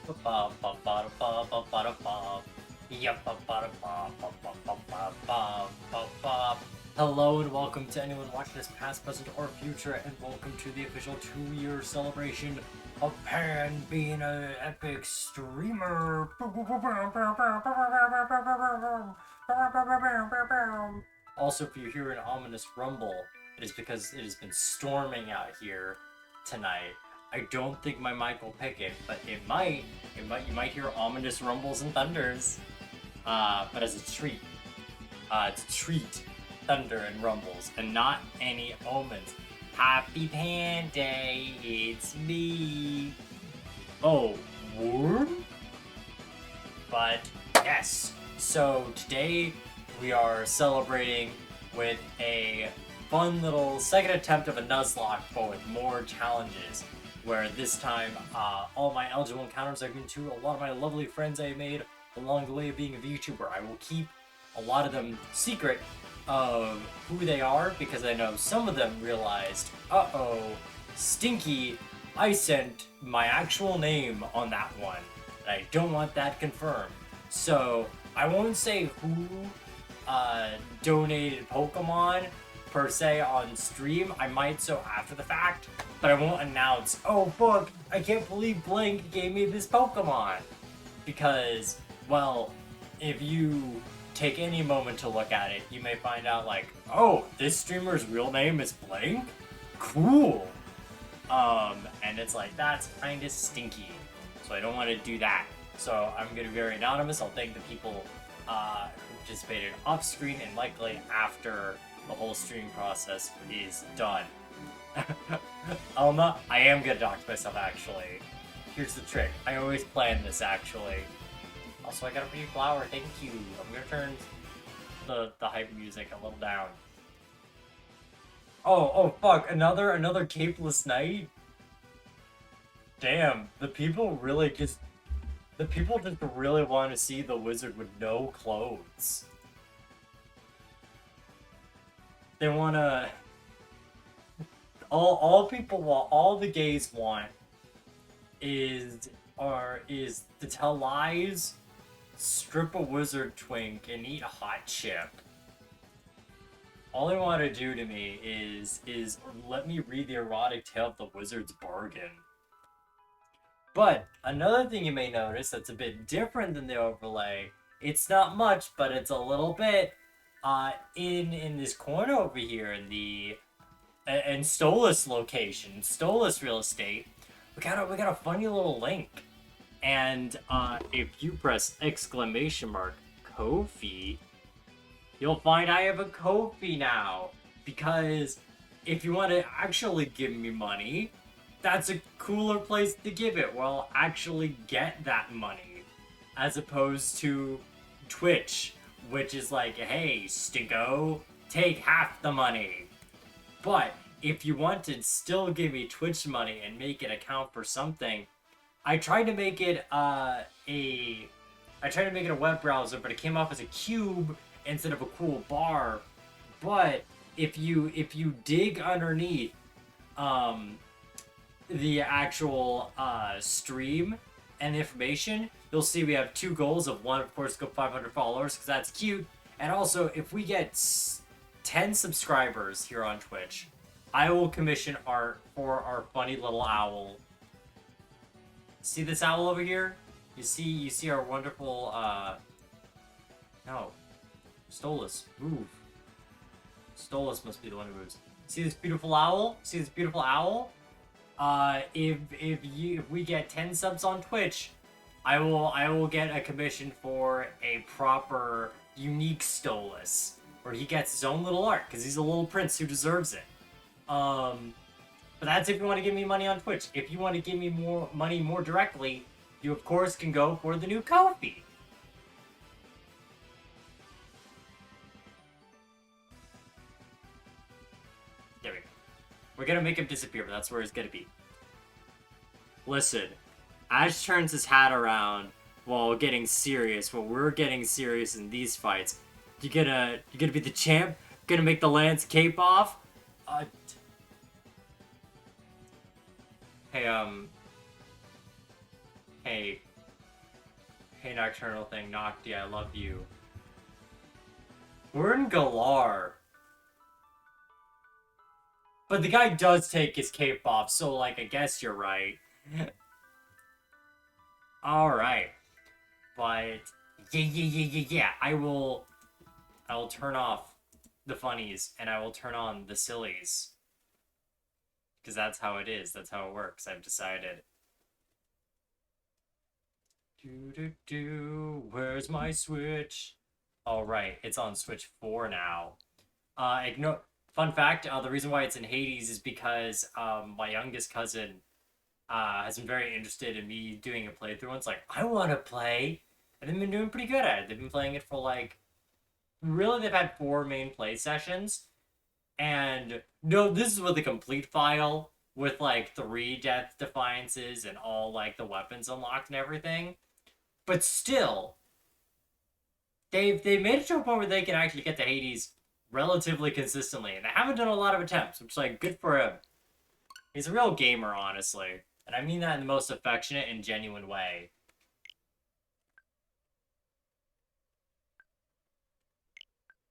Hello and welcome to anyone watching this past, present, or future, and welcome to the official 2-year celebration of Pan being an epic streamer. Also, if you hear an ominous rumble, it is because it has been storming out here tonight. I don't think my mic will pick it, but it might. You might hear ominous rumbles and thunders. But as a treat, thunder and rumbles, and not any omens. Happy Pan Day, it's me. Oh, worm? But yes, so today we are celebrating with a fun little second attempt of a Nuzlock, but with more challenges. Where this time, all my eligible encounters are given to a lot of my lovely friends I made along the way of being a VTuber. I will keep a lot of them secret of who they are because I know some of them realized, uh-oh, Stinky, I sent my actual name on that one, and I don't want that confirmed. So I won't say who donated Pokemon per se on stream. I might so after the fact, but I won't announce, oh fuck, I can't believe Blank gave me this Pokemon. Because, well, if you take any moment to look at it, you may find out like, oh, this streamer's real name is Blank? Cool. And it's like, that's kinda stinky. So I don't want to do that. So I'm gonna be very anonymous. I'll thank the people who participated off screen and likely after the whole stream process is done. Alma, I am gonna dox myself actually. Here's the trick. I always plan this actually. Also, I got a pretty flower, thank you. I'm gonna turn the hype music a little down. Oh fuck, another capeless night? Damn, the people just really want to see the wizard with no clothes. They wanna... All people want, all the gays want is to tell lies, strip a wizard twink, and eat a hot chip. All they want to do to me is let me read the erotic tale of the wizard's bargain. But another thing you may notice that's a bit different than the overlay, it's not much, but it's a little bit, in this corner over here in the Stolas location, Stolas real estate, we got a funny little link. And if you press !Ko-fi, you'll find I have a Ko-fi now. Because if you want to actually give me money, that's a cooler place to give it, where I'll actually get that money. As opposed to Twitch, which is like, hey, Stinko, take half the money. But if you want to still give me Twitch money and make it account for something, I tried to make it a web browser, but it came off as a cube instead of a cool bar. But if you dig underneath the actual stream and information, you'll see we have two goals of one, of course, go 500 followers because that's cute, and also if we get 10 subscribers here on Twitch, I will commission art for our funny little owl. See this owl over here? You see our wonderful, no. Stolas, move. Stolas must be the one who moves. See this beautiful owl? See this beautiful owl? If we get 10 subs on Twitch, I will get a commission for a proper, unique Stolas, where he gets his own little art, because he's a little prince who deserves it. But that's if you want to give me money on Twitch. If you want to give me more money more directly, you of course can go for the new Ko-fi. There we go. We're gonna make him disappear, but that's where he's gonna be. Listen, Ash turns his hat around while getting serious, while we're getting serious in these fights. You gonna be the champ? Gonna make the Lance cape off? Hey, Hey, Nocturnal thing, Nocti, I love you. We're in Galar. But the guy does take his cape off, so, like, I guess you're right. Alright. But, yeah. I will turn off the funnies, and I will turn on the sillies. Because that's how it is. That's how it works. I've decided. Where's my Switch? All right, it's on Switch 4 now. Ignore. Fun fact: the reason why it's in Hades is because my youngest cousin has been very interested in me doing a playthrough. And it's like, I want to play, and they've been doing pretty good at it. They've been playing it for like, really, they've had 4 main play sessions, and no, this is with a complete file with like 3 death defiances and all like the weapons unlocked and everything. But still, they've made it to a point where they can actually get to Hades relatively consistently, and they haven't done a lot of attempts, which is like good for him. He's a real gamer, honestly, and I mean that in the most affectionate and genuine way.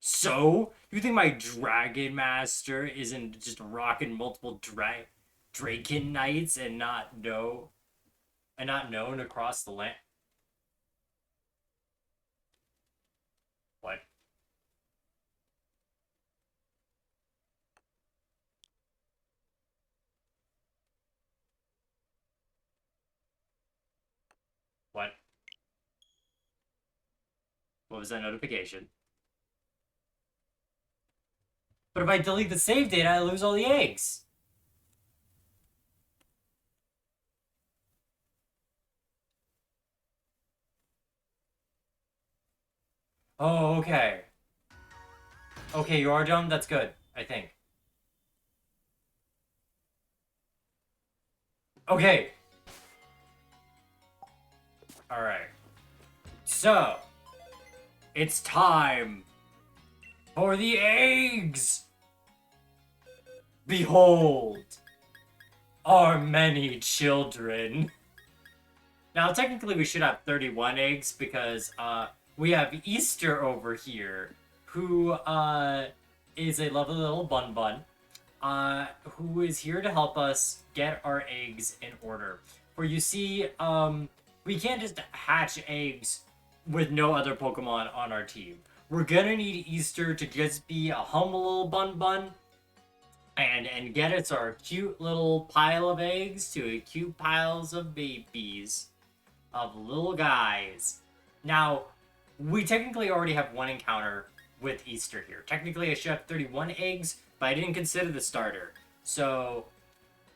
So, you think my Dragon Master isn't just rocking multiple Draken Knights and not known across the land? What? What? What was that notification? But if I delete the save data, I lose all the eggs. Oh, okay. Okay, you are done? That's good, I think. Okay. Alright. So, it's time for the eggs! Behold, our many children. Now, technically, we should have 31 eggs because we have Easter over here, who is a lovely little bun, who is here to help us get our eggs in order. For you see, we can't just hatch eggs with no other Pokemon on our team. We're gonna need Easter to just be a humble little bun and get us our cute little pile of eggs to a cute piles of babies of little guys. Now, we technically already have one encounter with Easter here. Technically, I should have 31 eggs, but I didn't consider the starter. So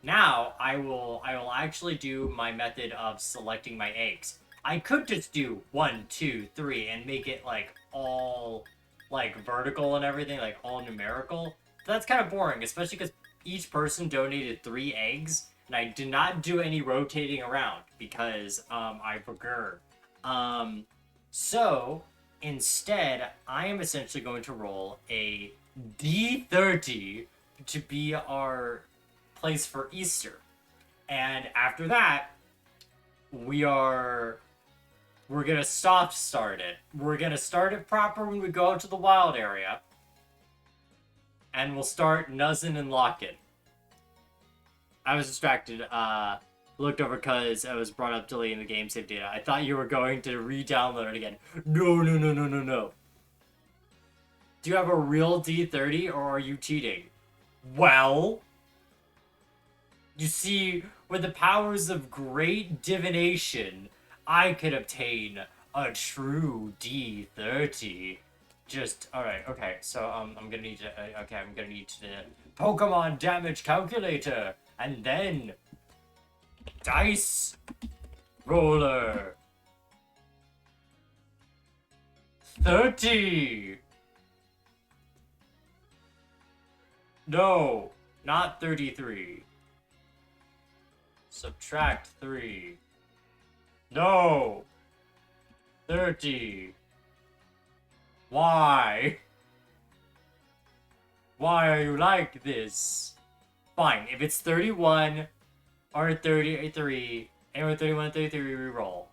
now I will actually do my method of selecting my eggs. I could just do 1, 2, 3 and make it like all like vertical and everything, like all numerical. But that's kind of boring, especially because each person donated 3 eggs, and I did not do any rotating around because I forgot. So instead, I am essentially going to roll a D30 to be our place for Easter. And after that, we're gonna soft start it. We're gonna start it proper when we go out to the wild area. And we'll start nuzzing and locking. I was distracted, looked over because I was brought up deleting the game save data. I thought you were going to re-download it again. No. Do you have a real D30 or are you cheating? Well, you see, with the powers of great divination, I could obtain a true D30. Just, alright, okay, so, I'm gonna need to, I'm gonna need the Pokemon damage calculator, and then, dice roller. 30! No, not 33. Subtract 3. No! 30. Why? Why are you like this? Fine, if it's 31 or 33, and with 31 and 33 we roll.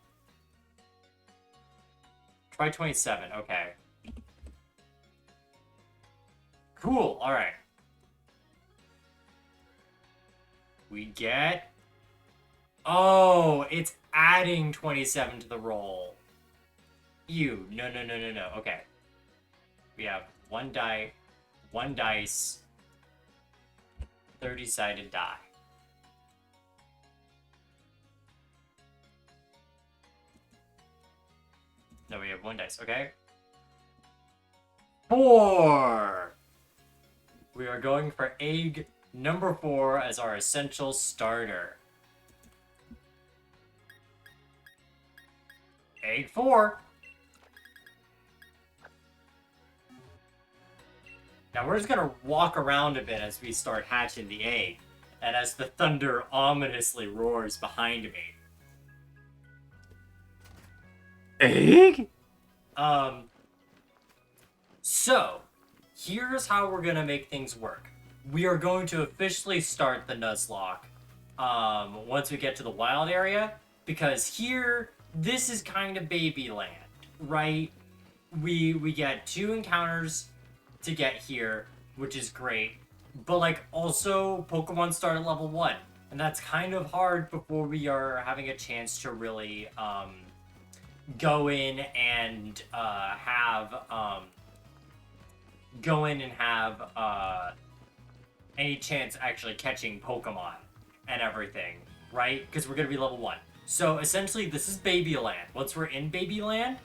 Try 27. Okay. Cool. All right. We get... Oh, it's adding 27 to the roll. Ew. No, no, no, no, no. Okay. We have one dice, 30-sided die. No, we have one dice. Okay. 4! We are going for egg number 4 as our essential starter. Egg 4. Now we're just gonna walk around a bit as we start hatching the egg, and as the thunder ominously roars behind me. Egg? So, here's how we're gonna make things work. We are going to officially start the Nuzlock, once we get to the wild area, because here, this is kind of baby land, right? We get 2 encounters to get here, which is great, but like also Pokemon start at level 1, and that's kind of hard before we are having a chance to really go in and have any chance actually catching Pokemon and everything, right? Because we're gonna be level 1. So essentially, this is Baby Land. Once we're in Baby Land,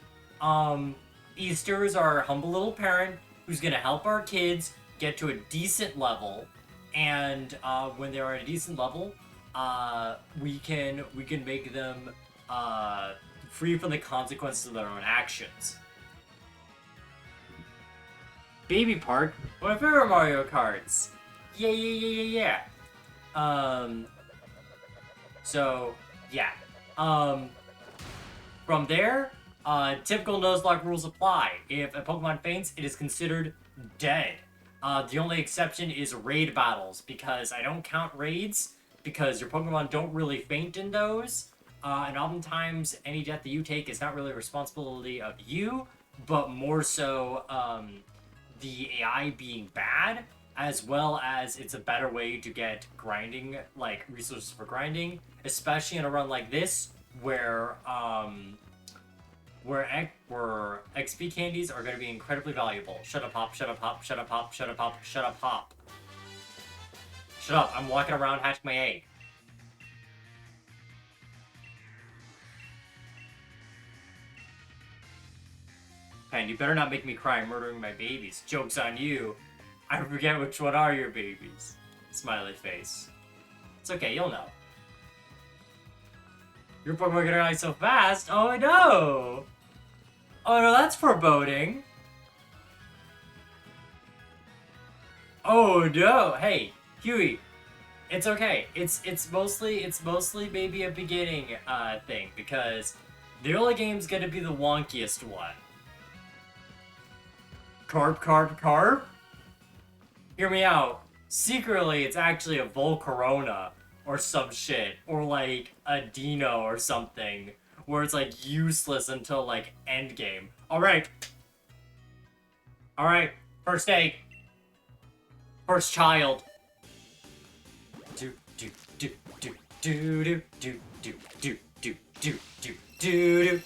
Easter is our humble little parent who's gonna help our kids get to a decent level, and when they're at a decent level, we can make them free from the consequences of their own actions. Baby Park, one of my favorite Mario Karts. Yeah, yeah, yeah, yeah, yeah. So yeah. From there, typical Nuzlocke rules apply. If a Pokemon faints, it is considered dead. The only exception is raid battles, because I don't count raids, because your Pokemon don't really faint in those. And oftentimes, any death that you take is not really a responsibility of you, but more so the AI being bad, as well as it's a better way to get grinding, like resources for grinding, especially in a run like this, where XP candies are going to be incredibly valuable. Shut up, hop, shut up, hop, shut up, hop, shut up, hop, shut up, hop. Shut up, I'm walking around hatching my egg. And you better not make me cry murdering my babies. Joke's on you. I forget which one are your babies. Smiley face. It's okay, you'll know. Your Pokemon gonna die so fast? Oh no! Oh no, that's foreboding. Oh no! Hey, Huey, it's okay. It's mostly maybe a beginning thing, because the early game's gonna be the wonkiest one. Carp, carp, carp? Hear me out. Secretly, it's actually a Volcarona or some shit, or like a Dino or something, where it's like useless until like endgame. Alright. Alright, first egg. First child. Do do do do do do do do do do do do do.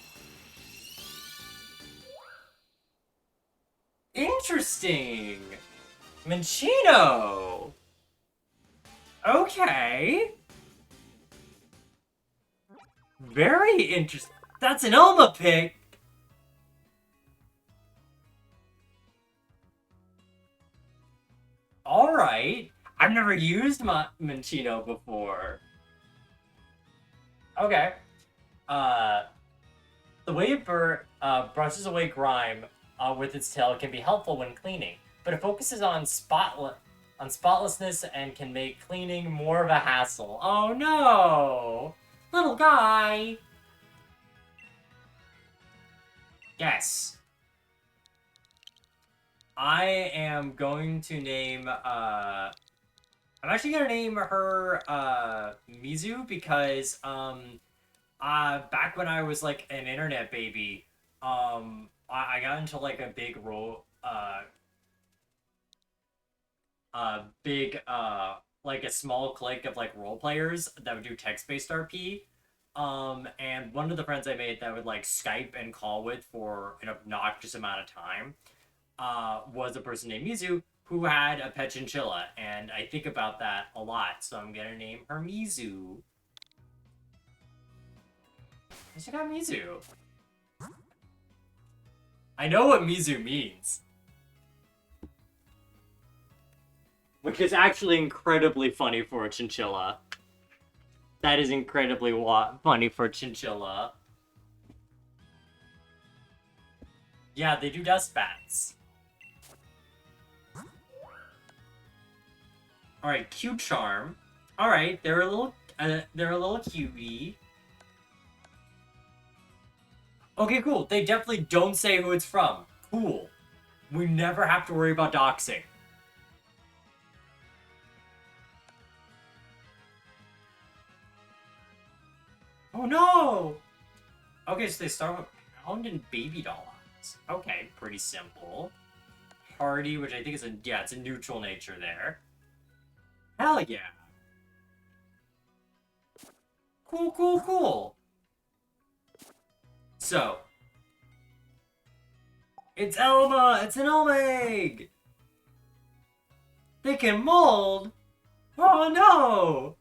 Interesting. Minccino. Okay. Very interesting. That's an Elma pick. Alright. I've never used Minccino before. Okay. The way it brushes away grime with its tail can be helpful when cleaning, but it focuses on spotlessness and can make cleaning more of a hassle. Oh no! Little guy! Yes. I am going to name, I'm actually gonna name her, Mizu, because, back when I was, like, an internet baby, I got into like a big role, big like a small clique of like role players that would do text-based RP. And one of the friends I made that would like Skype and call with for an obnoxious amount of time was a person named Mizu who had a pet chinchilla, and I think about that a lot. So I'm gonna name her Mizu. I got Mizu. I know what Mizu means, which is actually incredibly funny for a chinchilla. That is incredibly funny for chinchilla. Yeah, they do dust bats. All right, cute charm. All right, they're a little cutie. Okay, cool. They definitely don't say who it's from. Cool. We never have to worry about doxing. Oh no! Okay, so they start with Pound and Baby Doll eyes. Okay, pretty simple. Hardy, which I think is it's a neutral nature there. Hell yeah. Cool, cool, cool. So, it's Elma! It's an Elma egg! They can mold! Oh no!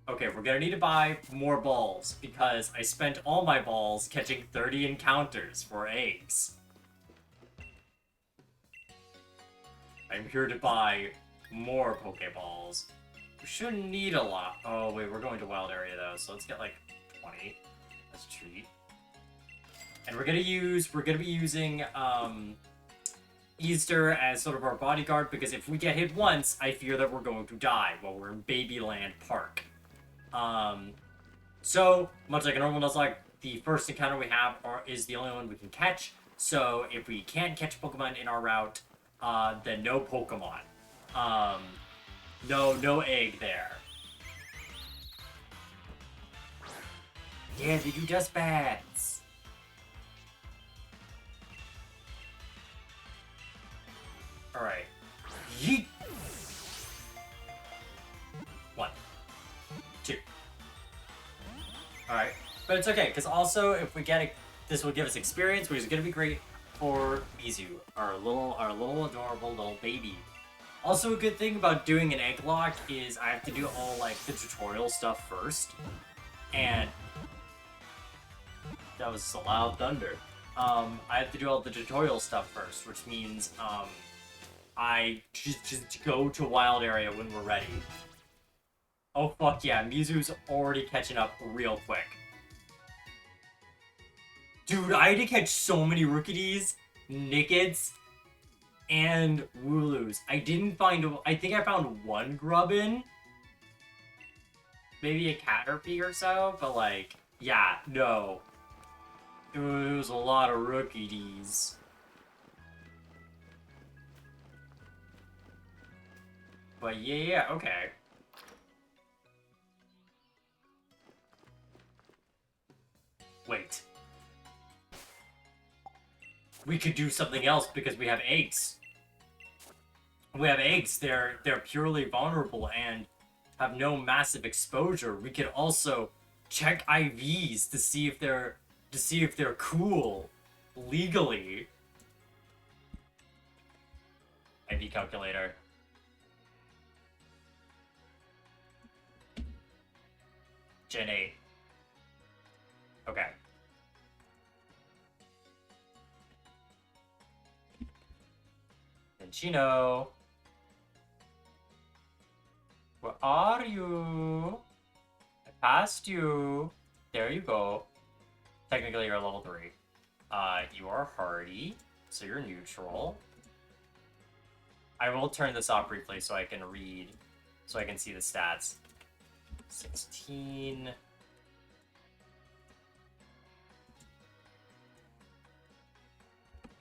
Okay, we're gonna need to buy more balls, because I spent all my balls catching 30 encounters for eggs. I'm here to buy more Pokeballs. We shouldn't need a lot. Oh, wait, we're going to Wild Area, though, so let's get, like, 20. That's a treat. And we're gonna be using, Easter as sort of our bodyguard, because if we get hit once, I fear that we're going to die while we're in Babyland Park. So, much like a normal Nuzlocke, the first encounter we have is the only one we can catch. So, if we can't catch Pokemon in our route, then no Pokemon. No egg there. Yeah, they do dust bats. Alright. Yeet! 1, 2. Alright. But it's okay, because also, if we get it, this will give us experience, which is going to be great for Mizu, our little adorable little baby. Also, a good thing about doing an Egglock is I have to do all, like, the tutorial stuff first. And that was a loud thunder. I have to do all the tutorial stuff first, which means, I just go to Wild Area when we're ready. Oh, fuck yeah, Mizu's already catching up real quick. Dude, I had to catch so many Rookies, Nickets, and Wooloos. I think I found one Grubbin. Maybe a Caterpie or so, but like, yeah, no. It was a lot of Rookies. But yeah, okay. Wait. We could do something else because we have eggs. We have eggs. They're purely vulnerable and have no massive exposure. We could also check IVs to see if they're cool legally. IV calculator. Gen 8. Okay. Chino. Where are you? I passed you. There you go. Technically, you're level 3. You are hardy, so you're neutral. I will turn this off briefly so I can see the stats. 16.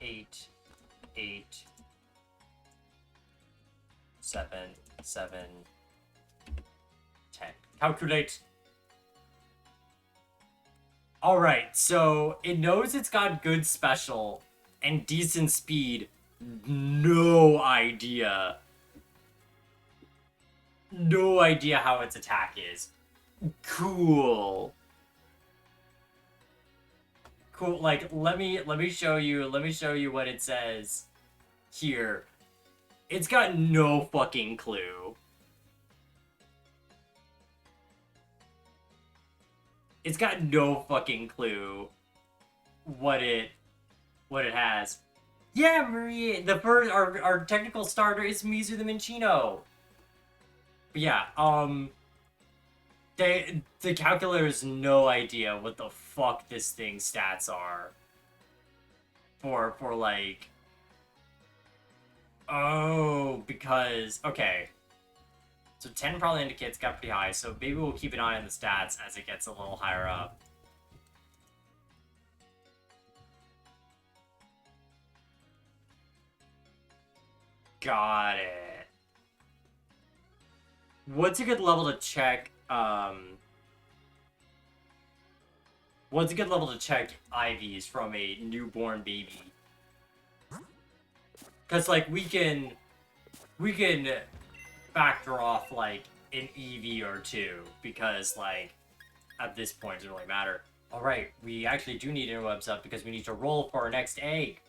8. 7, 7, 10. Calculate. Alright, so it knows it's got good special and decent speed. No idea. No idea how its attack is. Cool. Cool. Like, let me show you what it says here. It's got no fucking clue. It's got no fucking clue what it has. Yeah, Marie, the first our technical starter is Mizu the Minchino. But yeah, the calculator has no idea what the fuck this thing's stats are. For like, oh, because okay. So 10 probably indicates got pretty high, so maybe we'll keep an eye on the stats as it gets a little higher up. Got it. What's a good level to check, what's a good level to check IVs from a newborn baby? Because, like, we can factor off, like, an EV or two, because, like, at this point, it doesn't really matter. Alright, we actually do need interwebs up because we need to roll for our next egg.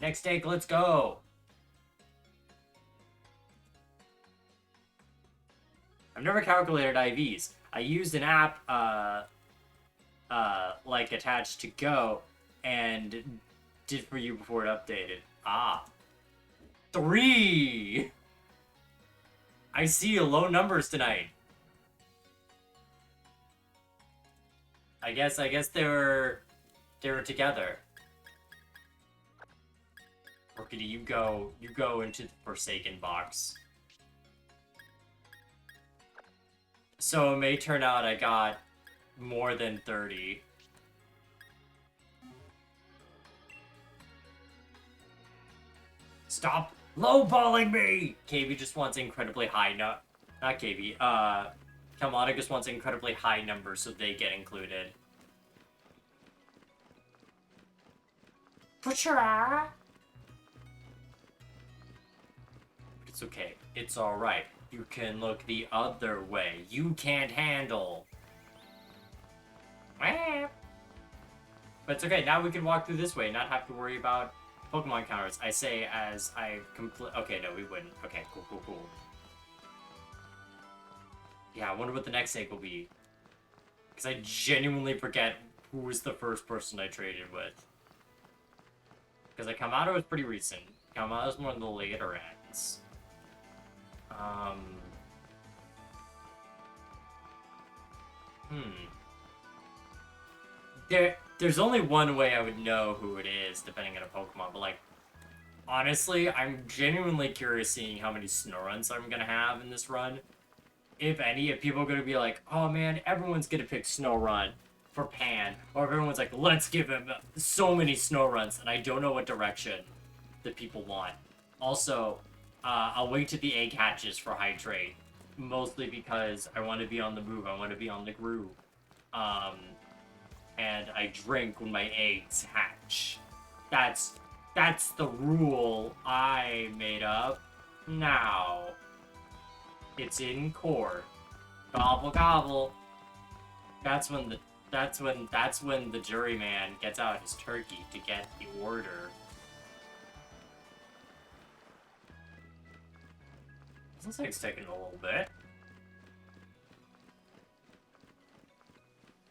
Next egg, let's go! I've never calculated IVs. I used an app, like, attached to Go, and did for you before it updated. Ah. 3! I see low numbers tonight. I guess they were together. Rookity, you go into the Forsaken box. So it may turn out I got more than 30. Stop lowballing me! KB just wants incredibly high not KB, Kalmata just wants incredibly high numbers so they get included. Pushara! It's okay. It's alright. You can look the other way. You can't handle. But it's okay. Now we can walk through this way, not have to worry about Pokemon counters. I say as I complete. Okay, no, we wouldn't. Okay, cool. Yeah, I wonder what the next egg will be. Because I genuinely forget who was the first person I traded with. Because like Kamado was pretty recent. Kamado's more on the later ends. There's only one way I would know who it is, depending on a Pokemon, but like, honestly, I'm genuinely curious seeing how many Snoruns I'm gonna have in this run. If any, if people are gonna be like, oh man, everyone's gonna pick Snorunt for Pan, or if everyone's like, let's give him so many Snowrunts, and I don't know what direction that people want. Also, I'll wait to the egg hatches for Hydrate, mostly because I want to be on the move, I want to be on the groove. And I drink when my eggs hatch. That's the rule I made up. Now, it's in court. Gobble gobble. That's when the juryman gets out his turkey to get the order. This looks like it's taking a little bit.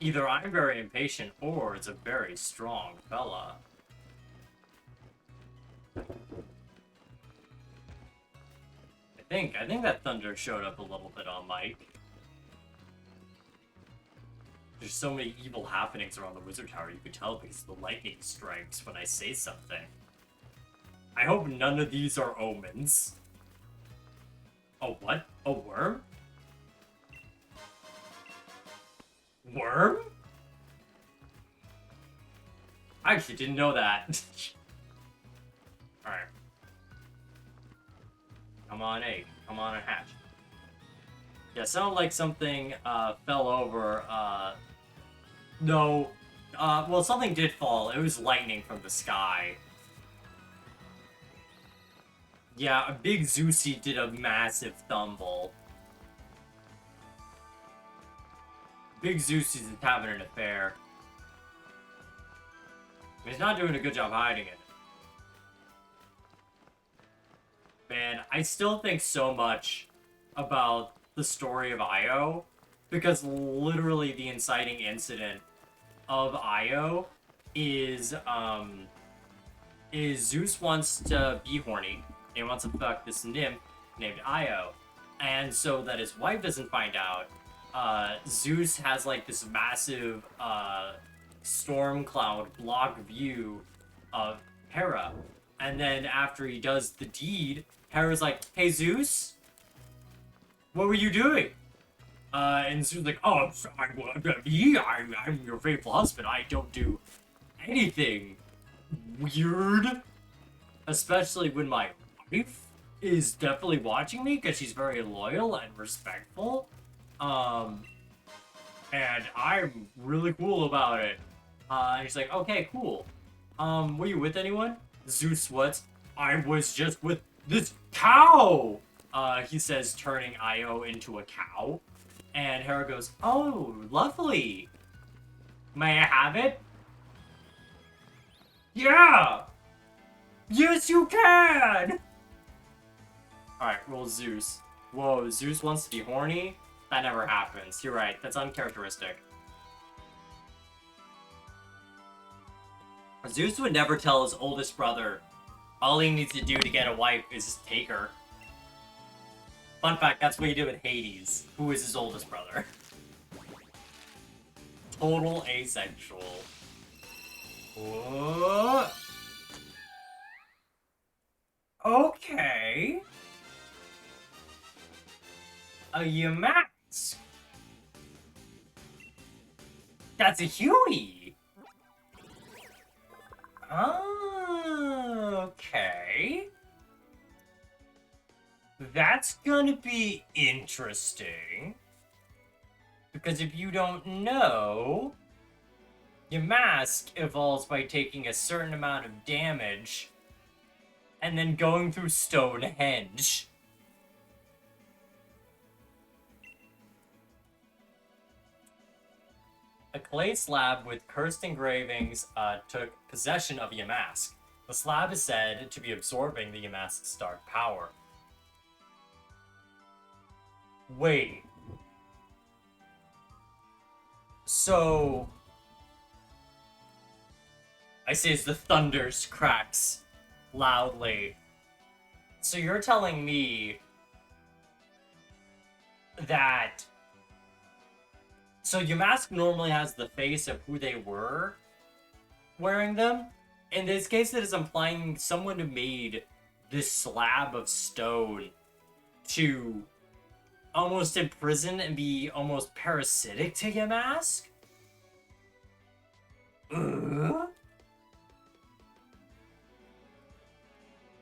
Either I'm very impatient, or it's a very strong fella. I think that thunder showed up a little bit on mic. There's so many evil happenings around the Wizard Tower, you could tell because the lightning strikes when I say something. I hope none of these are omens. Oh, what? A worm? Worm? I actually didn't know that. Alright. Come on, egg. Come on, and hatch. Yeah, sounded like something fell over No. Well, something did fall. It was lightning from the sky. Yeah, a big Zeusy did a massive tumble. Big Zeusy's having an affair. He's not doing a good job hiding it. Man, I still think so much about the story of Io, because literally the inciting incident of Io is Zeus wants to be horny. He wants to fuck this nymph named Io. And so that his wife doesn't find out, Zeus has like this massive storm cloud block view of Hera. And then after he does the deed, Hera's like, "Hey Zeus, what were you doing?" And Zeus like, "Oh, I'm your faithful husband. I don't do anything weird." Especially when my wife is definitely watching me because she's very loyal and respectful. And I'm really cool about it. And he's like, "Okay, cool. Were you with anyone?" Zeus, what? "I was just with this cow!" He says, turning Io into a cow. And Hera goes, "Oh, lovely. May I have it?" "Yeah! Yes, you can!" Alright, roll Zeus. Whoa, Zeus wants to be horny? That never happens. You're right, that's uncharacteristic. Zeus would never tell his oldest brother all he needs to do to get a wife is just take her. Fun fact, that's what he did with Hades, who is his oldest brother. Total asexual. What? Okay. A Yamask. That's a Huey. Okay. That's gonna be interesting. Because if you don't know, Yamask evolves by taking a certain amount of damage and then going through Stonehenge. A clay slab with cursed engravings took possession of Yamask. The slab is said to be absorbing the Yamask's dark power. Wait. So... I see as the thunders cracks loudly. So you're telling me that... So Yamask normally has the face of who they were wearing them. In this case, it is implying someone who made this slab of stone to almost imprison and be almost parasitic to Yamask?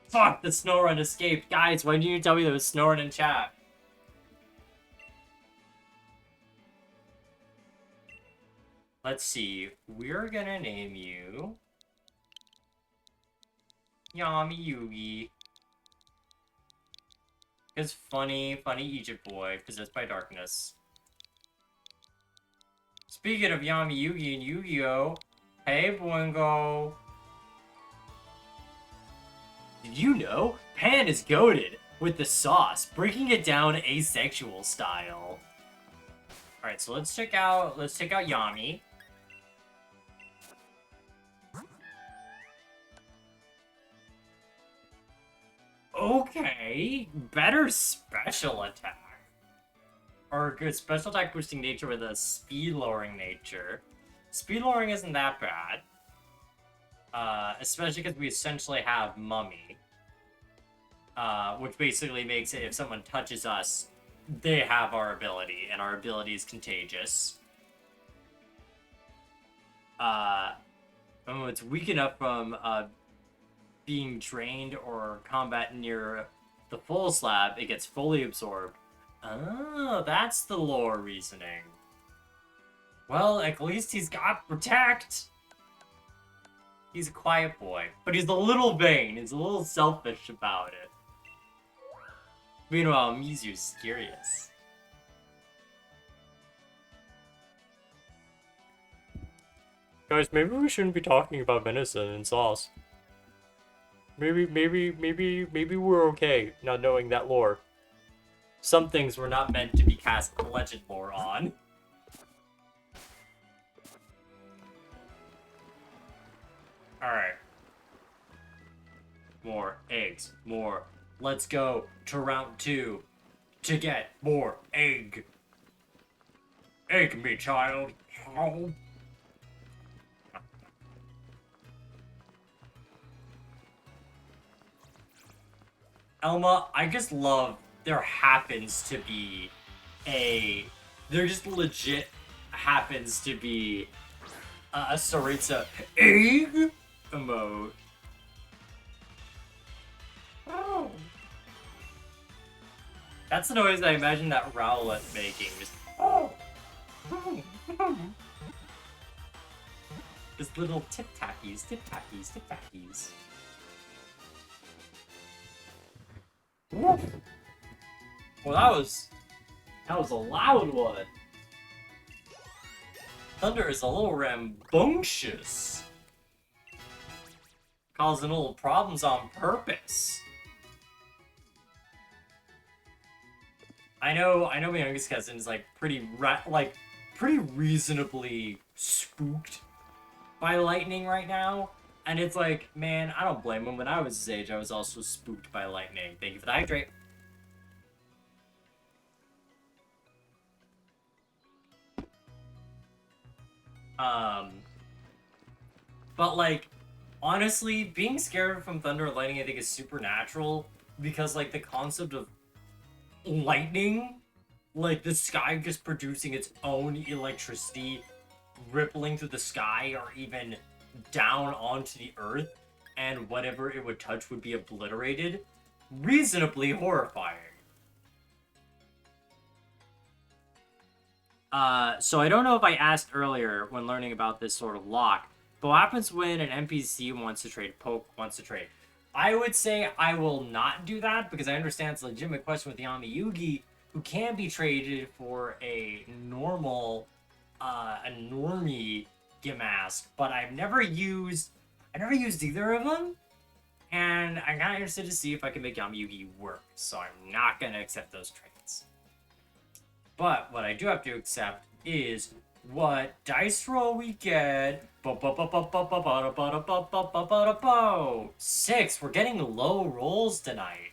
Fuck, the Snorunt escaped. Guys, why didn't you tell me there was Snorunt in chat? Let's see. We're gonna name you Yami Yugi. Because funny Egypt boy, possessed by darkness. Speaking of Yami Yugi and Yu-Gi-Oh! Hey, Boingo! Did you know? Pan is goated with the sauce, breaking it down asexual style. Alright, so let's check out Yami. Okay, better special attack. Or good special attack boosting nature with a speed lowering nature. Speed lowering isn't that bad. Especially because we essentially have Mummy. Which basically makes it if someone touches us, they have our ability, and our ability is contagious. It's weak enough from being drained or combat near the full slab, it gets fully absorbed. Oh, that's the lore reasoning. Well, at least he's got Protect. He's a quiet boy, but he's a little vain. He's a little selfish about it. Meanwhile, Mizu's curious. Guys, maybe we shouldn't be talking about venison and sauce. Maybe we're okay not knowing that lore. Some things were not meant to be cast legend lore on. Alright. More eggs. More. Let's go to round 2 to get more egg. Egg me, child. Oh. Elma, I just love there happens to be there just legit happens to be a Saritsa egg emote. Oh. That's the noise I imagine that Rowlet making. Just, oh. Just little tip-tackies, tip-tackies, tip-tackies. Well, that was a loud one. Thunder is a little rambunctious. Causing little problems on purpose. I know my youngest cousin is like pretty reasonably spooked by lightning right now. And it's like, man, I don't blame him. When I was his age, I was also spooked by lightning. Thank you for the hydrate. But like, honestly, being scared from thunder or lightning, I think is supernatural because like the concept of lightning, like the sky just producing its own electricity, rippling through the sky or even down onto the earth, and whatever it would touch would be obliterated, reasonably horrifying. So I don't know if I asked earlier when learning about this sort of lock, but what happens when an NPC wants to trade, Poke wants to trade? I would say I will not do that because I understand it's a legitimate question with the Ami Yugi, who can be traded for a normie Gimask, but I've never used either of them, and I'm kind of interested to see if I can make Yami Yugi work, so I'm not going to accept those trades. But what I do have to accept is what dice roll we get. 6. We're getting low rolls tonight.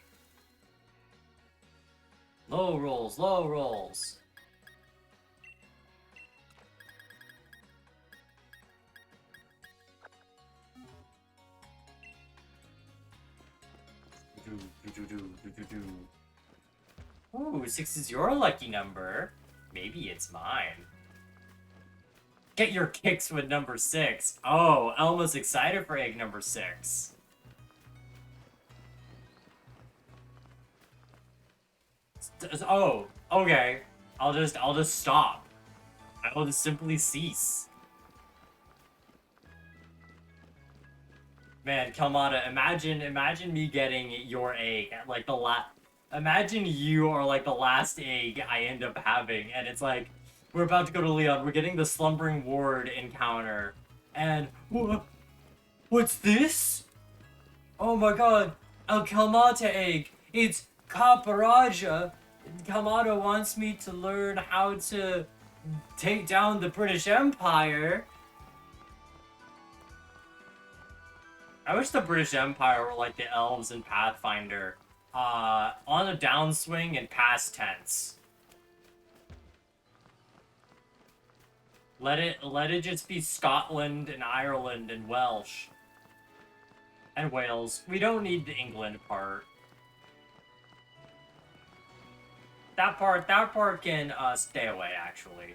Low rolls, low rolls. Ooh, 6 is your lucky number. Maybe it's mine. Get your kicks with number 6. Oh, Elma's excited for egg number 6. Oh, okay. I'll just stop. I will just simply cease. Man, Kalmata, imagine me getting your egg at like the imagine you are like the last egg I end up having, and it's like, we're about to go to Leon, we're getting the Slumbering Ward encounter, and what's this? Oh my god, a Kalmata egg! It's Kaparaja! Kalmata wants me to learn how to take down the British Empire. I wish the British Empire were like the elves in Pathfinder. On a downswing and past tense. Let it just be Scotland and Ireland and Welsh. And Wales. We don't need the England part. That part can stay away, actually.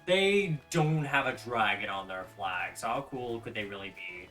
They don't have a dragon on their flag, so how cool could they really be?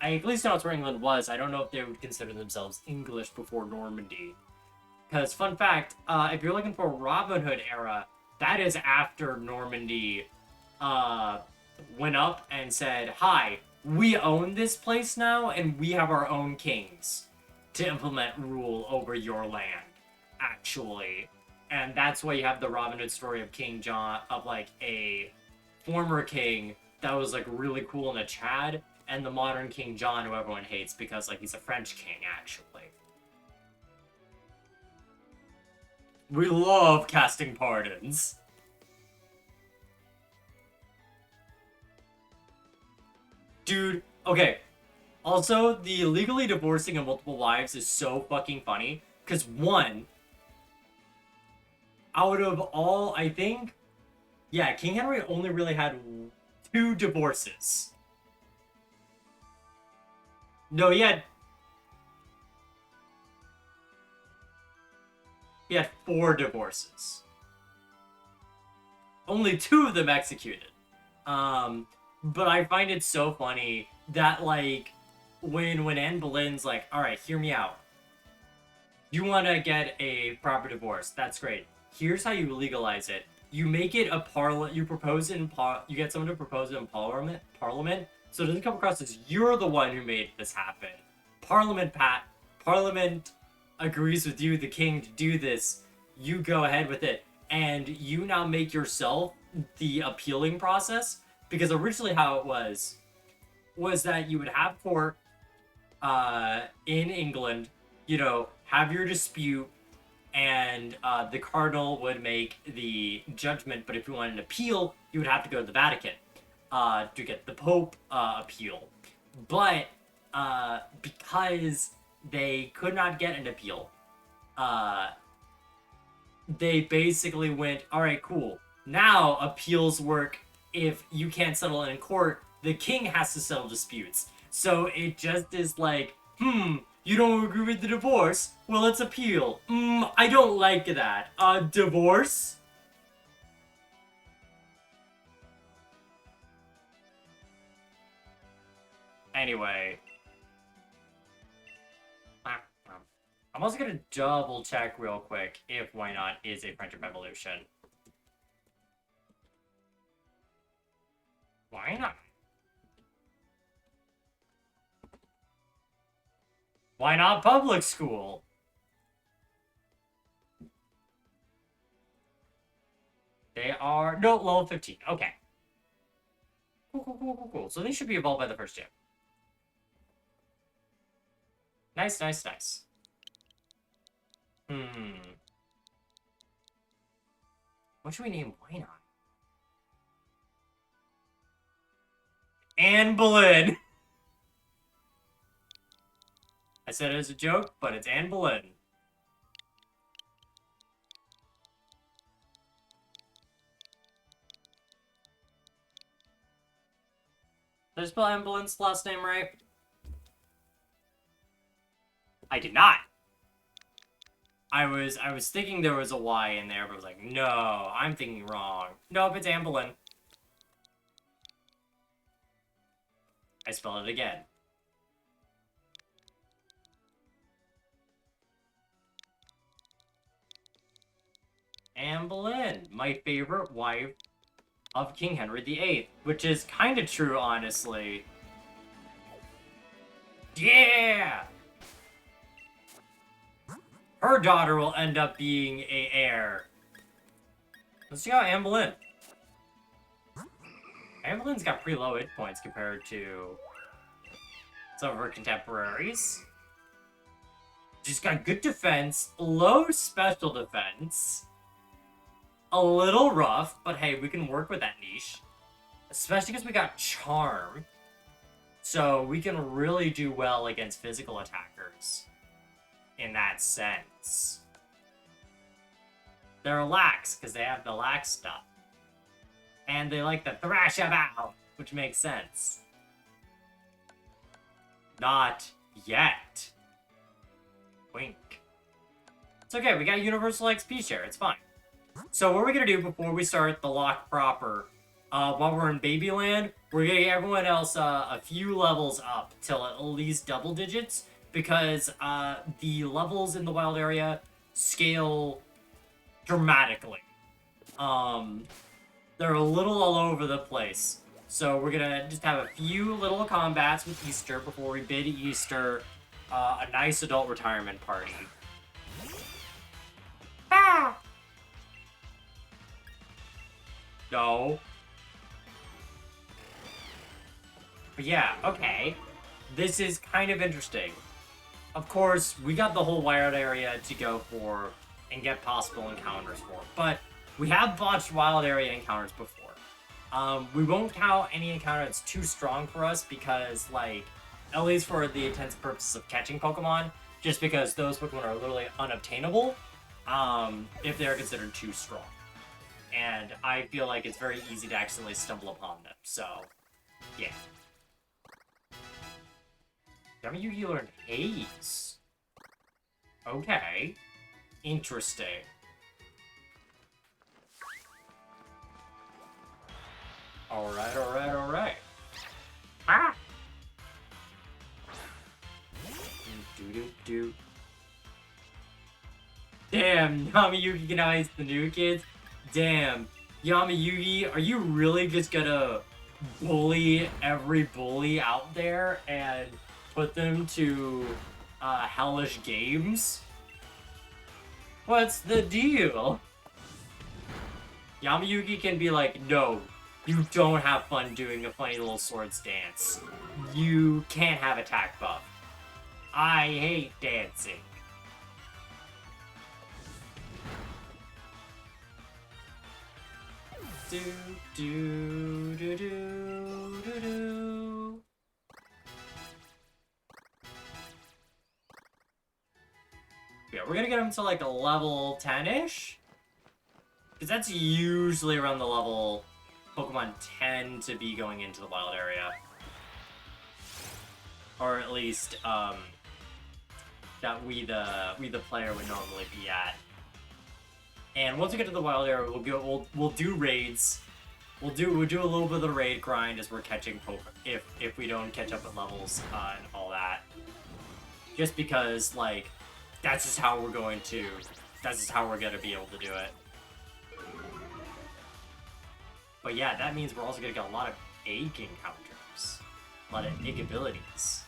I at least know it's where England was. I don't know if they would consider themselves English before Normandy. Because, fun fact, if you're looking for Robin Hood era, that is after Normandy uh, went up and said, hi, we own this place now, and we have our own kings to implement rule over your land, actually. And that's why you have the Robin Hood story of King John, of, like, a former king that was, like, really cool in a Chad, and the modern King John, who everyone hates because, like, he's a French king, actually. We love casting pardons. Dude, okay. Also, the legally divorcing of multiple wives is so fucking funny. Because, one, out of all, I think, yeah, King Henry only really had 2 divorces. No, he had 4 divorces. Only 2 of them executed. But I find it so funny that, like, when Anne Boleyn's like, all right, hear me out. You want to get a proper divorce. That's great. Here's how you legalize it. You make it a parliament. You propose it in you get someone to propose it in Parliament. So it doesn't come across as you're the one who made this happen. Parliament agrees with you, the king, to do this. You go ahead with it, and you now make yourself the appealing process. Because originally how it was that you would have court in England, have your dispute, and the cardinal would make the judgment. But if you wanted an appeal, you would have to go to the Vatican to get the Pope appeal. But because they could not get an appeal, they basically went, all right, cool. Now appeals work. If you can't settle it in court, the king has to settle disputes. So it just is like, you don't agree with the divorce? Well, let's appeal. I don't like that. Divorce? Anyway. I'm also gonna double check real quick if Why Not is a Friendship Evolution. Why not? Why not public school? They are... No, level 15. Okay. Cool. So they should be evolved by the first gym. Nice. What should we name Why Not? Anne Boleyn. I said it as a joke, but it's Anne Boleyn. Did I spell Anne Boleyn's last name right? I did not. I was thinking there was a Y in there, but I was like, no, I'm thinking wrong. Nope, it's Anne Boleyn. I spelled it again. Anne Boleyn, my favorite wife of King Henry VIII, which is kind of true, honestly. Yeah! Her daughter will end up being a heir. Let's see how Anne Boleyn. Anne Boleyn's got pretty low hit points compared to some of her contemporaries. She's got good defense, low special defense. A little rough, but hey, we can work with that niche. Especially because we got charm. So we can really do well against physical attackers. In that sense. They're lax, because they have the lax stuff. And they like the thrash about, which makes sense. Not yet. Wink. It's okay, we got universal XP share, it's fine. So what we're gonna do before we start the lock proper while we're in Babyland, we're gonna get everyone else a few levels up till at least double digits, because the levels in the wild area scale dramatically. They're a little all over the place. So we're gonna just have a few little combats with Easter before we bid Easter a nice adult retirement party. Ah! No. But yeah, okay. This is kind of interesting. Of course, we got the whole wild area to go for and get possible encounters for, but we have botched wild area encounters before. We won't count any encounter that's too strong for us because, like, at least for the intents and purposes of catching Pokemon, just because those Pokemon are literally unobtainable if they're considered too strong. And I feel like it's very easy to accidentally stumble upon them, so, yeah. Yugi learned Haze. Okay. Interesting. Alright, alright, alright. Ah! Do-do-do. Damn, Yamayugi can ice the new kids? Damn. Yamayugi, are you really just gonna bully every bully out there and put them to hellish games? What's the deal? Yamayugi can be like, no, you don't have fun doing a funny little swords dance. You can't have attack buff. I hate dancing. Do do do do do do. Yeah, we're gonna get him to like a level 10-ish. Because that's usually around the level Pokemon tend to be going into the wild area. Or at least, that we the player would normally be at. And once we get to the wild area, we'll do raids. We'll do a little bit of the raid grind as we're catching Pokemon if we don't catch up with levels and all that. Just because, like, that's just how we're gonna be able to do it. But yeah, that means we're also gonna get a lot of egg encounters. A lot of egg abilities.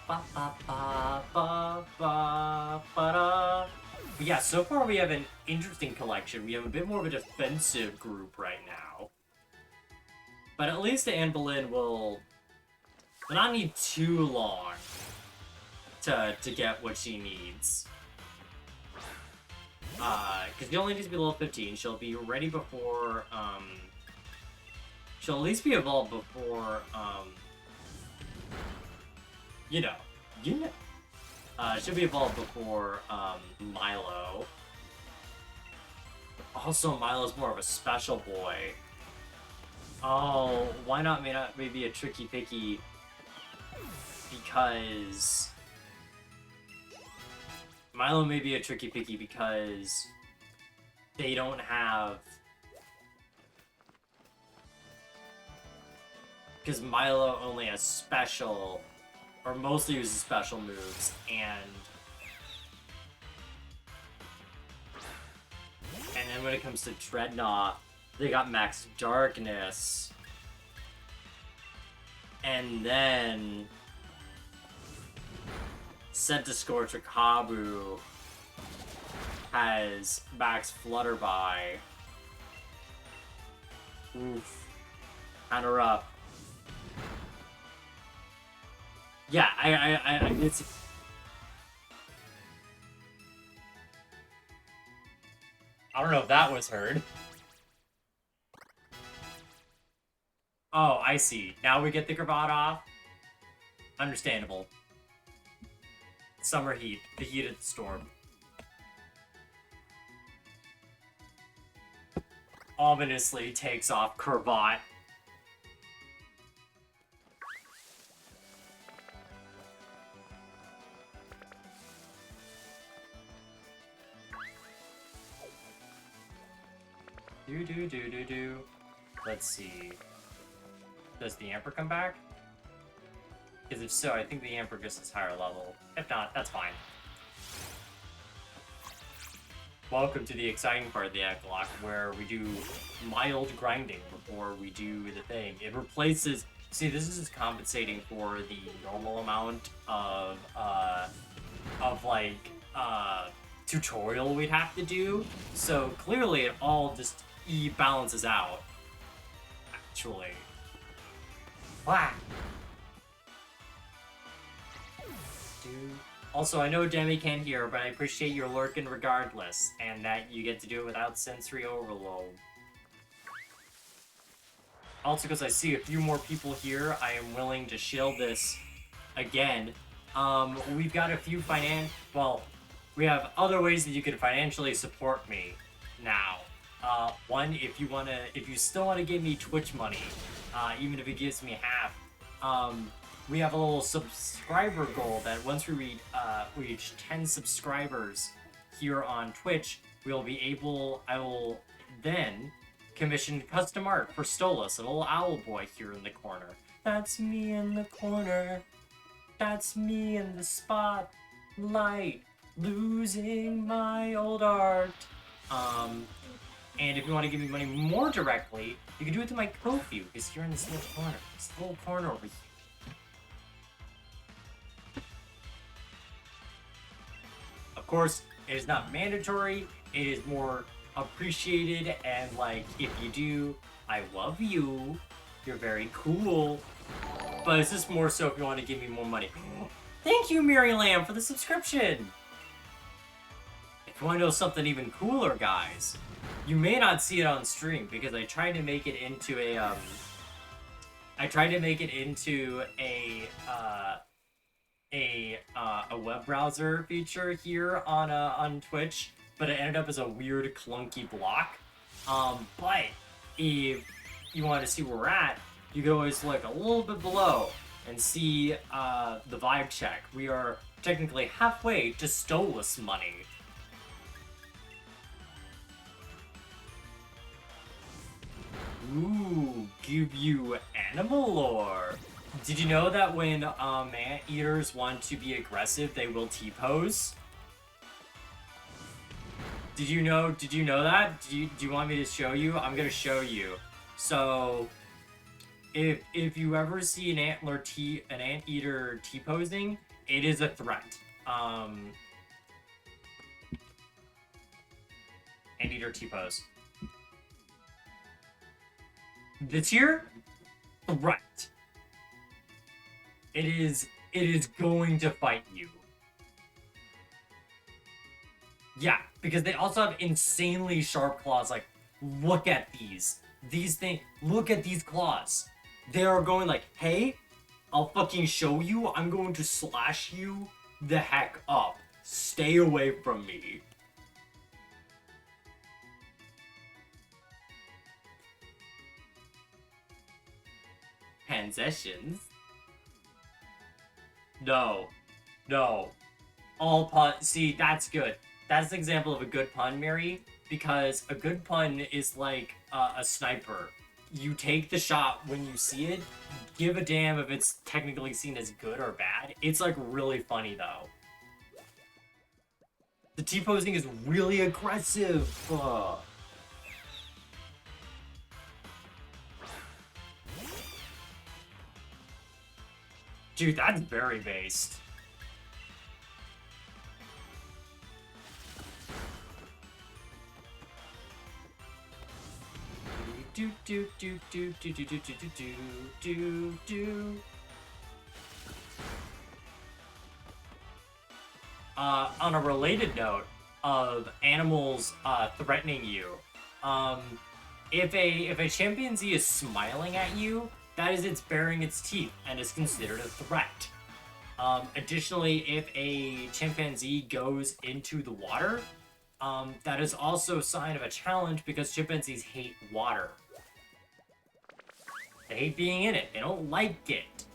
Ba ba ba ba ba ba da. But yeah, so far we have an interesting collection. We have a bit more of a defensive group right now. But at least Anne Boleyn will not need too long to get what she needs. Because she only needs to be level 15. She'll be ready before, she'll at least be evolved before, you know. She'll be evolved before, Milo. Also, Milo's more of a special boy. Oh, why not maybe a Tricky Picky? Because Milo may be a Tricky Picky because they don't have... Because Milo only has special, or mostly uses special moves, and then when it comes to Dreadnought, they got Max Darkness, and then Centiskorch or Kabu has Max Flutterby. Oof. Kinda rough. Yeah, it's... I don't know if that was heard. Oh, I see. Now we get the cravat off. Understandable. Summer heat. The heat of the storm. Ominously takes off cravat. Do. Let's see. Does the Amper come back? Because if so, I think the Amper just is higher level. If not, that's fine. Welcome to the exciting part of the Egglock, where we do mild grinding before we do the thing. It replaces... See, this is just compensating for the normal amount of tutorial we'd have to do. So clearly it all just balances out. Actually. Wow. Dude. Also, I know Demi can't hear, but I appreciate your lurking regardless, and that you get to do it without sensory overload. Also, because I see a few more people here, I am willing to shill this again. We've got a few we have other ways that you can financially support me now. One, if you still want to give me Twitch money, even if it gives me half, we have a little subscriber goal that once we reach 10 subscribers here on Twitch, I will then commission custom art for Stolas, a little owl boy here in the corner. That's me in the corner. That's me in the spotlight, losing my old art. And if you want to give me money more directly, you can do it to my Ko-fi, because you're in this little corner over here. Of course, it is not mandatory. It is more appreciated, and like, if you do, I love you. You're very cool. But it's just more so if you want to give me more money. Thank you, Mary Lamb, for the subscription. If you want to know something even cooler, guys, you may not see it on stream because I tried to make it into a web browser feature here on Twitch, but it ended up as a weird clunky block. But if you want to see where we're at, you can always look a little bit below and see the vibe check. We are technically halfway to Stolas money. Ooh, give you animal lore. Did you know that when anteaters want to be aggressive, they will T-pose? Did you know that? Do you want me to show you? I'm gonna show you. So, if you ever see an anteater T-posing, it is a threat. Anteater T-pose. This here, threat. It is going to fight you. Yeah, because they also have insanely sharp claws. Like, look at these. Look at these claws. They are going like, hey, I'll fucking show you. I'm going to slash you the heck up. Stay away from me. Transitions. No. All pun. See, that's good. That's an example of a good pun, Mary, because a good pun is like a sniper. You take the shot when you see it, give a damn if it's technically seen as good or bad. It's like really funny though. The T-posing is really aggressive. Dude, that's very based. On a related note of animals threatening you, if a chimpanzee is smiling at you, that is it's baring its teeth and is considered a threat. Additionally, if a chimpanzee goes into the water, that is also a sign of a challenge because chimpanzees hate water. They hate being in it. They don't like it.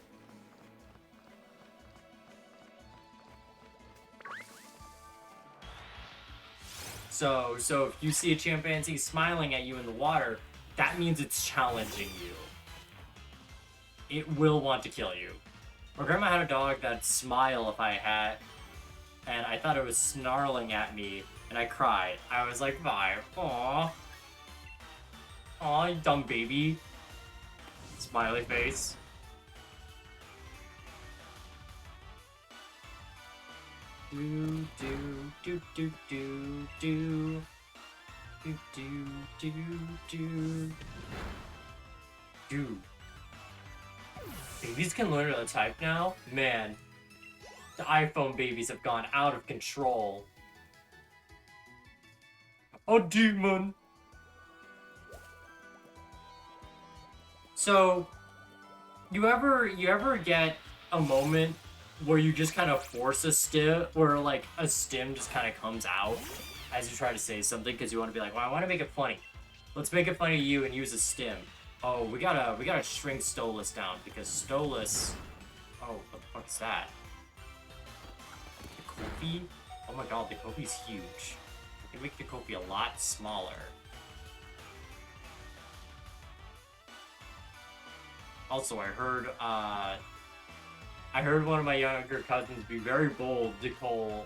So if you see a chimpanzee smiling at you in the water, that means it's challenging you. It will want to kill you. My grandma had a dog that'd smile if I had, and I thought it was snarling at me, and I cried. I was like, bye. Aww. Aw, you dumb baby. Smiley face. Do do do do do do do do do do do. Babies can learn to type now? Man, the iPhone babies have gone out of control. A demon! So, you ever get a moment where you just kind of force a stim, where like a stim just kind of comes out as you try to say something because you want to be like, well, I want to make it funny. Let's make it funny to you and use a stim. Oh, we gotta shrink Stolas down because Stolas. Oh, what the fuck's that? The Kofi? Oh my god, the Kofi's huge. We can make the Kofi a lot smaller. Also, I heard one of my younger cousins be very bold to call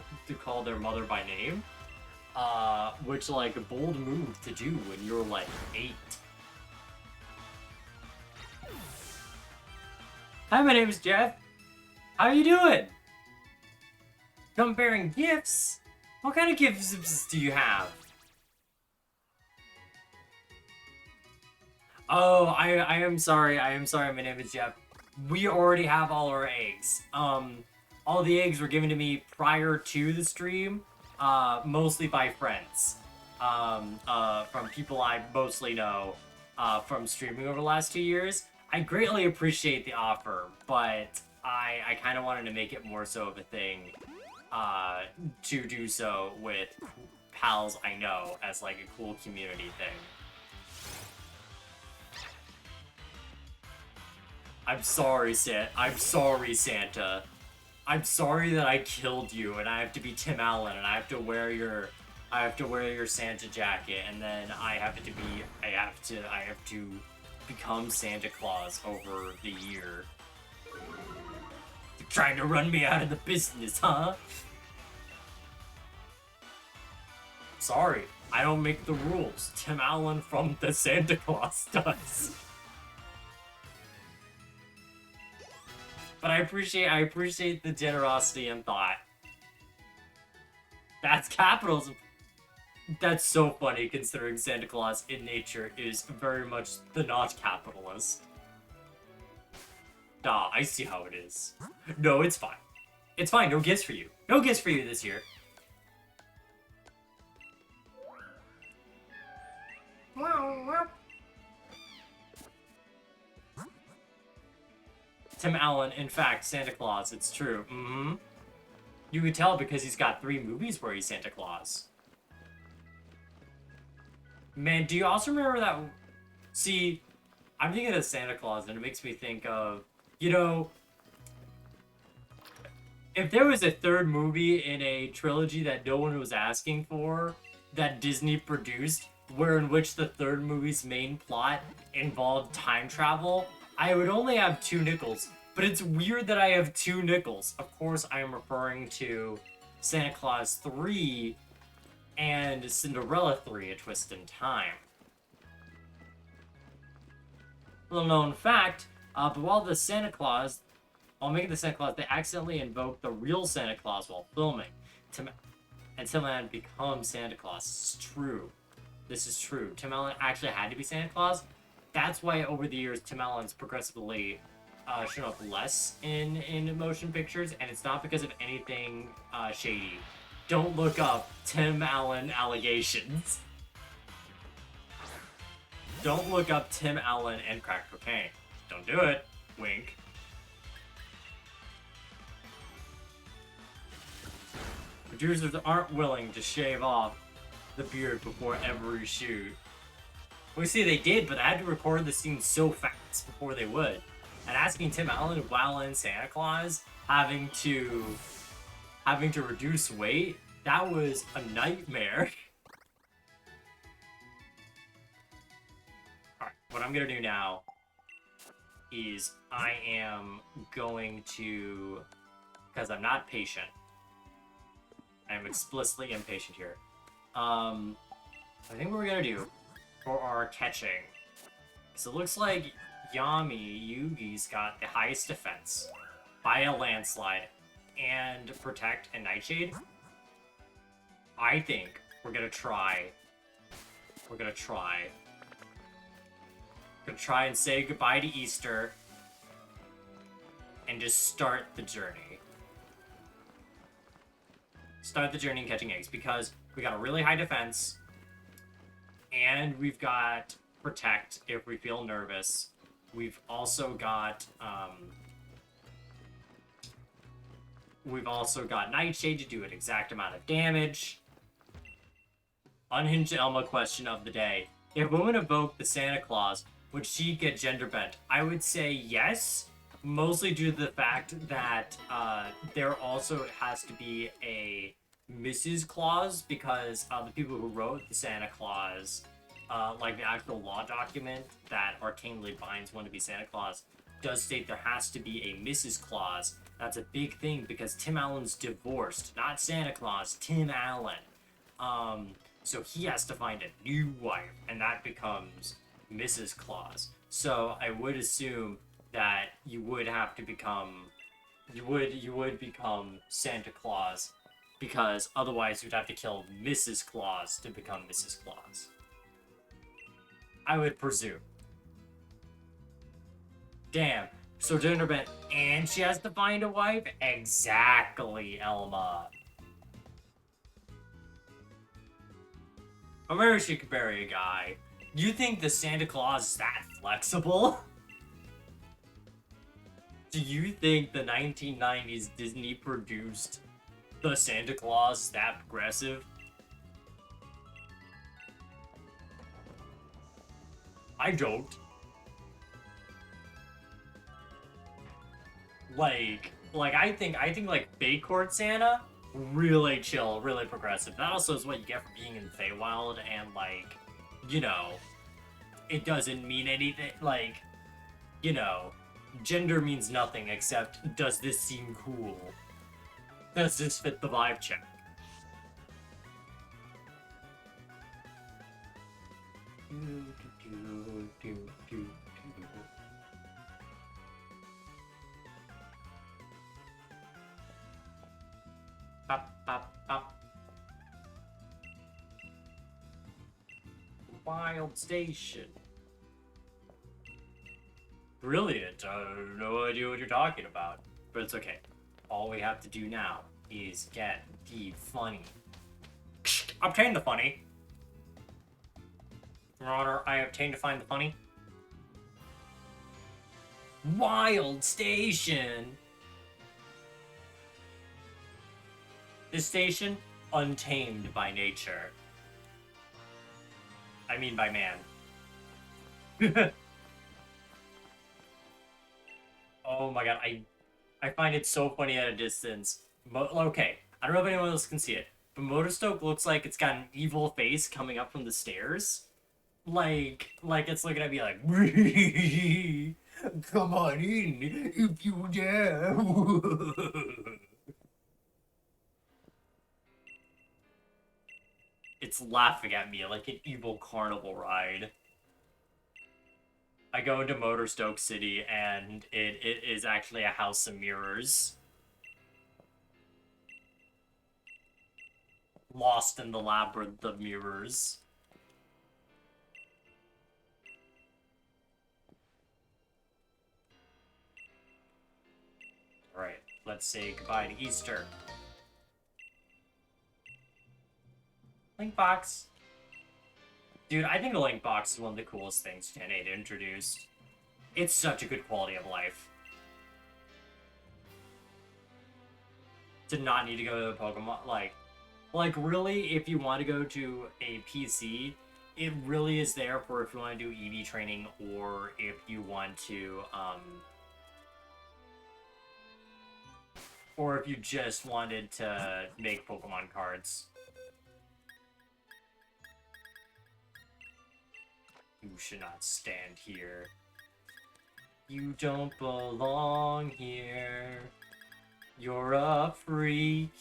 their mother by name, which like a bold move to do when you're like 8. Hi, my name is Jeff. How you doing? Comparing gifts? What kind of gifts do you have? Oh, I am sorry. I am sorry. My name is Jeff. We already have all our eggs. All the eggs were given to me prior to the stream, mostly by friends. From people I mostly know, from streaming over the last 2 years. I greatly appreciate the offer, but I kind of wanted to make it more so of a thing, to do so with pals I know as like a cool community thing. I'm sorry, Santa. I'm sorry, Santa. I'm sorry that I killed you, and I have to be Tim Allen, and I have to wear your Santa jacket, and then I have to become Santa Claus over the year. You're trying to run me out of the business, huh? Sorry, I don't make the rules. Tim Allen from the Santa Claus does. But I appreciate the generosity and thought. That's capitalism. That's so funny considering Santa Claus in nature is very much the not capitalist. Nah, I see how it is. No, it's fine. It's fine, no gifts for you. No gifts for you this year. Tim Allen, in fact, Santa Claus, it's true. Mm-hmm. You can tell because he's got 3 movies where he's Santa Claus. Man, do you also remember that? See, I'm thinking of Santa Claus, and it makes me think of, you know, if there was a 3rd movie in a trilogy that no one was asking for, that Disney produced, in which the 3rd movie's main plot involved time travel, I would only have 2 nickels. But it's weird that I have 2 nickels. Of course, I am referring to Santa Claus 3 and Cinderella 3, A Twist in Time. Little known fact, but while making the Santa Claus, they accidentally invoked the real Santa Claus while filming. Tim Allen becomes Santa Claus. This is true. This is true. Tim Allen actually had to be Santa Claus. That's why over the years, Tim Allen's progressively shown up less in motion pictures, and it's not because of anything shady. Don't look up Tim Allen allegations. Don't look up Tim Allen and crack cocaine. Don't do it. Wink. Producers aren't willing to shave off the beard before every shoot. We see they did, but they had to record the scene so fast before they would. And asking Tim Allen while in Santa Claus, having to reduce weight, that was a nightmare. what I'm gonna do now is I am going to, because I'm not patient, I'm explicitly impatient here. I think what we're gonna do for our catching, so it looks like Yugi's got the highest defense by a landslide, and Protect and Nightshade. I think we're gonna try and say goodbye to Easter and just start the journey. Start the journey in catching eggs, because we got a really high defense, and we've got Protect if we feel nervous. We've also got Nightshade to do an exact amount of damage. Unhinged Elma question of the day: if women evoke the Santa Claus, would she get gender bent? I would say yes, mostly due to the fact that there also has to be a Mrs. Claus, because the people who wrote the Santa Claus, like the actual law document that arcanely binds one to be Santa Claus, does state there has to be a Mrs. Claus. That's a big thing because Tim Allen's divorced, not Santa Claus, Tim Allen. So he has to find a new wife, and that becomes Mrs. Claus. So I would assume that you would have to become, you would become Santa Claus, because otherwise you'd have to kill Mrs. Claus to become Mrs. Claus. I would presume. Damn. So gender bent, and she has to find a wife? Exactly, Elma. Or maybe she could marry a guy. You think the Santa Claus is that flexible? Do you think the 1990s Disney produced the Santa Claus is that progressive? I don't. Like I think like Fake Court Santa, really chill, really progressive. That also is what you get for being in Feywild, and like, you know, it doesn't mean anything. Like, you know, gender means nothing except, does this seem cool? Does this fit the vibe check? Up, up, up. Wild Station. Brilliant. I have no idea what you're talking about. But it's okay. All we have to do now is get the funny. Obtain the funny. Your Honor, I obtained to find the funny. Wild Station! This station, untamed by nature. I mean by man. Oh my god, I find it so funny at a distance. Okay, I don't know if anyone else can see it, but Motorstoke looks like it's got an evil face coming up from the stairs. Like it's looking at me like, come on in if you dare. It's laughing at me like an evil carnival ride. I go into Motorstoke City, and it is actually a house of mirrors. Lost in the labyrinth of mirrors. Alright, let's say goodbye to Easter. Link box. Dude, I think the link box is one of the coolest things Gen 8 introduced. It's such a good quality of life. To not need to go to the Pokemon, like really, if you want to go to a PC, it really is there for if you want to do EV training, or if you want to, or if you just wanted to make Pokemon cards. You should not stand here. You don't belong here. You're a freak.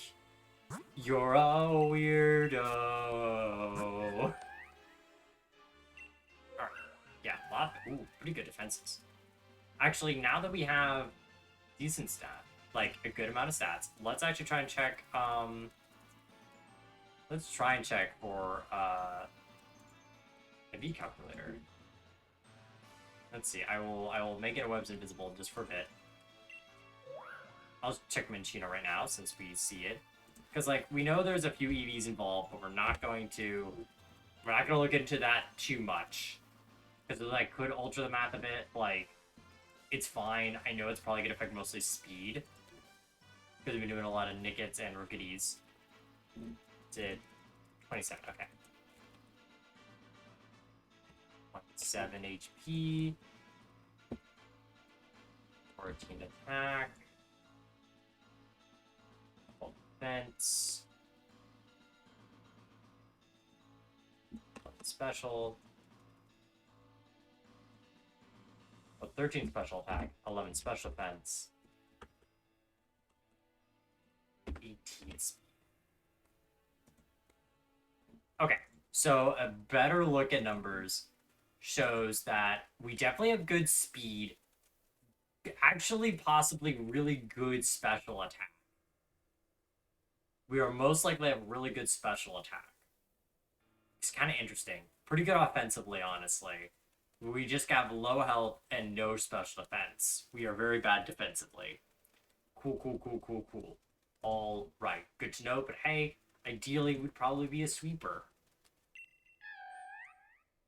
You're a weirdo. Alright. Yeah, a lot. Ooh, pretty good defenses. Actually, now that we have decent stat, like a good amount of stats, let's actually try and check, let's try and check for, a V calculator. Let's see, I will make it webs invisible just for a bit. I'll just check Minchino right now since we see it. Because, like, we know there's a few EVs involved, but we're not going to look into that too much. Because it, like, could alter the math a bit. Like, it's fine. I know it's probably going to affect mostly speed. Because we've been doing a lot of Nickets and Rookies. Did 27, okay. 7 HP. 14 attack. Defense. Special. 13 special attack, 11 special defense, 18 speed. Okay, so a better look at numbers shows that we definitely have good speed, actually possibly really good special attack. We are most likely to have really good special attack. It's kind of interesting. Pretty good offensively, honestly. We just have low health and no special defense. We are very bad defensively. Cool. All right. Good to know, but hey, ideally we'd probably be a sweeper.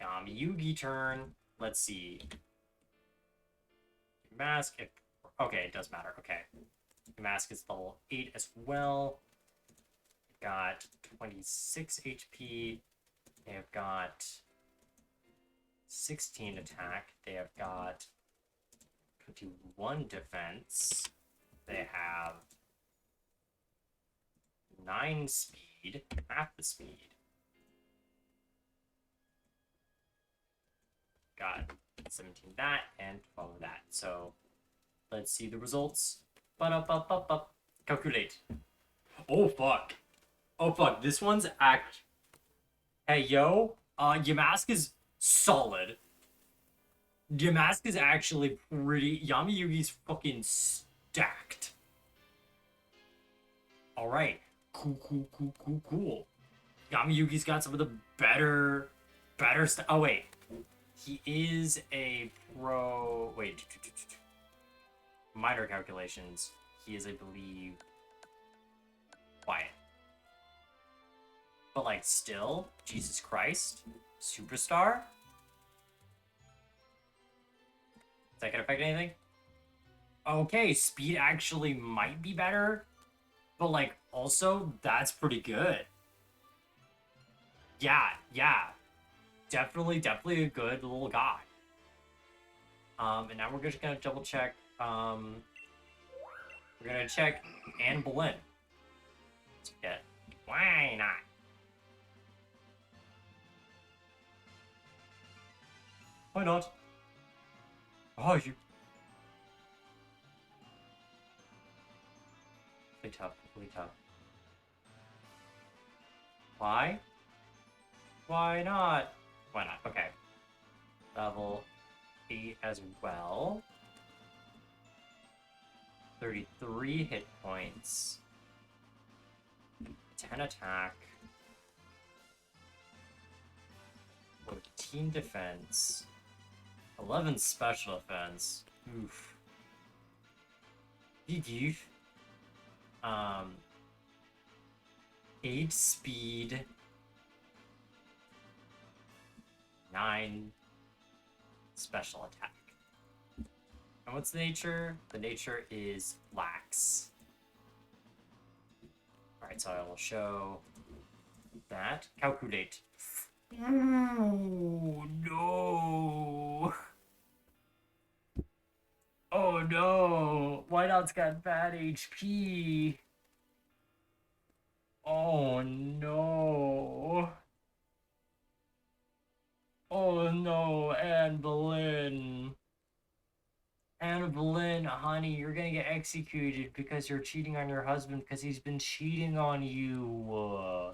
Yugi turn. Let's see. Mask. Okay, it does matter. Okay. Mask is level 8 as well. Got 26 HP. They have got 16 attack. They have got 21 defense. They have 9 speed, half the speed. Got 17 that and 12 of that. So let's see the results. Up. Calculate. Oh fuck. Oh fuck. This one's act. Hey yo, your mask is solid. Your mask is actually pretty. Yami Yugi's fucking stacked. Alright. Cool. Yami Yugi's got some of the better stuff. Oh, wait. He is a pro. Wait. Minor calculations. He is, I believe, quiet. But, like, still, Jesus Christ. Superstar? Is that gonna affect anything? Okay, speed actually might be better. But, like, also, that's pretty good. Yeah. Definitely a good little guy. And now we're just gonna double check. We're gonna check Anne Boleyn. Yeah. Why not? Why not? Oh, you. Really tough. Why? Why not? Why not? Okay. Level 8 as well. 33 hit points. 10 attack. 14 defense. 11 special defense. Oof. Goof. 8 speed. 9 special attack. And what's the nature? The nature is lax. Alright, so I will show that. Calculate. Oh no! Oh no! Whiteout's got bad HP. Oh no! Oh no, Anne Boleyn. Anne Boleyn, honey, you're gonna get executed because you're cheating on your husband because he's been cheating on you.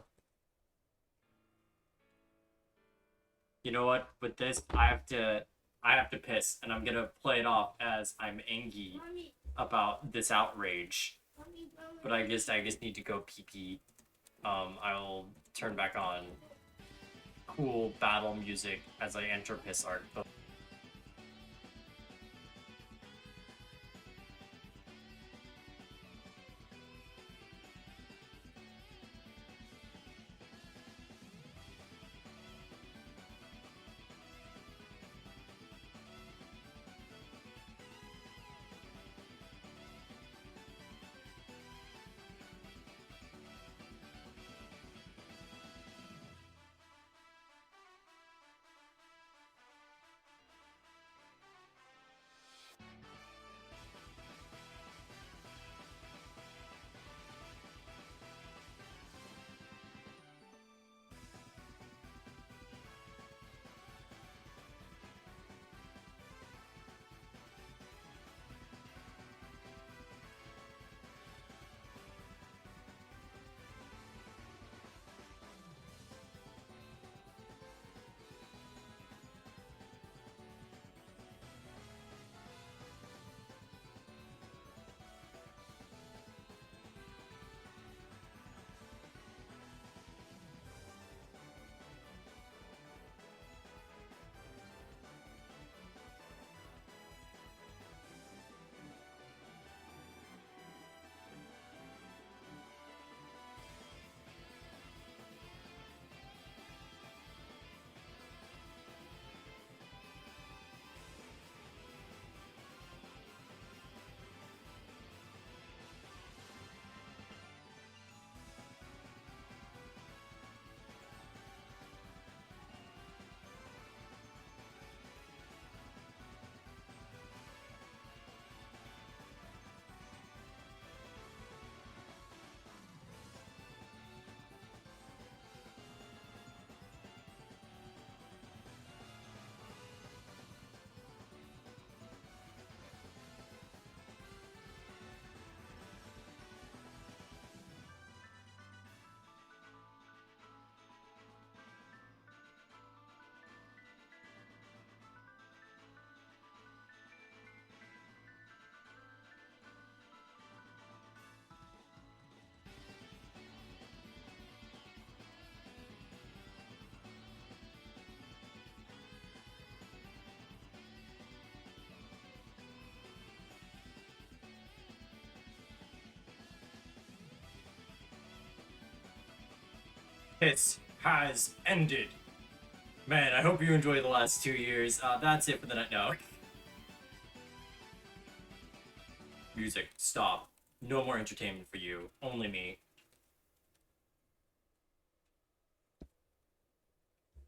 You know what? With this, I have to piss, and I'm gonna play it off as I'm angry about this outrage. But I just need to go pee pee. I'll turn back on cool battle music as I enter piss art. This has ended. Man, I hope you enjoyed the last 2 years. That's it for the night. No. Music, stop. No more entertainment for you. Only me.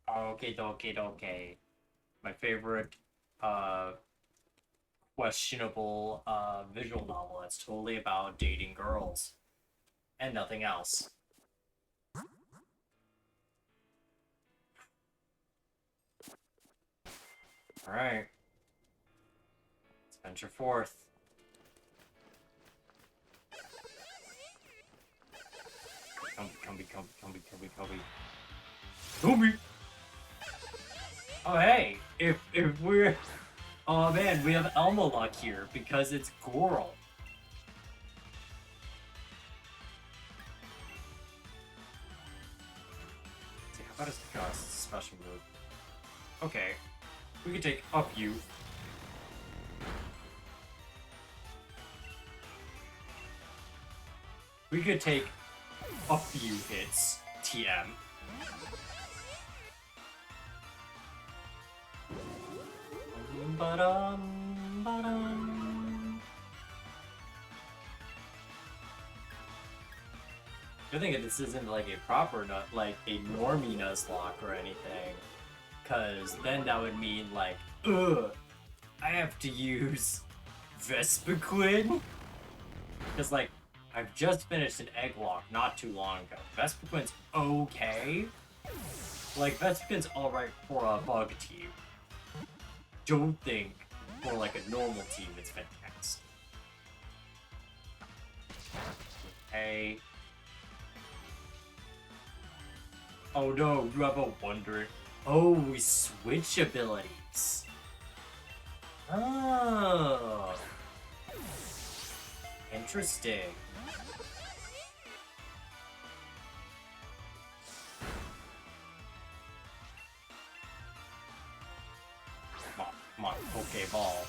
Okay, okay, okay. My favorite, uh, questionable, visual novel that's totally about dating girls and nothing else. Alright, let's venture forth. Comby. Comby! Oh hey, if we're oh man, we have Elmolock here because it's Goral. See, how about a special move? Okay, we could take a few. We could take a few hits. TM. Ba-dum. Good thing this isn't like a proper nut, like a normie Nuzlock or anything, cause then that would mean like, ugh, I have to use Vespiquen, cause like I've just finished an Egglock not too long ago. Vespiquen's okay, Like, Vespin's alright for a bug team. Don't think for, like, a normal team it's fantastic. Okay. Oh no, you have a Wonder. Oh, we switch abilities. Oh. Interesting. Come on, Pokeball.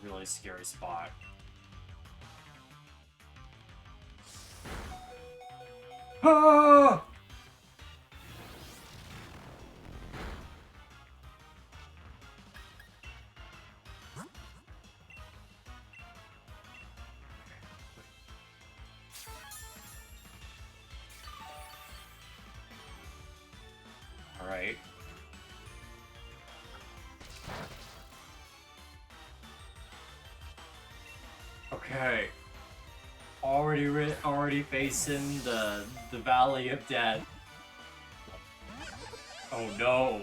Really scary spot. Ah! Alright. Okay. Already facing the Valley of Death. Oh no.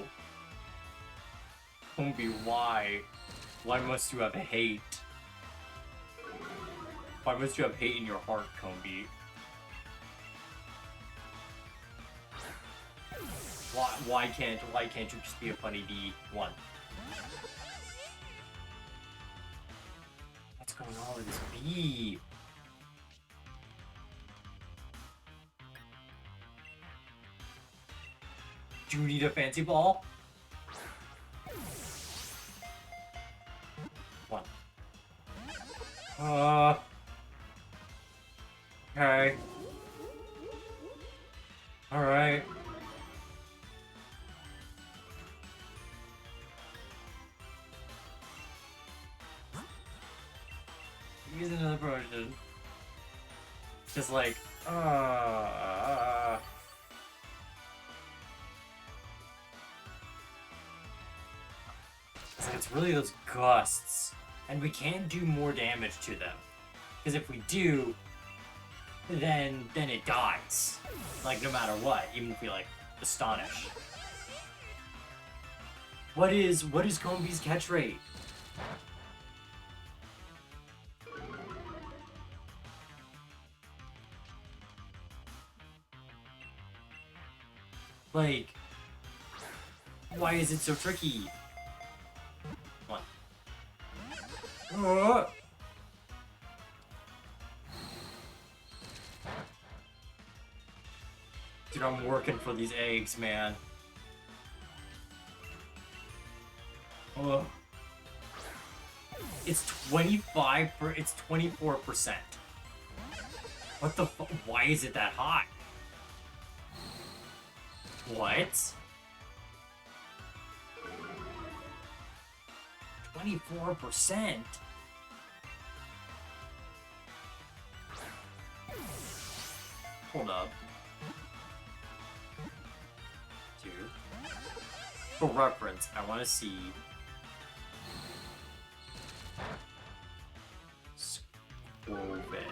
Combi, why? Why must you have hate? Why must you have hate in your heart, Combi? Why can't you just be a funny D1? What's going on with this bee? Do you need a fancy ball? One. Okay. Alright. Use another promotion. Just like, it's really those gusts. And we can't do more damage to them. Because if we do, then it dies. Like, no matter what, even if we, like, astonish. What is Combi's catch rate? Like, why is it so tricky? One. Dude, I'm working for these eggs, man. Ugh. It's 25 for it's 24%. What the fuck? Why is it that high? What? 24%? Hold up. Dude. For reference, I want to see Squobit.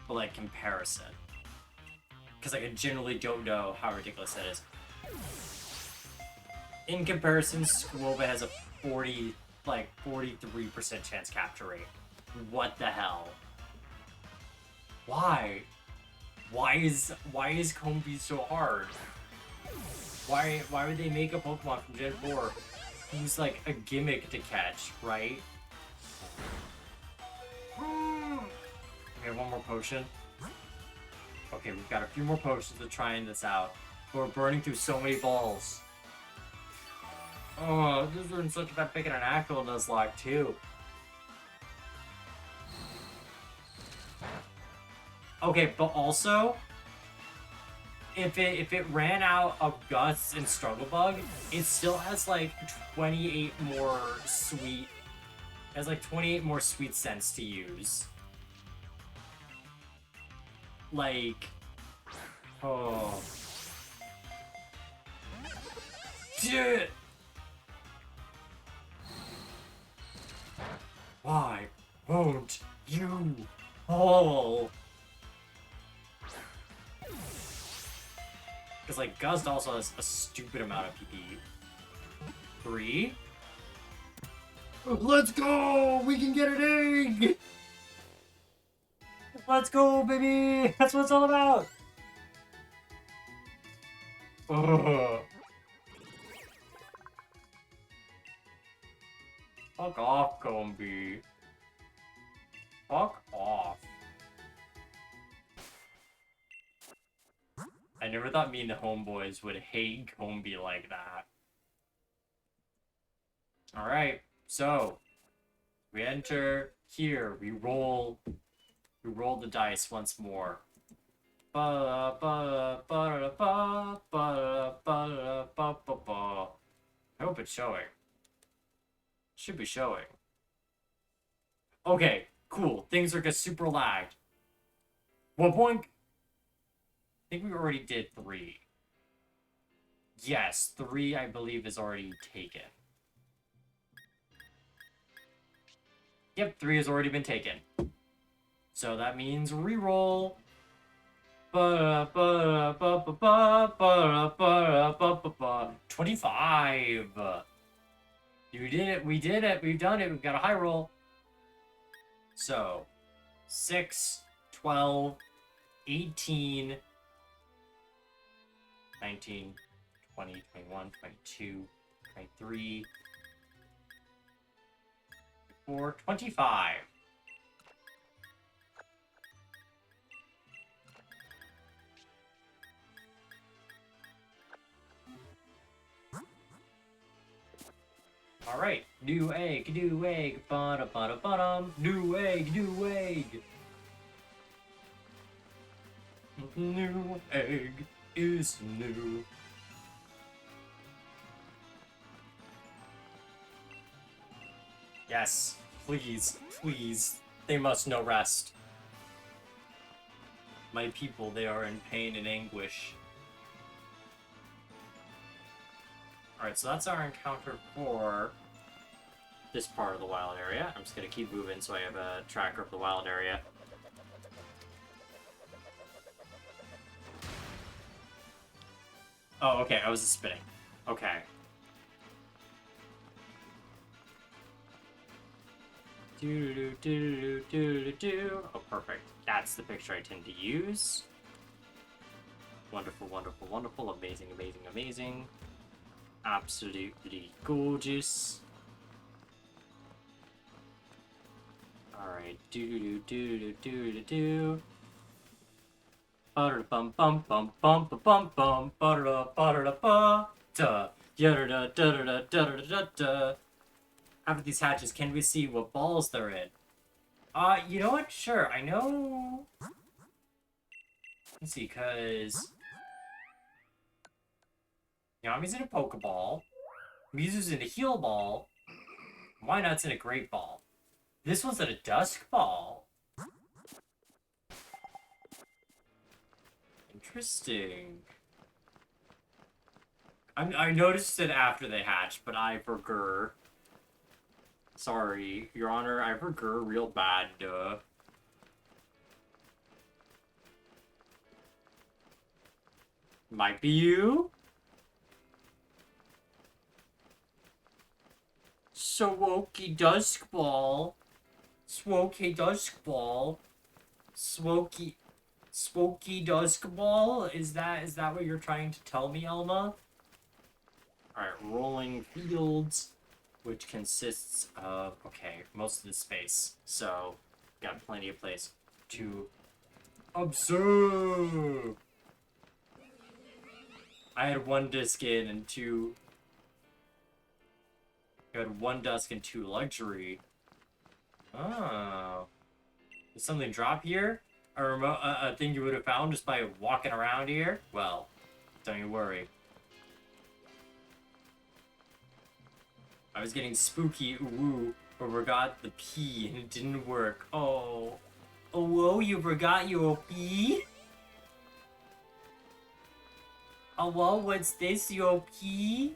For like comparison. Because like, I generally don't know how ridiculous that is. In comparison, Squobit has a 43% chance capture rate. What the hell? Why? Why is Combi so hard? Why would they make a Pokemon from Gen 4 who's like a gimmick to catch, right? Okay, one more potion. Okay, we've got a few more potions to trying this out. We're burning through so many balls. Oh, this is in such a bad picking an actual Nuzlock too. Okay, but also, if it ran out of Guts and Struggle Bug, it still has like 28 more sweet. It has like 28 more sweet scents to use. Like, oh. Shit! Why won't you all? Because, like, Gust also has a stupid amount of PP. 3. Let's go! We can get an egg! Let's go, baby! That's what it's all about! Ugh. Fuck off, Combi. Fuck off. I never thought me and the homeboys would hate Combi like that. Alright, so we enter here, we roll the dice once more. I hope it's showing. Should be showing. Okay, cool. Things are just super lagged. Well, boink. I think we already did 3. Yes, 3 I believe is already taken. Yep, 3 has already been taken. So that means reroll. 25. You did it. We did it. We've done it. We've got a high roll. So 6, 12, 18, 19, 20, 21, 22, 23, 24, 25. Alright, new egg, bada bada bottom, new egg, new egg. New egg is new. Yes, please, please, they must know rest. My people, they are in pain and anguish. Alright, so that's our encounter for this part of the wild area. I'm just gonna keep moving so I have a tracker of the wild area. Oh, okay, I was just spinning. Okay. Oh, perfect. That's the picture I tend to use. Wonderful, wonderful, wonderful, amazing, amazing, amazing. Absolutely gorgeous. Alright, do. Bum bum bum bum bum bum bum ba da da da. After these hatches, can we see what balls they're in? You know what? Sure, I know. Let's see, cause Yami's in a Pokeball, Mewtwo's in a Heal Ball, why not's in a Great Ball? This one's in a Dusk Ball. Interesting. I noticed it after they hatched, but I forgot. Sorry, Your Honor, I forgot real bad, duh. Might be you? Swoky Dusk Ball. Swoky Dusk Ball. Swoky Dusk Ball? Is that what you're trying to tell me, Elma? Alright, rolling fields, which consists of, okay, most of the space. So, got plenty of place to observe. I had 1 disc in and 2. I had 1 dusk and 2 luxury. Oh. Did something drop here? A thing you would have found just by walking around here? Well, don't you worry. I was getting spooky, ooh, but forgot the P and it didn't work. Oh. Oh, whoa, you forgot your P? Oh, whoa, what's this, your P?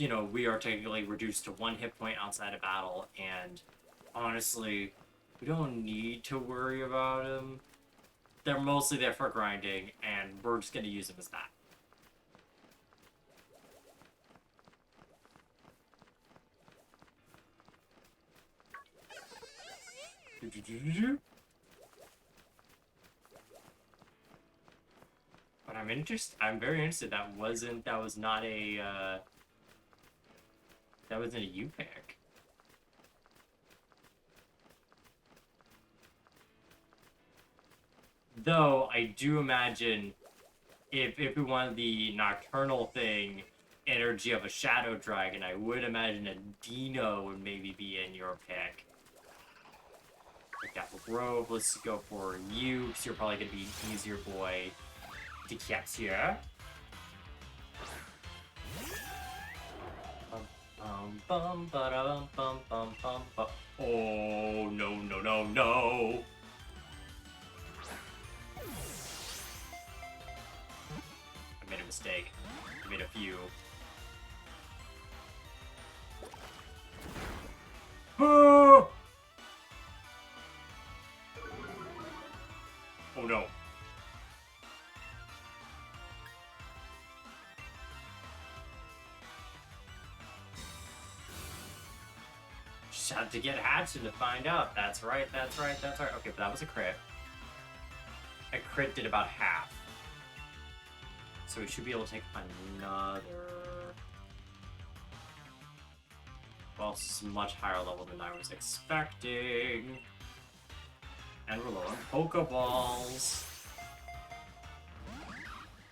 you know, we are technically reduced to 1 hit point outside of battle, and honestly, we don't need to worry about them. They're mostly there for grinding, and we're just going to use them as that. But I'm very interested. That was not a, that wasn't a U-pick. Though, I do imagine if we wanted the nocturnal thing, energy of a shadow dragon, I would imagine a Dino would maybe be in your pick. Like Apple Grove, let's go for you, because you're probably going to be an easier boy to catch here. Oh, no, no, no, no. I made a mistake. I made a few. Oh no. Just have to get hatched to find out. That's right, that's right, that's right. Okay, but that was a crit. A crit did about half. So we should be able to take another... Well, this is much higher level than I was expecting. And we're low on Pokeballs.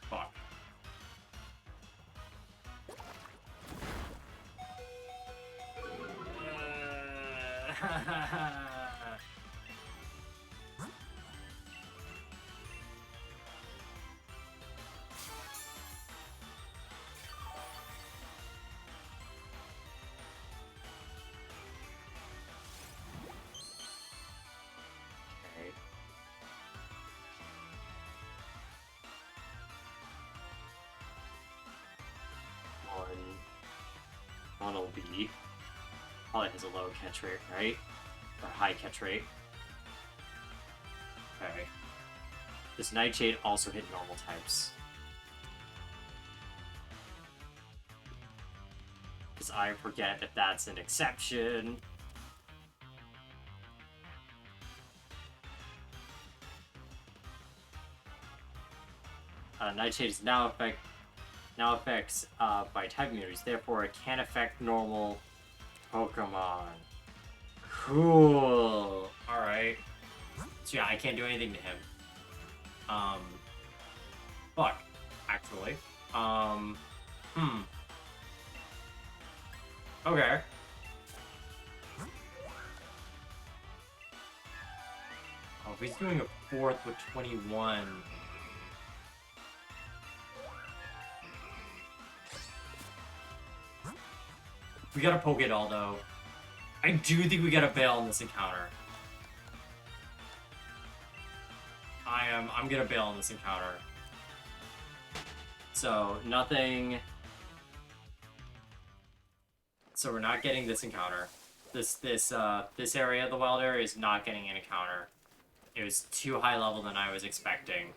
Fuck. Funnel B probably has a low catch rate, right? Or high catch rate. Okay. This Nightshade also hit normal types. Because I forget that that's an exception. Nightshade is now affects by type immunities, therefore it can't affect normal Pokemon. Cool. Alright. So yeah, I can't do anything to him. Fuck. Actually. Okay. Oh, if he's doing a 4th with 21... We gotta poke it all, though. I do think we gotta bail on this encounter. I'm gonna bail on this encounter. So, nothing... So we're not getting this encounter. This area, the wild area, is not getting an encounter. It was too high level than I was expecting.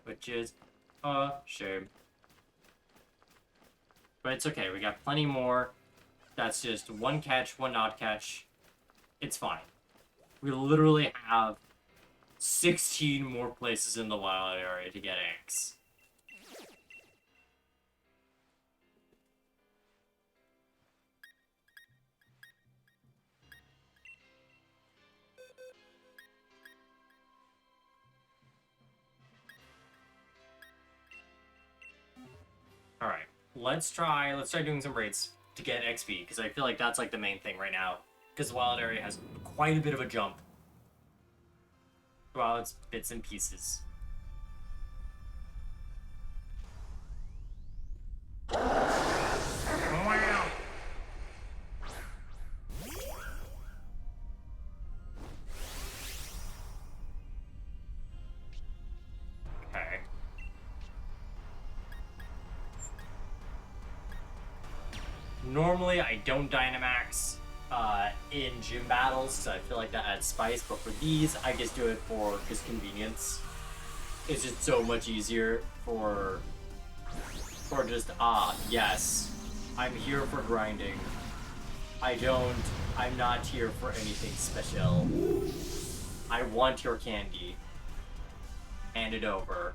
Which is a shame. But it's okay, we got plenty more. That's just one catch, one not catch. It's fine. We literally have 16 more places in the wild area to get eggs. Alright. Let's try doing some raids to get XP, because I feel like that's like the main thing right now. Because the wild area has quite a bit of a jump. Well, it's bits and pieces. Wow. Okay. Normally, I don't Dynamax in gym battles because I feel like that adds spice, but for these, I just do it for just convenience. It's just so much easier for just, yes, I'm here for grinding. I'm not here for anything special. I want your candy. Hand it over.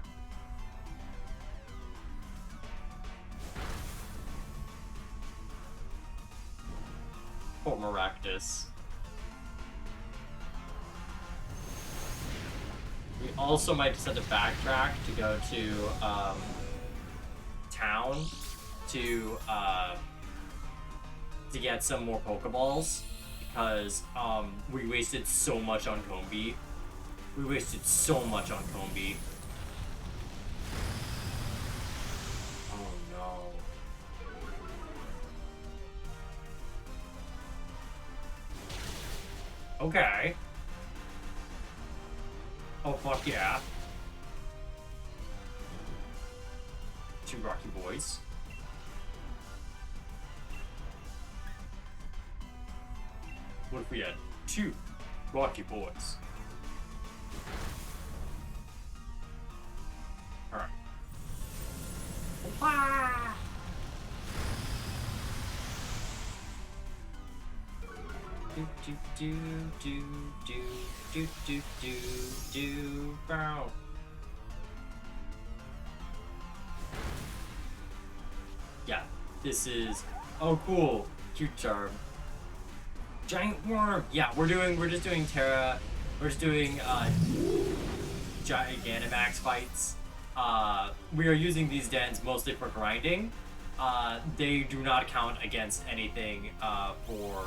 Poor Maractus. We also might just have to backtrack to go to, town to get some more Pokeballs because, we wasted so much on Combi. We wasted so much on Combi. Oh no. Okay. Oh fuck yeah. Two Rocky Boys. What if we had two Rocky Boys? Alright. Ah! Do do do do do do do do do bow. Yeah, this is cool. Cute charm. Giant worm. Yeah, we're just doing Terra. We're just doing Gigantamax fights. We are using these dens mostly for grinding. They do not count against anything for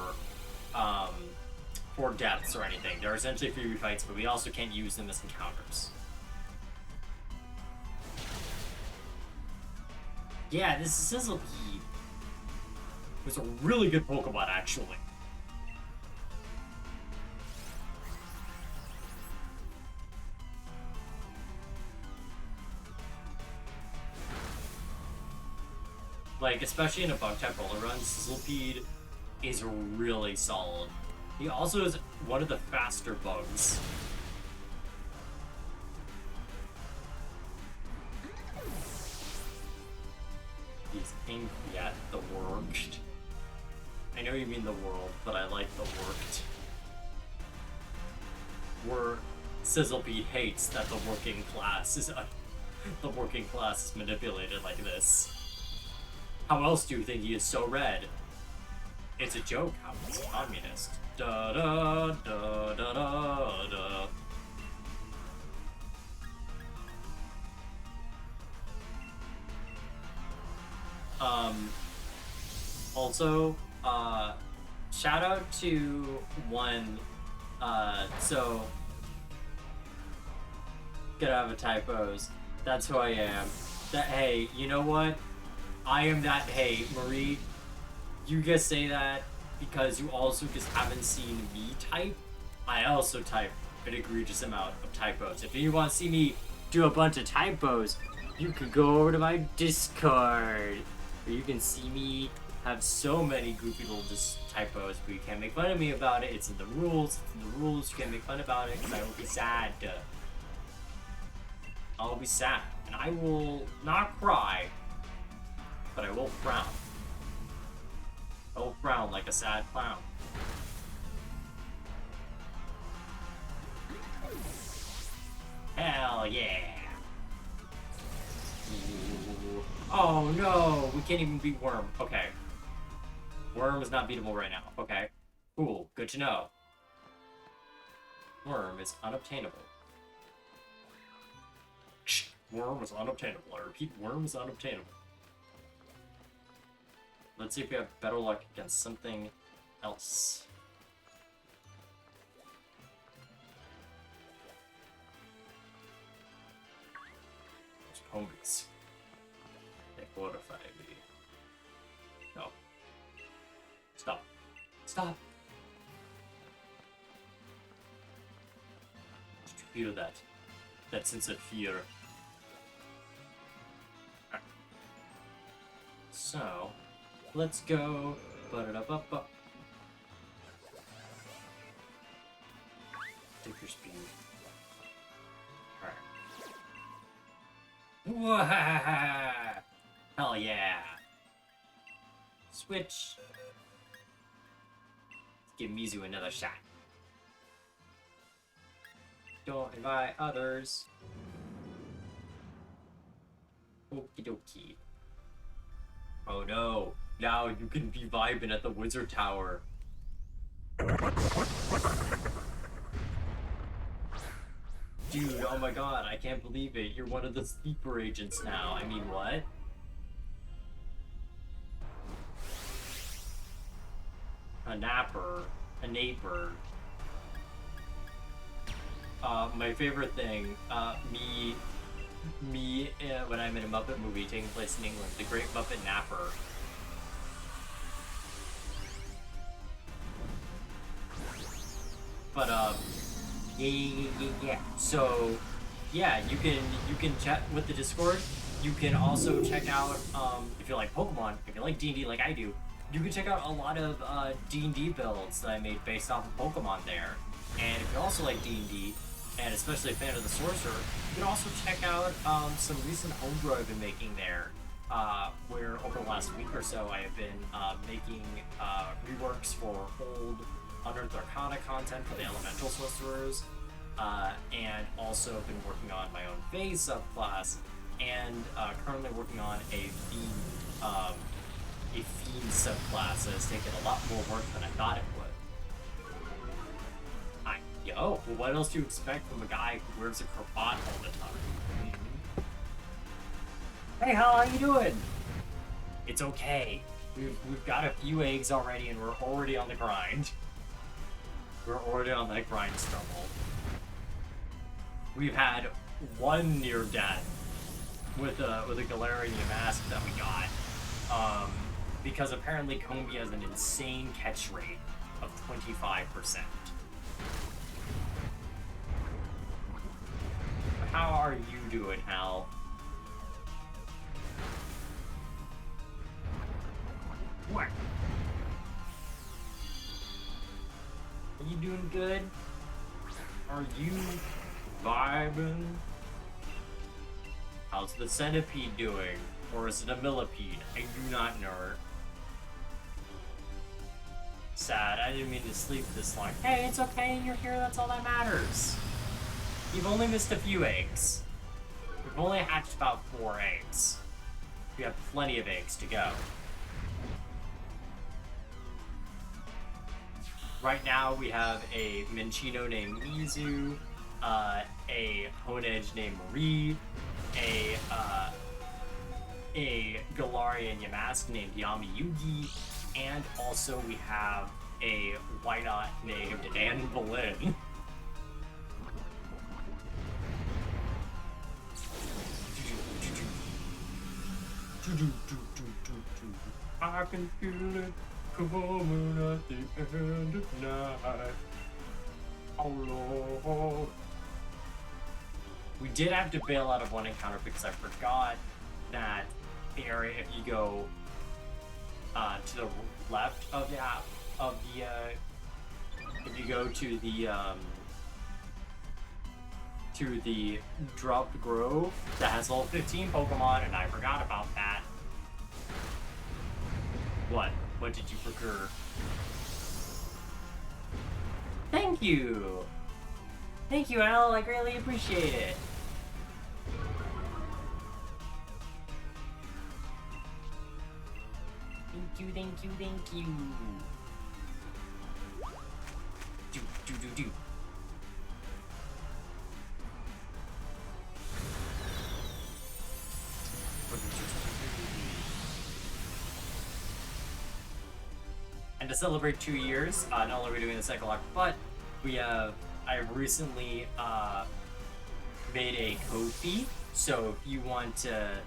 deaths or anything. They're essentially free fights, but we also can't use them as encounters. Yeah, this Sizzlepede was a really good Pokemon, actually. Like, especially in a bug-type roller run, Sizzlepede is really solid. He also is one of the faster bugs. He's angry at the worked. I know you mean the world, but I like the worked. Sizzlepede hates that the working class is manipulated like this. How else do you think he is so red? It's a joke. How is he communist? Da da da da da da. Also, shout out to one, so, gotta have a typos. That's who I am. Hey, you know what? I am that, hey, Marie, you just say that because you also just haven't seen me type. I also type an egregious amount of typos. If you want to see me do a bunch of typos, you could go over to my Discord, where you can see me have so many goofy little typos, but you can't make fun of me about it. It's in the rules. It's in the rules. You can't make fun about it, because I will be sad. I'll be sad. And I will not cry, but I will frown. I will frown like a sad clown. Hell yeah! Ooh. Oh no, we can't even beat Worm. Okay. Worm is not beatable right now. Okay. Cool, good to know. Worm is unobtainable. Worm is unobtainable. I repeat, Worm is unobtainable. Let's see if we have better luck against something else. Homies. They fortify me. No. Stop. Stop! Did you feel that? That sense of fear. So, let's go. Ba-da-da-ba-ba. Take your speed. Alright. Hell yeah. Switch. Let's give Mizu another shot. Don't invite others. Okie dokie. Oh no. Now you can be vibing at the Wizard Tower. Dude, oh my god, I can't believe it. You're one of the sleeper agents now. I mean, what? A napper. A naper. My favorite thing, me when I'm in a Muppet movie taking place in England, the Great Muppet Napper. But yeah. So yeah, you can chat with the Discord. You can also check out if you like Pokemon, if you like D&D like I do, you can check out a lot of D&D builds that I made based off of Pokemon there. And if you also like D&D, and especially a fan of the Sorcerer, you can also check out some recent homebrew I've been making there, where over the last week or so I have been making reworks for old Unearthed Arcana content for the Elemental Sorcerers, and also been working on my own phase subclass, and currently working on a Fiend subclass that has taken a lot more work than I thought it would. Well, what else do you expect from a guy who wears a cravat all the time? Hey, how you doing? It's okay. We've got a few eggs already, and we're already on the grind. We're already on that grind stumble. We've had one near death with a Galarian mask that we got, because apparently Combi has an insane catch rate of 25%. How are you doing, Hal? What? Are you doing good? Are you vibing? How's the centipede doing? Or is it a millipede? I do not know. Sad, I didn't mean to sleep this long. Hey, it's okay, you're here, that's all that matters. You've only missed a few eggs. We've only hatched about 4 eggs. We have plenty of eggs to go. Right now we have a Minchino named Mizu, a Honedge named Marie, a Galarian Yamask named Yami Yugi, and also we have a Wynot named Anne Boleyn. I can feel it coming at the end of night. Oh Lord. We did have to bail out of one encounter because I forgot that the area, if you go to the left of if you go to the dropped grove that has all 15 Pokemon, and I forgot about that. What? What did you procure? Thank you! Thank you, Al, I greatly appreciate it. Thank you, thank you, thank you. Do. And to celebrate 2 years, not only are we doing the Egglock, but I've recently made a Ko-fi. So if you want to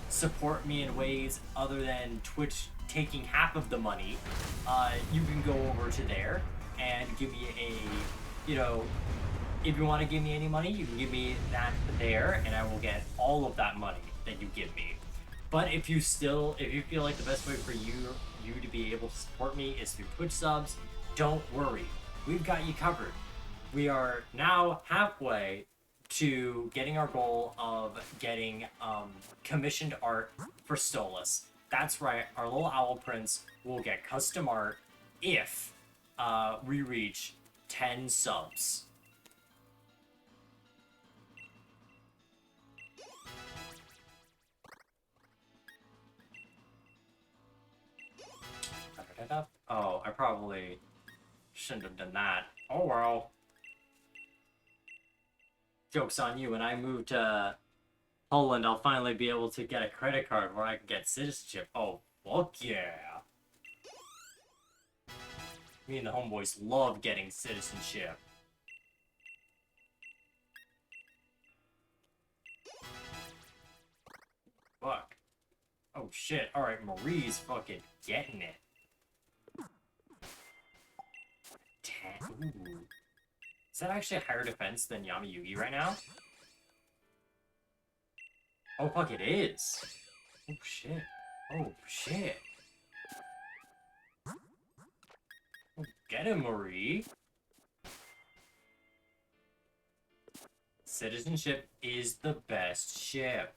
support me in ways other than Twitch taking half of the money, you can go over to there and give me if you want to give me any money, you can give me that there, and I will get all of that money that you give me. But if you feel like the best way for you to be able to support me is through Twitch subs, don't worry. We've got you covered. We are now halfway to getting our goal of getting commissioned art for Stolas. That's right, our little owl prince will get custom art if we reach 10 subs. Oh, I probably shouldn't have done that. Oh well. Joke's on you. When I move to Poland, I'll finally be able to get a credit card where I can get citizenship. Oh, fuck yeah. Me and the homeboys love getting citizenship. Fuck. Oh shit. Alright, Marie's fucking getting it. 10. Ooh. Is that actually a higher defense than Yamayugi right now? Oh fuck, it is. Oh shit. Oh shit. Oh, get him, Marie. Citizenship is the best ship.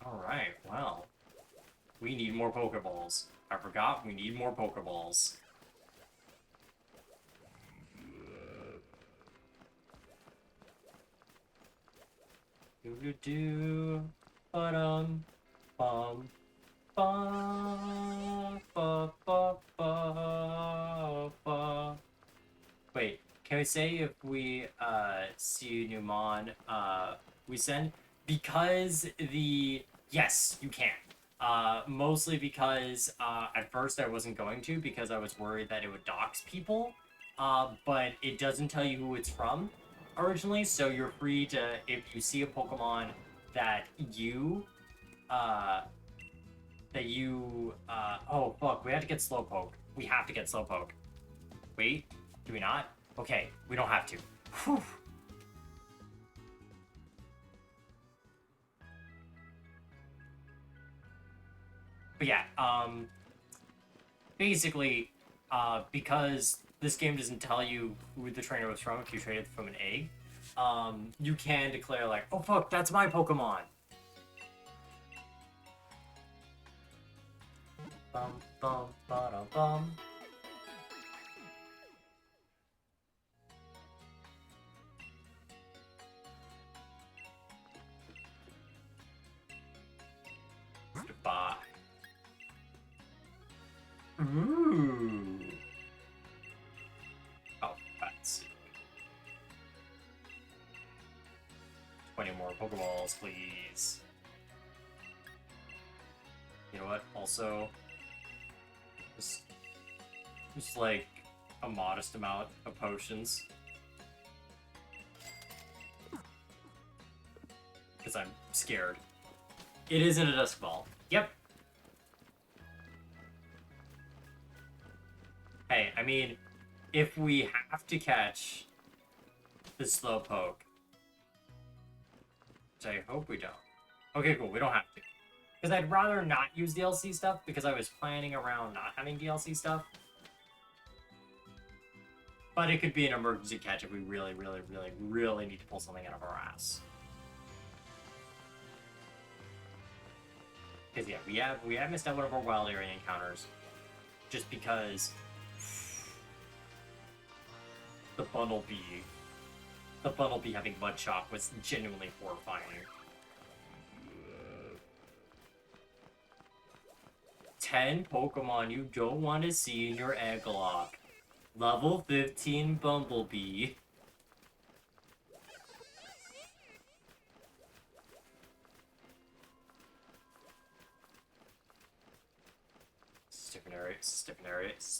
Alright, well. We need more Pokeballs. I forgot we need more Pokeballs. Do-do-do. Ba-dum. Bum. Ba. Ba. Ba. Ba. Ba. Wait, can we say if we see Numon we send? Because the... Yes, you can. Mostly because at first I wasn't going to because I was worried that it would dox people. But it doesn't tell you who it's from originally, so you're free to, if you see a Pokemon that you, oh fuck, we have to get Slowpoke. We have to get Slowpoke. Wait, do we not? Okay, we don't have to. Whew. But yeah, basically, because this game doesn't tell you who the trainer was from if you traded from an egg, you can declare like, oh fuck, that's my Pokemon. Bum, bum, ba-dum, bum. Goodbye. Ooh. Oh, that's 20 more Pokeballs, please. You know what? Also, just like a modest amount of potions. Because I'm scared. It isn't a Dusk Ball. Yep. Hey, I mean, if we have to catch the Slowpoke, which I hope we don't. Okay, cool, we don't have to. Because I'd rather not use DLC stuff because I was planning around not having DLC stuff. But it could be an emergency catch if we really, really, really, really need to pull something out of our ass. Because yeah, we have missed out one of our wild area encounters. Just because the Bumblebee having Mud Shock was genuinely horrifying. 10 Pokemon you don't want to see in your Egglock. Level 15 Bumblebee.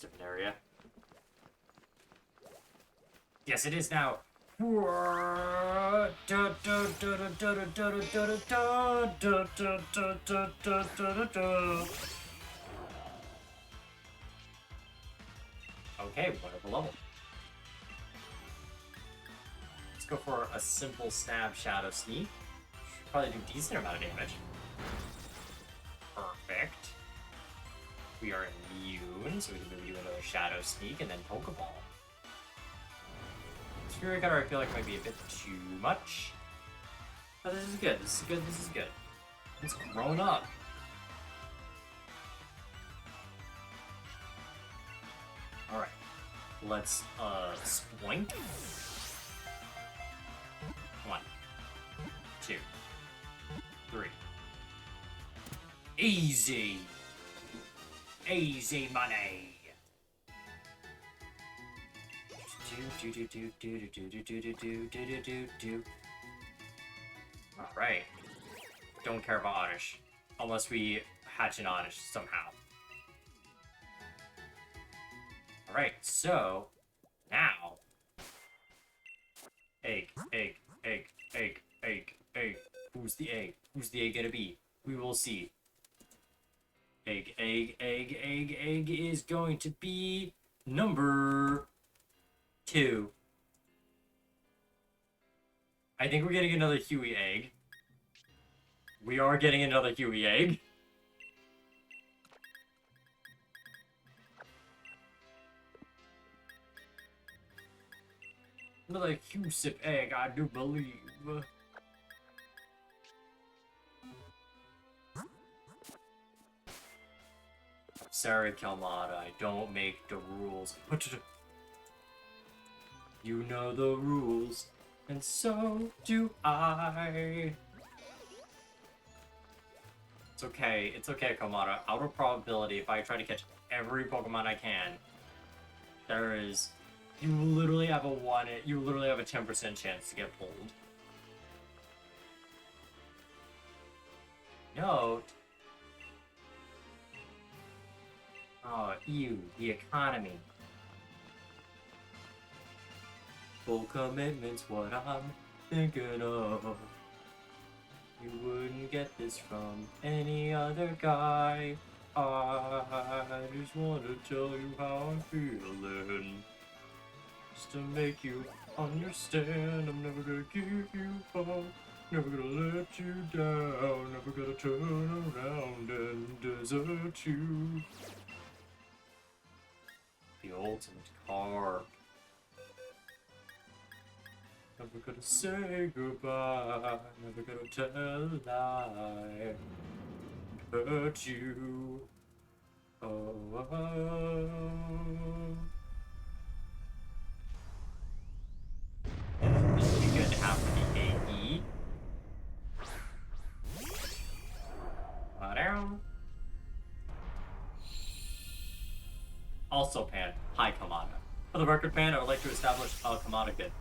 Different area. Yes, it is now. Okay, wonderful level. Let's go for a simple stab Shadow Sneak. Should probably do a decent amount of damage. We are immune, so we can maybe do another Shadow Sneak and then Pokeball. Spirit Cutter, I feel like might be a bit too much. But this is good. This is good. This is good. It's grown up. Alright. Let's, Spoink. 1, 2, 3. Easy! Easy money! Alright. Don't care about Oddish. Unless we hatch an Oddish somehow. Alright, so... Now... Egg, egg, egg, egg, egg, egg. Who's the egg? Who's the egg gonna be? We will see. Egg, egg, egg, egg, egg is going to be number 2. I think we're getting another Huey egg. We are getting another Huey egg. Another Husip egg, I do believe. Sorry, Kalmata, I don't make the rules. You know the rules, and so do I. It's okay, Kalmata. Out of probability, if I try to catch every Pokemon I can, there is... You literally have a 10% chance to get pulled. Note. Oh, ew, the economy. Full commitment's what I'm thinking of. You wouldn't get this from any other guy. I just want to tell you how I'm feeling. Just to make you understand, I'm never gonna give you up. Never gonna let you down. Never gonna turn around and desert you. The ultimate card. Never gonna say goodbye. Never gonna tell a lie. Hurt you. Oh, This would be good to have for the AE. Down. Also, Pan. Hi, Kamada. For the record, Pan, I would like to establish a Kamada kid.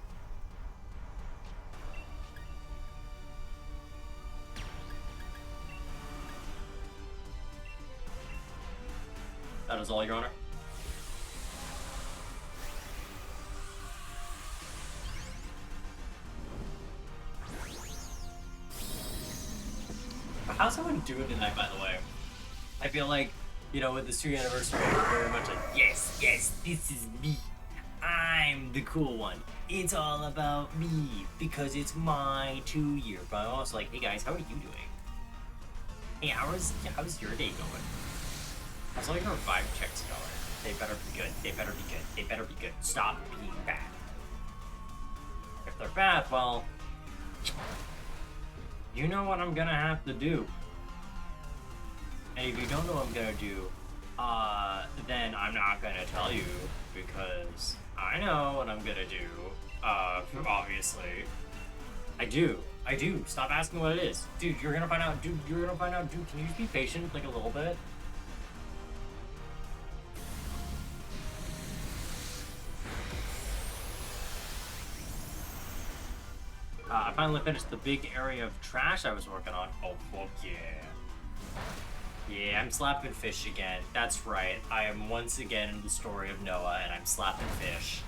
That is all, Your Honor. How's someone doing tonight, by the way? I feel like, you know, with the 2-year anniversary, we're very much like, yes, yes, this is me. I'm the cool one. It's all about me because it's my 2-year. But I'm also like, hey guys, how are you doing? Hey, how's your day going? How's all your vibe checks going? They better be good. They better be good. They better be good. Stop being bad. If they're bad, well, you know what I'm gonna have to do. And if you don't know what I'm gonna do, then I'm not gonna tell you because I know what I'm gonna do. Obviously. I do. Stop asking what it is. Dude, you're gonna find out. Dude, can you just be patient, like, a little bit? I finally finished the big area of trash I was working on. Oh, fuck yeah. Yeah, I'm slapping fish again. That's right. I am once again in the story of Noah, and I'm slapping fish.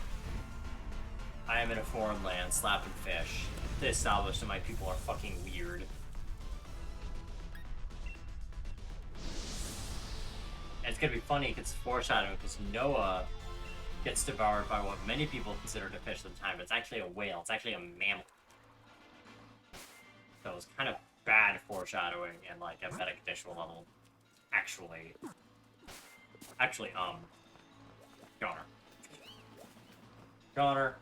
I am in a foreign land, slapping fish. To establish that my people are fucking weird. And it's gonna be funny because it's foreshadowing, because Noah gets devoured by what many people considered a fish at the time, but it's actually a whale. It's actually a mammal. So it was kind of bad foreshadowing and, like, a metacontextual level, actually. Actually, Connor. Connor,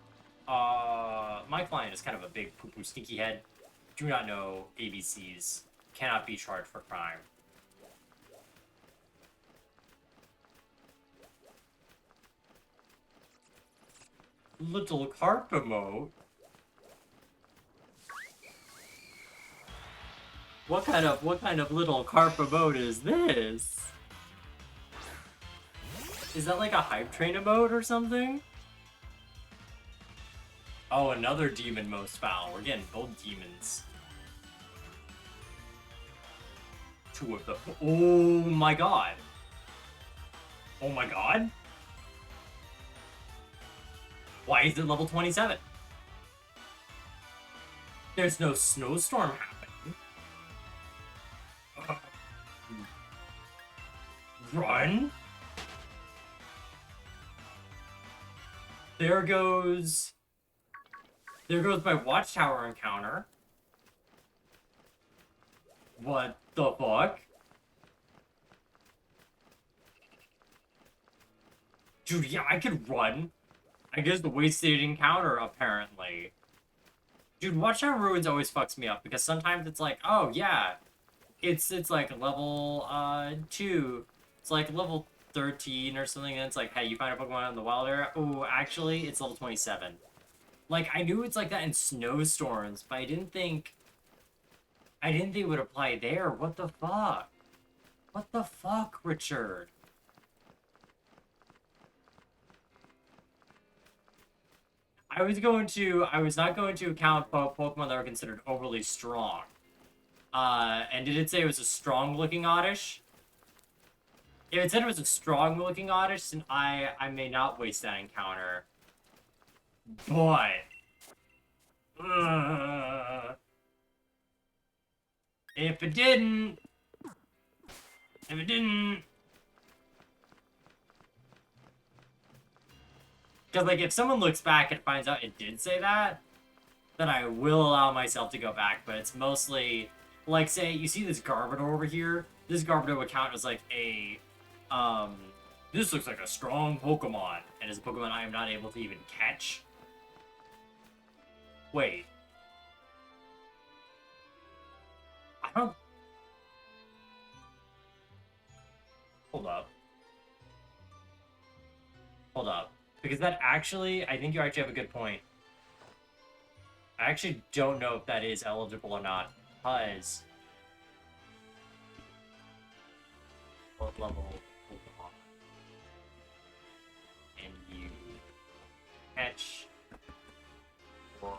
my client is kind of a big poo-poo stinky head. Do not know ABCs. Cannot be charged for crime. Little carp emote? What kind of little carp emote is this? Is that like a hype train emote or something? Oh, another demon most foul. We're getting both demons. Two of them. Oh my god. Oh my god. Why is it level 27? There's no snowstorm happening. Run? There goes my watchtower encounter. What the fuck? Dude, yeah, I could run. I guess the wasted encounter, apparently. Dude, Watchtower Ruins always fucks me up, because sometimes it's like, oh, yeah, it's like level, 2. It's like level 13 or something, and it's like, hey, you find a Pokemon in the wild area? Oh, actually, it's level 27. Like, I knew it's like that in snowstorms, but I didn't think it would apply there. What the fuck? What the fuck, Richard? I was not going to count Pokemon that were considered overly strong. And did it say it was a strong-looking Oddish? If it said it was a strong-looking Oddish, then I may not waste that encounter. But... if it didn't... If it didn't... Because, like, if someone looks back and finds out it did say that, then I will allow myself to go back. But it's mostly... Like, say, you see this Garbodor over here? This Garbodor would count as, like, a... This looks like a strong Pokemon. And is a Pokemon I am not able to even catch. Wait. I don't... Hold up. Hold up. Because that actually... I think you actually have a good point. I actually don't know if that is eligible or not. Because... what level Pokemon can you catch for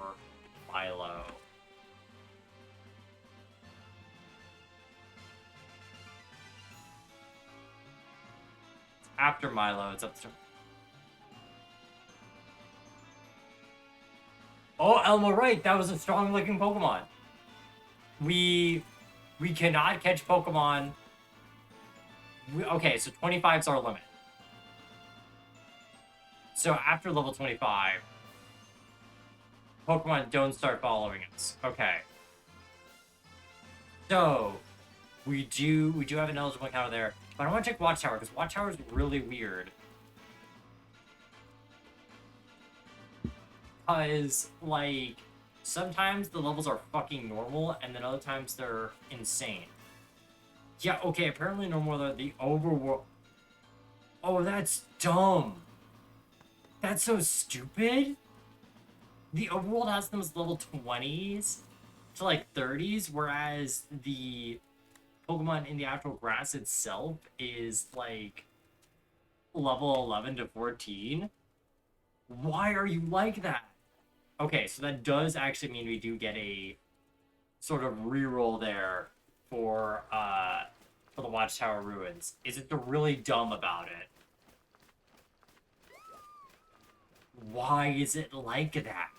Milo? After Milo, it's up to... Oh, Elmo, right! That was a strong-looking Pokemon. We cannot catch Pokemon... okay, so 25's our limit. So after level 25, Pokemon don't start following us. Okay. So, we do have an eligible encounter there. But I want to check Watchtower, because Watchtower is really weird. Because, like, sometimes the levels are fucking normal, and then other times they're insane. Yeah, okay, apparently normal are the overworld. Oh, that's dumb. That's so stupid. The overworld has them as level 20s to, like, 30s, whereas the Pokemon in the actual grass itself is, like, level 11 to 14. Why are you like that? Okay, so that does actually mean we do get a sort of reroll there for the Watchtower Ruins. Is it really dumb about it? Why is it like that?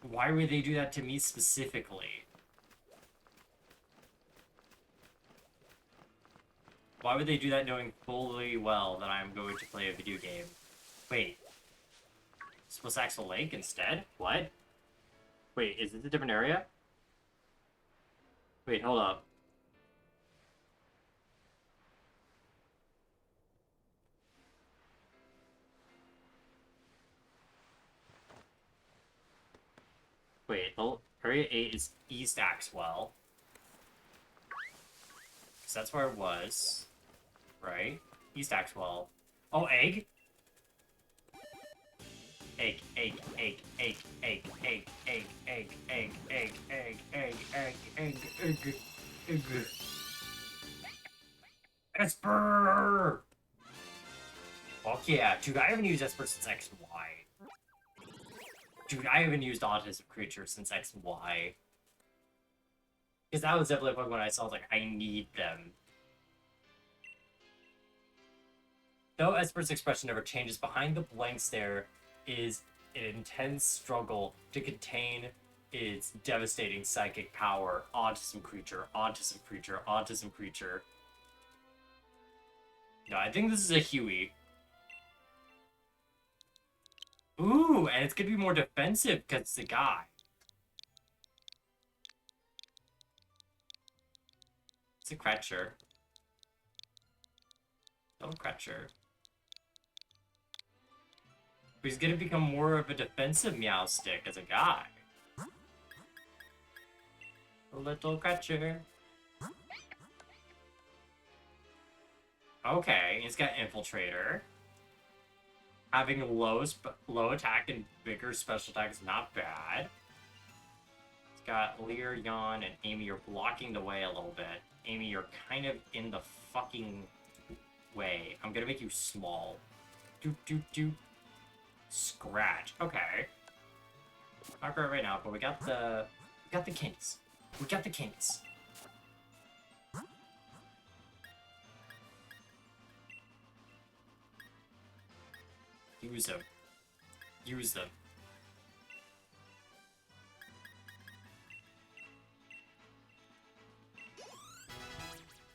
Why would they do that to me specifically? Why would they do that knowing fully well that I'm going to play a video game? Wait. Splasaxle Lake instead? What? Wait, is this a different area? Wait, hold up. Wait, area 8 is East Axwell. Because that's where it was. Right? East Axwell. Oh, egg? Egg, egg, egg, egg, egg, egg, egg, egg, egg, egg, egg, egg, egg, egg, egg, egg. Esper! Fuck yeah. Dude, I haven't used Esper since X and Y. Dude, I haven't used Autism Creature since X and Y. Because that was definitely a Pokemon I saw, like, I need them. Though Esper's expression never changes, behind the blank stare is an intense struggle to contain its devastating psychic power. Autism Creature, Autism Creature, Autism Creature. No, I think this is a Huey. Ooh, and it's gonna be more defensive because it's a guy. It's a Cretcher. Don't Cretcher. But he's gonna become more of a defensive Meowstic as a guy. A little Cretcher. Okay, he's got Infiltrator. Having low attack and bigger special attack is not bad. He's got Leer, Yawn, and Amy. You're blocking the way a little bit. Amy, you're kind of in the fucking way. I'm gonna make you small. Doot, doot, doot. Scratch. Okay. Not great right now, but we got the kings. We got the kings. Use them. Use them.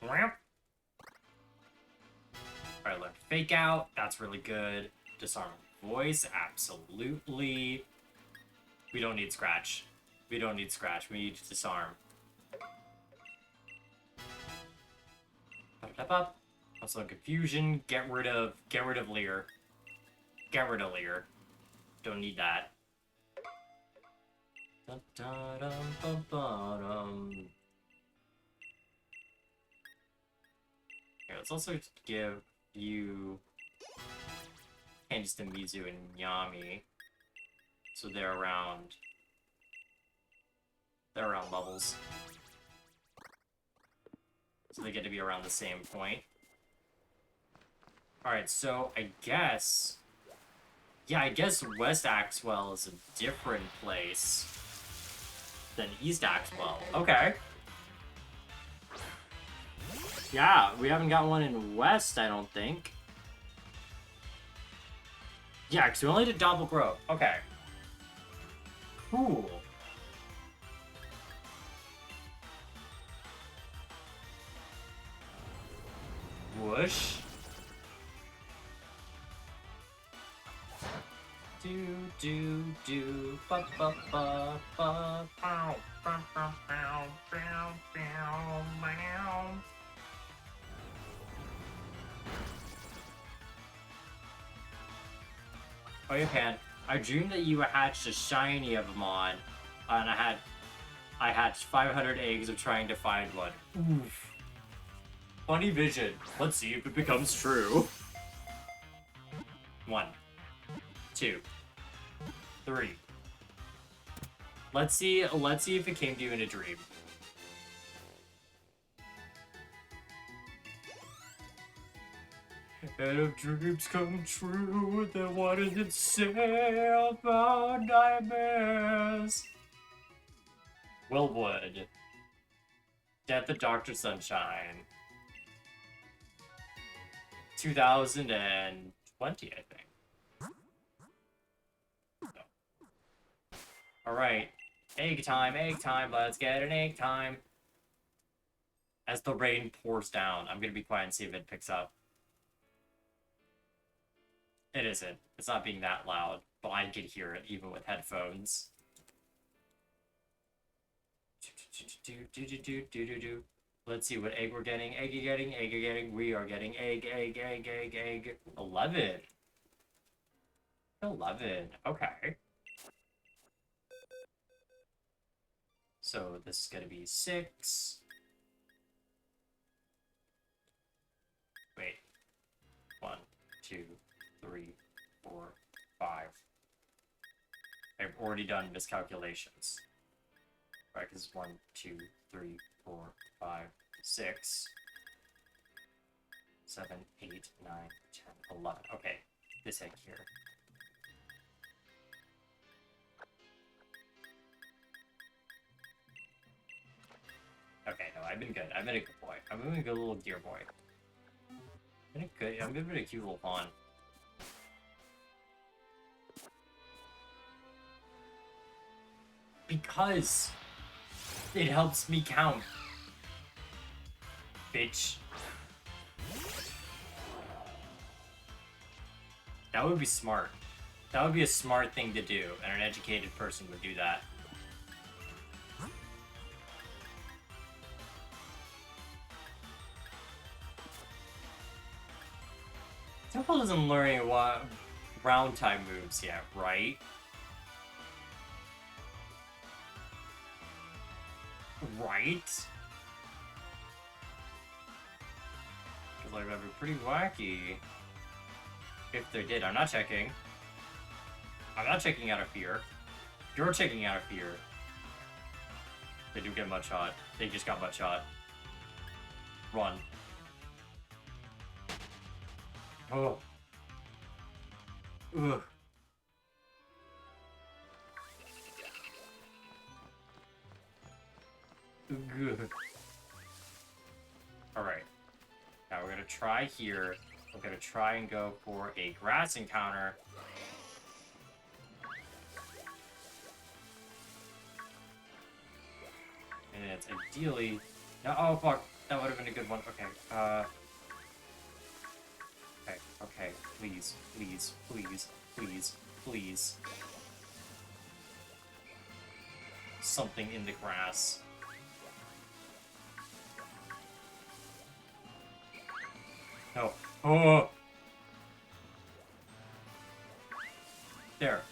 Alright, learn Fake Out. That's really good. Disarm Voice. Absolutely. We don't need Scratch. We don't need Scratch. We need to Disarm. Also Confusion. Get rid of Leer. Get rid of Leer. Don't need that. Here, let's also give you just a Mizu and Yami. So they're around levels. So they get to be around the same point. Alright, so I guess West Axwell is a different place than East Axwell. Okay. Yeah, we haven't got one in West, I don't think. Yeah, because we only did Double Grove. Okay. Cool. Whoosh. Do ba ba ba ba pow pow pow pow pow pow meow. Oh, you can. I dreamed that you hatched a shiny of them on, and I hatched 500 eggs of trying to find one. Oof. Funny vision. Let's see if it becomes true. 1, 2, 3. Let's see if it came to you in a dream. And if dreams come true, then what does it say about nightmares? Willwood. Death of Dr. Sunshine. 2020, I think. No. Alright. Egg time, let's get an egg time. As the rain pours down, I'm gonna be quiet and see if it picks up. It isn't. It's not being that loud, but I can hear it even with headphones. Let's see what egg we're getting. Egg you're getting, egg you're getting. We are getting egg, egg, egg, egg, egg. 11. 11. Okay. So this is gonna be 6. Wait. 1, 2, 3, 4, 5. I've already done miscalculations. Right, because 1, 2, 3, 4, 5, 6, 7, 8, 9, 10, 11. Okay, this egg here. Okay, no, I've been good. I've been a good boy. I've been a good little deer boy. I've been a cute little pawn. Because it helps me count. Bitch. That would be smart. That would be a smart thing to do, and an educated person would do that. Temple isn't learning what round time moves yet, right? Right? Because like that'd be pretty wacky. If they did, I'm not checking. I'm not checking out of fear. You're checking out of fear. They do get mud shot. They just got mud shot. Run. Oh. Ugh. Good. Alright. Now we're gonna try here. We're gonna try and go for a grass encounter. And it's ideally... No, oh, fuck. That would have been a good one. Okay, Okay, please, please, please, please, please. Something in the grass. No. Oh! There.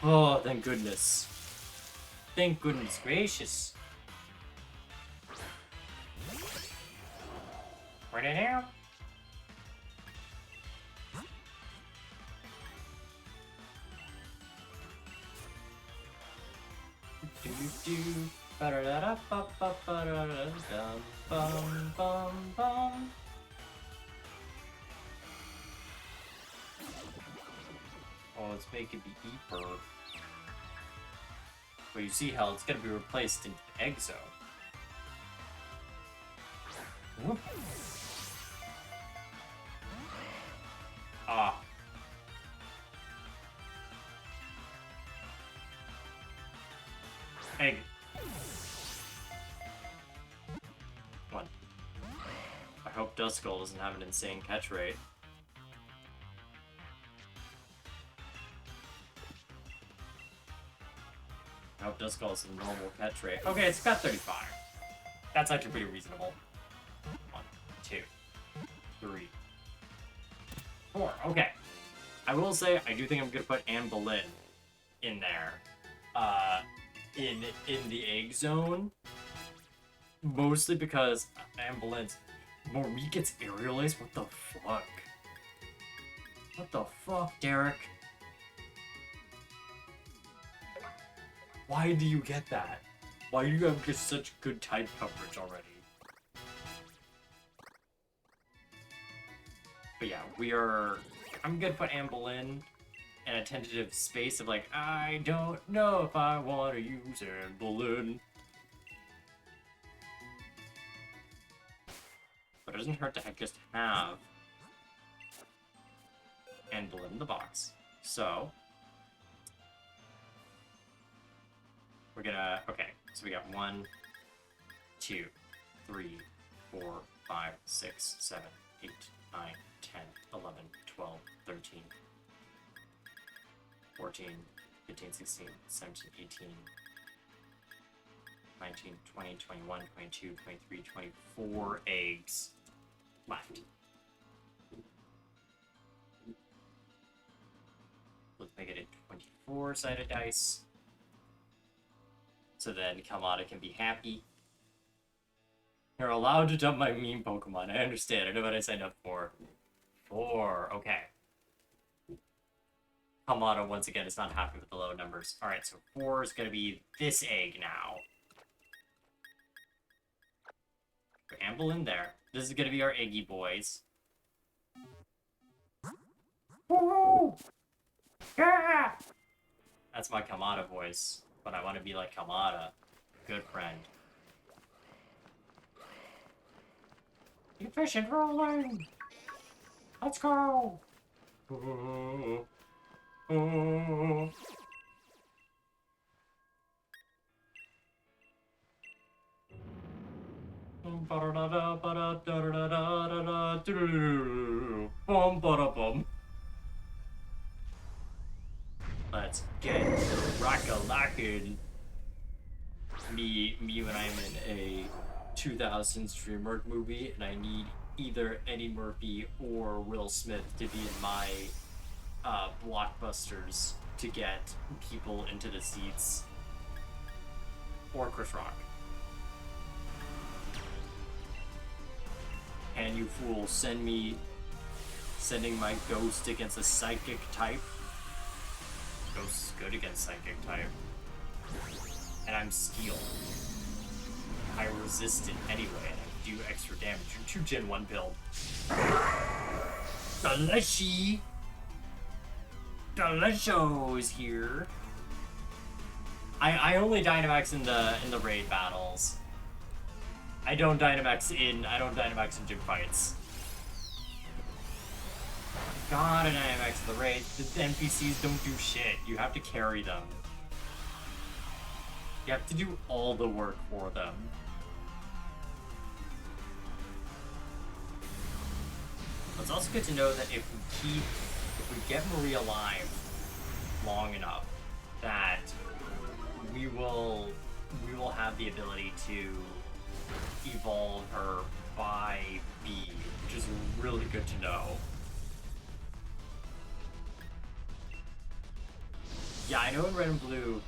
Oh, thank goodness. Thank goodness gracious. Right now. Oh, let's make it the Eeper. But you see how it's gonna be replaced into the Egg Zone. Whoop. Ah. Egg. 1. I hope Duskull doesn't have an insane catch rate. I hope Duskull is a normal catch rate. Okay, it's got 35. That's actually pretty reasonable. 1, 2, 3, 4. Okay. I will say, I do think I'm gonna put Anne Boleyn in there. In the egg zone. Mostly because Anne Boleyn's... Marie gets aerialized? What the fuck? What the fuck, Derek? Why do you get that? Why do you have just such good type coverage already? But yeah, I'm gonna put Anne Boleyn in a tentative space of like, I don't know if I want to use Anne Boleyn. But it doesn't hurt to just have Anne Boleyn in the box. So, we're gonna, okay, so we got 1, 2, 3, 4, 5, 6, 7, 8, 9, 10, 11, 12, 13, 14, 15, 16, 17, 18, 19, 20, 21, 22, 23, 24 eggs left. Let's make it a 24-sided dice. So then Kamada can be happy. You're allowed to dump my meme Pokemon. I understand. I know what I signed up for. 4. Okay. Kamada, once again, is not happy with the low numbers. Alright, so 4 is going to be this egg now. Amble in there. This is going to be our Eggy boys. Woo! Yeah! That's my Kamada voice. But I want to be like Kamada. Good friend. Efficient rolling! Let's go! Ooh. Ooh. Let's get rock-a-lockin'. Me when I'm in a 2000s DreamWorks movie and I need either Eddie Murphy or Will Smith to be in my blockbusters to get people into the seats. Or Chris Rock. Can you fool sending my ghost against a psychic type? Ghost is good against psychic type. And I'm steel. I resist it anyway, and I do extra damage. You're 2 Gen 1 build. Delishy! Delisho is here. I only Dynamax in the raid battles. I don't Dynamax in gym fights. God, an Dynamax in the raid. The NPCs don't do shit. You have to carry them. You have to do all the work for them. It's also good to know that if we get Marie alive long enough, that we will have the ability to evolve her by B, which is really good to know. Yeah, I know in Red and Blue,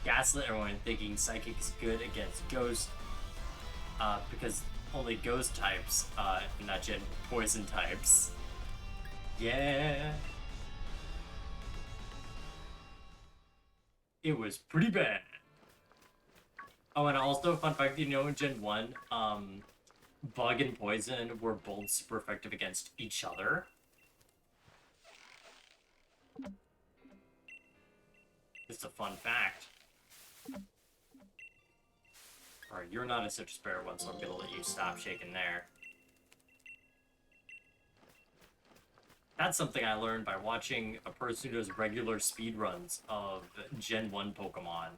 gaslit everyone thinking Psychic is good against Ghost, because only Ghost types, not Gen Poison types. Yeah. It was pretty bad. Oh, and also, fun fact, you know in Gen 1, Bug and Poison were both super effective against each other. It's a fun fact. Alright, you're not a Citrus Bear one, so I'm gonna let you stop shaking there. That's something I learned by watching a person who does regular speedruns of Gen 1 Pokemon.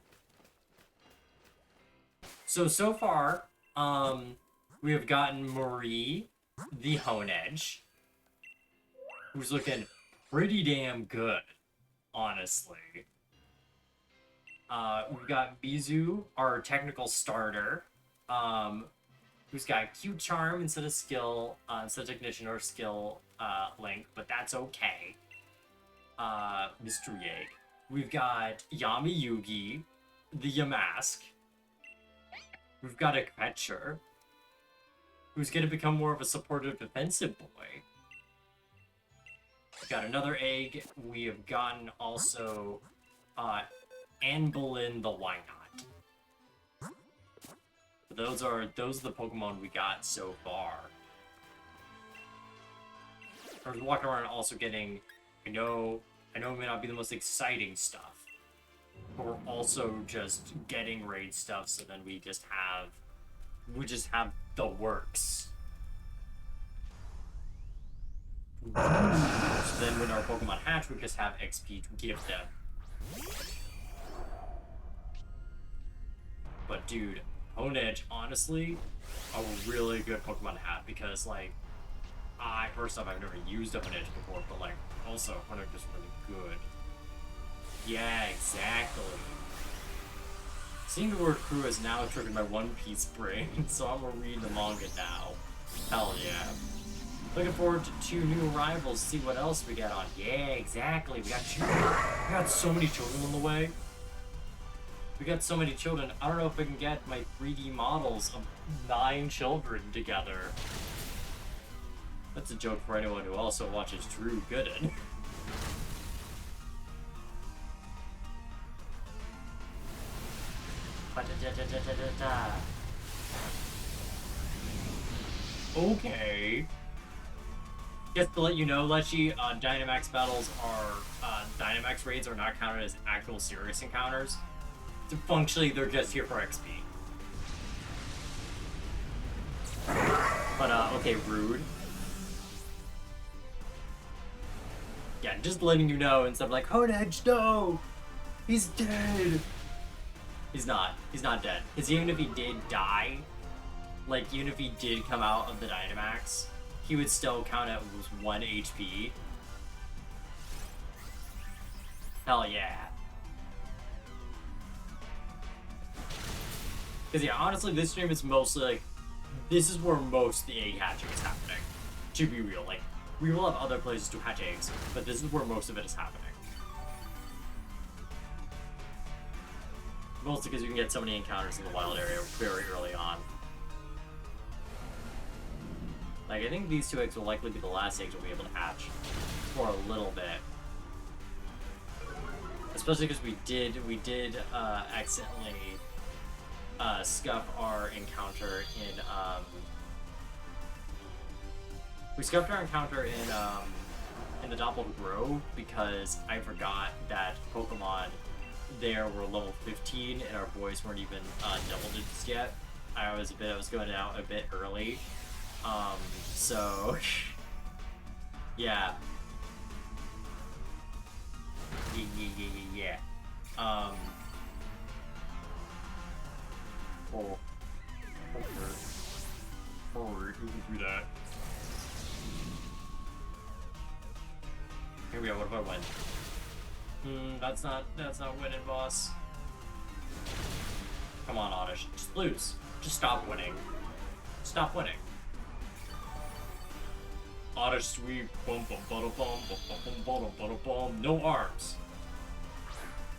So far, we have gotten Marie, the Honedge, who's looking pretty damn good, honestly. We've got Bizu, our technical starter, who's got Cute Charm instead of skill, instead of Technician or skill link, but that's okay. Mystery Egg. We've got Yami Yugi, the Yamask. We've got a Catcher, who's going to become more of a supportive defensive boy. We've got another egg. We have gotten also Anne Boleyn the Why Not. Those are the Pokemon we got so far. We're walking around also getting, I know it may not be the most exciting stuff, but we're also just getting raid stuff, so then we just have the works. So then when our Pokemon hatch, we just have XP to give them. But dude, Honedge, honestly, a really good Pokemon to have, because like, first off, I've never used a Honedge before, but like, also, Honedge is really good. Yeah, exactly. Seeing the word crew has now triggered my One Piece brain, so I'm gonna read the manga now. Hell yeah. Looking forward to 2 new arrivals, see what else we got on. Yeah, exactly. We got so many children on the way. We got so many children. I don't know if I can get my 3D models of 9 children together. That's a joke for anyone who also watches Drew Gooden. Okay. Just to let you know, Lechi, Dynamax battles are, Dynamax raids are not counted as actual serious encounters. So functionally, they're just here for XP. But, okay, rude. Yeah, just letting you know instead of like, Honedge, no! He's dead! He's not. He's not dead. Because even if he did die, like, even if he did come out of the Dynamax, he would still count at 1 HP. Hell yeah. Because, yeah, honestly, this stream is mostly, like, this is where most of the egg hatching is happening. To be real, like, we will have other places to hatch eggs, but this is where most of it is happening. Mostly because you can get so many encounters in the wild area very early on. Like, I think these 2 eggs will likely be the last eggs we'll be able to hatch for a little bit. Especially because we did accidentally scuff our encounter in we scuffed our encounter in the Doppel Grove because I forgot that Pokemon there were level 15 and our boys weren't even double digits yet. I was going out a bit early. So yeah. Yeah. Oh. Forward, we can do that. Here we go, what if I win? That's not winning, boss. Come on, Oddish. Just lose. Just stop winning. Stop winning. Oddish sweep. Bum bum bum bum bum bum bum bum. No arms.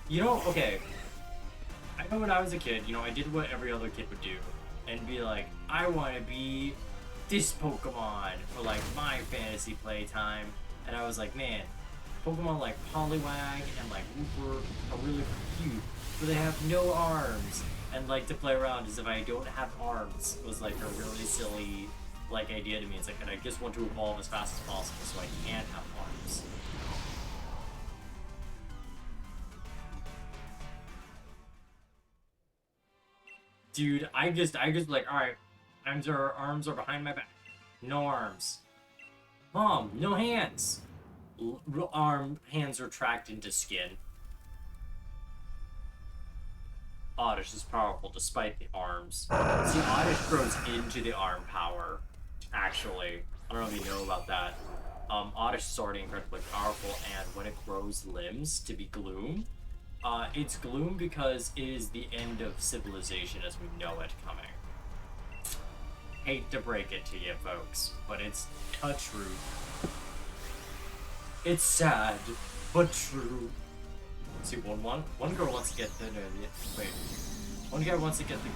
You know, okay. I know when I was a kid, you know, I did what every other kid would do. And be like, I want to be this Pokemon for, like, my fantasy playtime. And I was like, man, Pokemon like Poliwag and, like, Wooper are really cute. But they have no arms. And, like, to play around as if I don't have arms was, like, a really silly, like, idea to me. It's like, and I just want to evolve as fast as possible so I can have arms. Dude, I just like, alright, arms are behind my back. No arms. Mom, no hands. Hands retract into skin. Oddish is powerful despite the arms. See, Oddish grows into the arm power, actually. I don't know if you know about that. Oddish is already incredibly powerful, and when it grows limbs to be Gloom, it's Gloom because it is the end of civilization as we know it coming. Hate to break it to you folks, but it's a truth. It's sad, but true. See, one girl wants to get thinner. Wait, one guy wants to get the.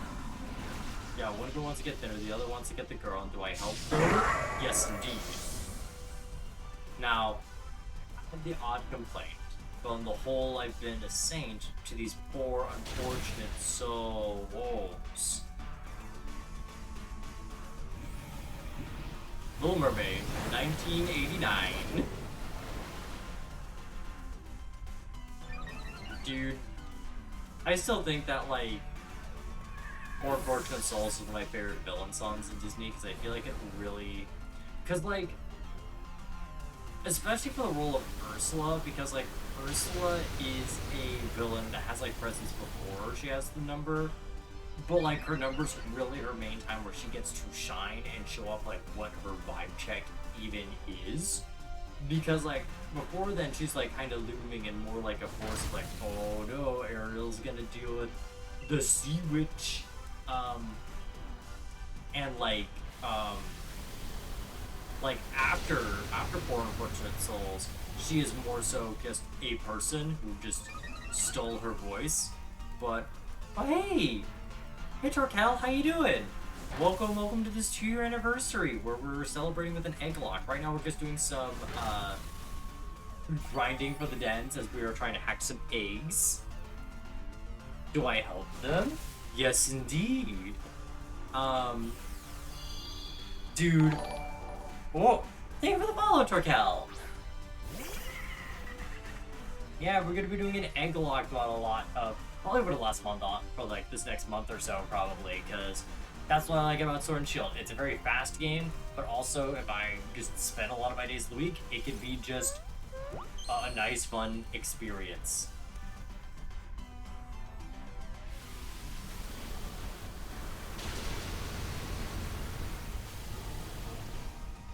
Yeah, one girl wants to get thinner. The other wants to get the girl. And do I help her? Yes, indeed. Now, I have the odd complaint, but on the whole, I've been a saint to these poor, unfortunate souls. Little Mermaid, 1989. Dude, I still think that, like, More Fortunate Souls is one of my favorite villain songs in Disney, because I feel like it really... Because, like, especially for the role of Ursula, because, like, Ursula is a villain that has, like, presence before she has the number, but, like, her number's really her main time where she gets to shine and show off, like, what her vibe check even is. Because, like, before then, she's, like, kind of looming and more like a force of, like, oh no, Ariel's gonna deal with the Sea Witch, and, like, after Poor Unfortunate Souls, she is more so just a person who just stole her voice, but Oh, hey! Hey, Torkel, how you doing? Welcome to this 2-year anniversary where we're celebrating with an Egglock. Right now we're just doing some, grinding for the dens as we are trying to hatch some eggs. Do I help them? Yes, indeed. Dude. Whoa! Thank you for the follow, Torkel! Yeah, we're gonna be doing an Egglock on a lot of probably over the last month on for like this next month or so probably, because that's what I like about Sword and Shield. It's a very fast game, but also if I just spend a lot of my days of the week, it can be just a nice, fun experience.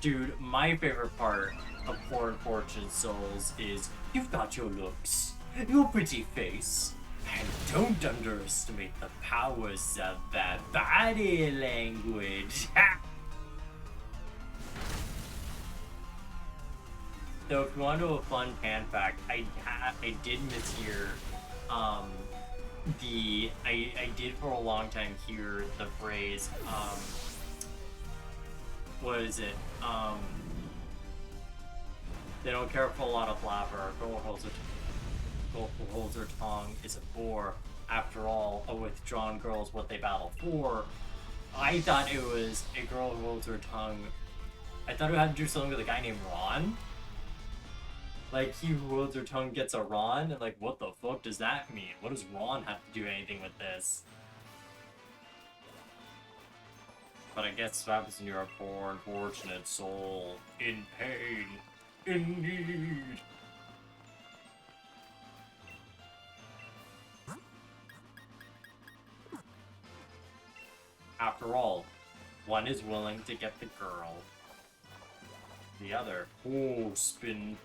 Dude, my favorite part of Poor Unfortunate Souls is you've got your looks, your pretty face, and don't underestimate the powers of that body language. So if you want to know a fun fan fact, I did mishear, I did for a long time hear the phrase, what is it? They don't care for a lot of flapper. Girl who holds her tongue is a bore. After all, a withdrawn girl is what they battle for. I thought it was a girl who holds her tongue. I thought it had to do something with a guy named Ron. Like, he who holds her tongue gets a Ron, and like, what the fuck does that mean? What does Ron have to do anything with this? But I guess what happens when you're a poor, unfortunate soul in pain, indeed. After all, one is willing to get the girl. The other, oh, spin.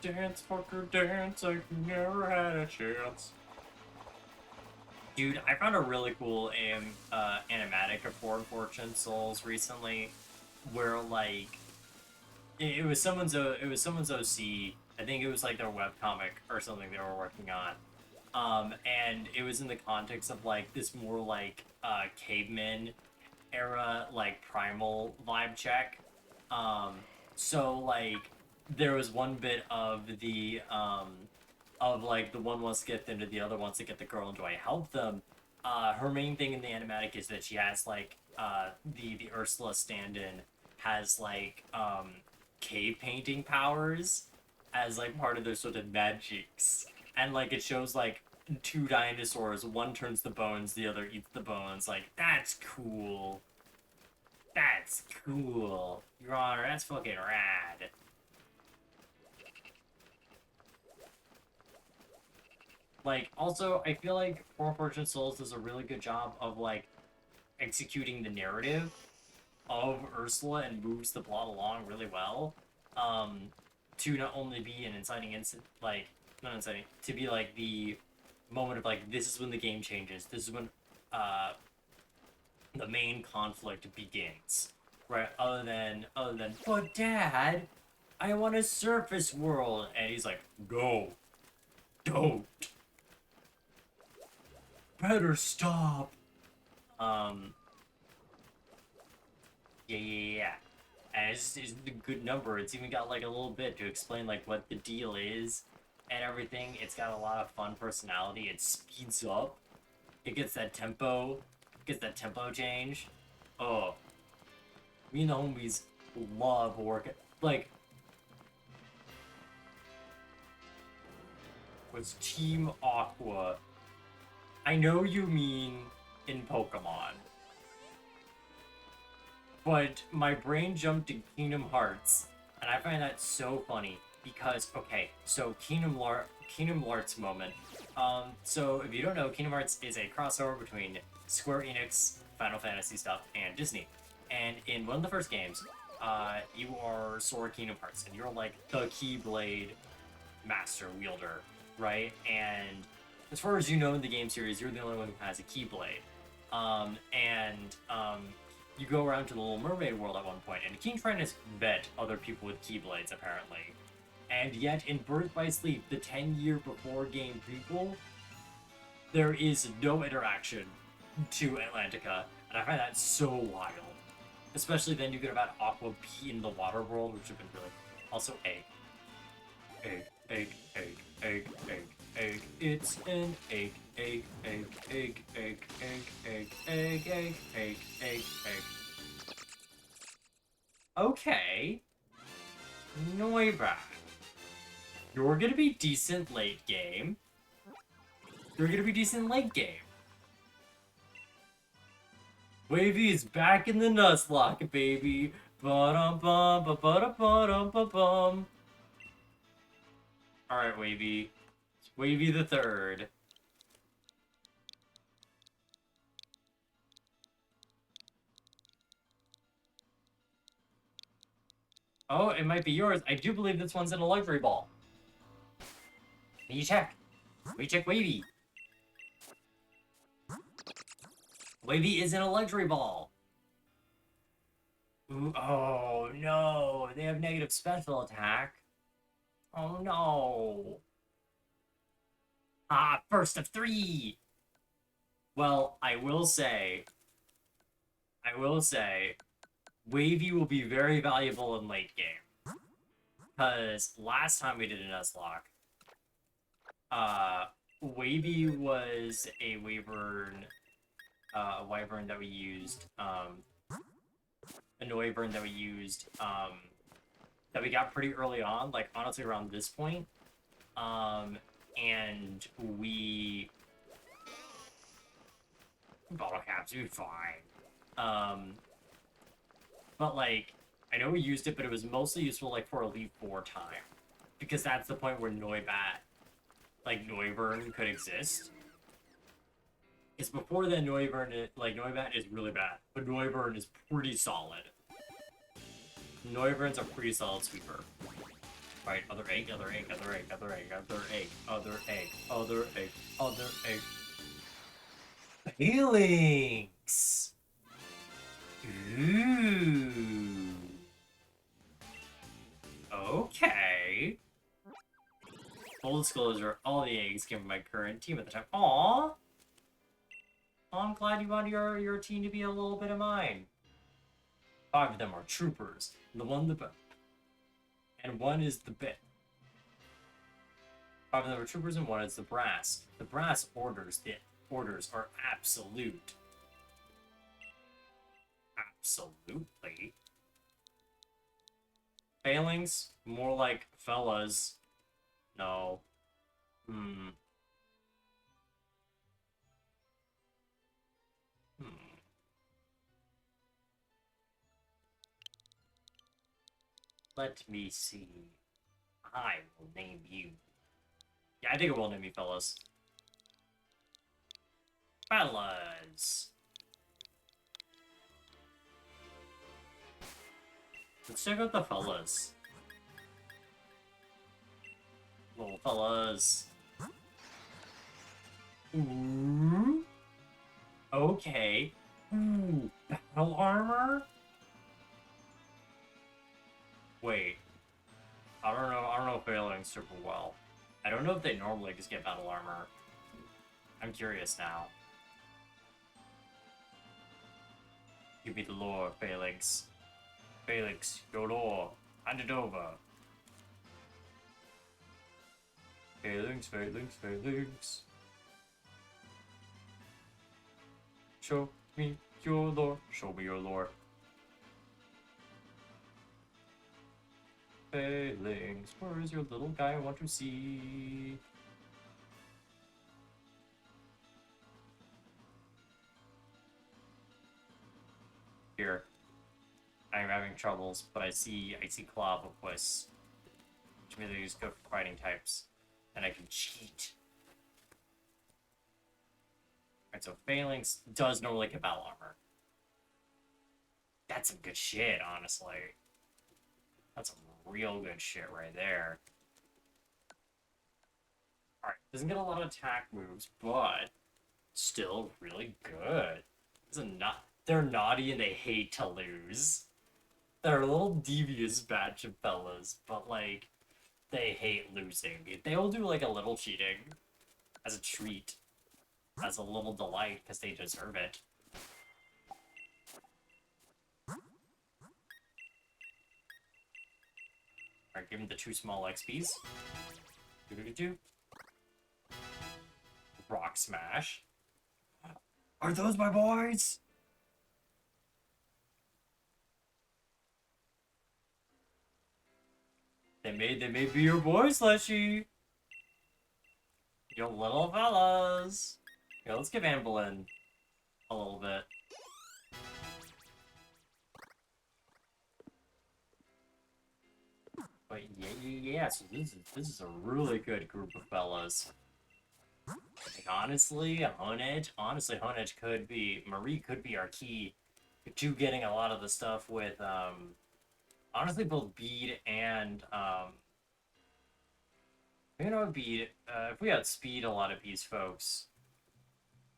Dance, fucker, dance, like you never had a chance. Dude, I found a really cool animatic of Poor Unfortunate Souls recently, where like it was someone's OC. I think it was like their webcomic or something they were working on. And it was in the context of like this more like caveman era like primal vibe check. So like there was one bit of the of like the one wants to get into the other wants to get the girl and do I help them. Her main thing in the animatic is that she has like the Ursula stand-in has like cave painting powers as like part of their sort of magics. And like it shows like two dinosaurs, one turns the bones, the other eats the bones. Like, that's cool. That's cool. Your Honor, that's fucking rad. Like, also, I feel like Poor Unfortunate Souls does a really good job of, like, executing the narrative of Ursula and moves the plot along really well. To not only be an inciting incident, like, not inciting, to be, like, the moment of, like, this is when the game changes. This is when, the main conflict begins. Right? Other than, but Dad, I want a surface world. And he's like, no, don't. Better stop. Yeah. And it's a good number. It's even got like a little bit to explain like what the deal is and everything. It's got a lot of fun personality. It speeds up. It gets that tempo. Change. Oh, me and the homies love working. Like, was Team Aqua. I know you mean in Pokemon. But my brain jumped to Kingdom Hearts, and I find that so funny because, okay, so Kingdom Hearts moment. So if you don't know, Kingdom Hearts is a crossover between Square Enix, Final Fantasy stuff, and Disney. And in one of the first games, you are Sora Kingdom Hearts, and you're like the Keyblade master wielder, right? And as far as you know in the game series, you're the only one who has a Keyblade. You go around to the Little Mermaid world at one point, and King Triton's bet other people with Keyblades, apparently. And yet, in Birth by Sleep, the 10-year before game prequel, there is no interaction to Atlantica, and I find that so wild. Especially then you could have had Aqua be in the water world, which would have been really also egg. Egg, egg, egg, egg, egg, egg. It's an egg, egg, egg, egg, egg, egg, egg, egg, egg, egg, egg, egg. Okay. Noibat. You're gonna be decent late game. You're gonna be decent late game. Wavy is back in the Nuzlock, baby. Ba-dum-bum, ba-ba-da-ba-dum-ba-bum. Alright, Wavy. Wavy the third. Oh, it might be yours. I do believe this one's in a luxury ball. Can you check? We check Wavy. Wavy is in a luxury ball. Ooh, oh no, they have negative special attack. Oh no. Ah, first of three. Well, I will say, Wavy will be very valuable in late game. Because last time we did a Nuzlocke, Wavy was a wyvern that we used, a Noivern that we used, that we got pretty early on, like honestly around this point. And we bottle caps would be fine. But like I know we used it, but it was mostly useful like for Elite Four time. Because that's the point where Noibat, like Noivern could exist. It's before then Noibat is really bad, but Noivern is pretty solid. Noivern's a pretty solid sweeper. Right, other egg, other egg, other egg, other egg, other egg, other egg, other egg, other egg. Feelings! Ooh. Okay. Full disclosure, all the eggs came from my current team at the time. Aww! I'm glad you want your team to be a little bit of mine. 5 of them are troopers. And one is the bit. 5 of them are troopers and 1 is the brass. The brass orders are absolute. Absolutely. Failings, more like fellas. No. Let me see. I will name you. Yeah, I think it will name you fellas. Fellas. Let's check out the fellas. Little fellas. Ooh. Okay. Ooh. Battle armor? Wait. I don't know if failing super well. I don't know if they normally just get battle armor. I'm curious now. Give me the lore, Phalanx. Phalanx, your lore. Hand it over. Phalanx, Phalanx, Phalanx. Show me your lore. Show me your lore. Phalanx, where is your little guy I want to see? Here. I'm having troubles, but I see Clavopus. Which means I just go for fighting types. And I can cheat. Alright, so Phalanx does normally get battle armor. That's some good shit, honestly. That's some real good shit right there. Alright, doesn't get a lot of attack moves, but still really good. They're naughty and they hate to lose. They're a little devious batch of fellas, but like, they hate losing. They'll do like a little cheating as a treat. as a little delight, because they deserve it. Alright, give him the 2 small XPs. Do-do-do-do. Rock Smash. Are those my boys? They may be your boys, Leshy. You little fellas. Yeah, let's give Anne a little bit. But yeah, so this is a really good group of fellas. Like, honestly, Honedge could be, Marie could be our key to getting a lot of the stuff with, honestly, both Bead and, Bead, if we had Speed, a lot of these folks,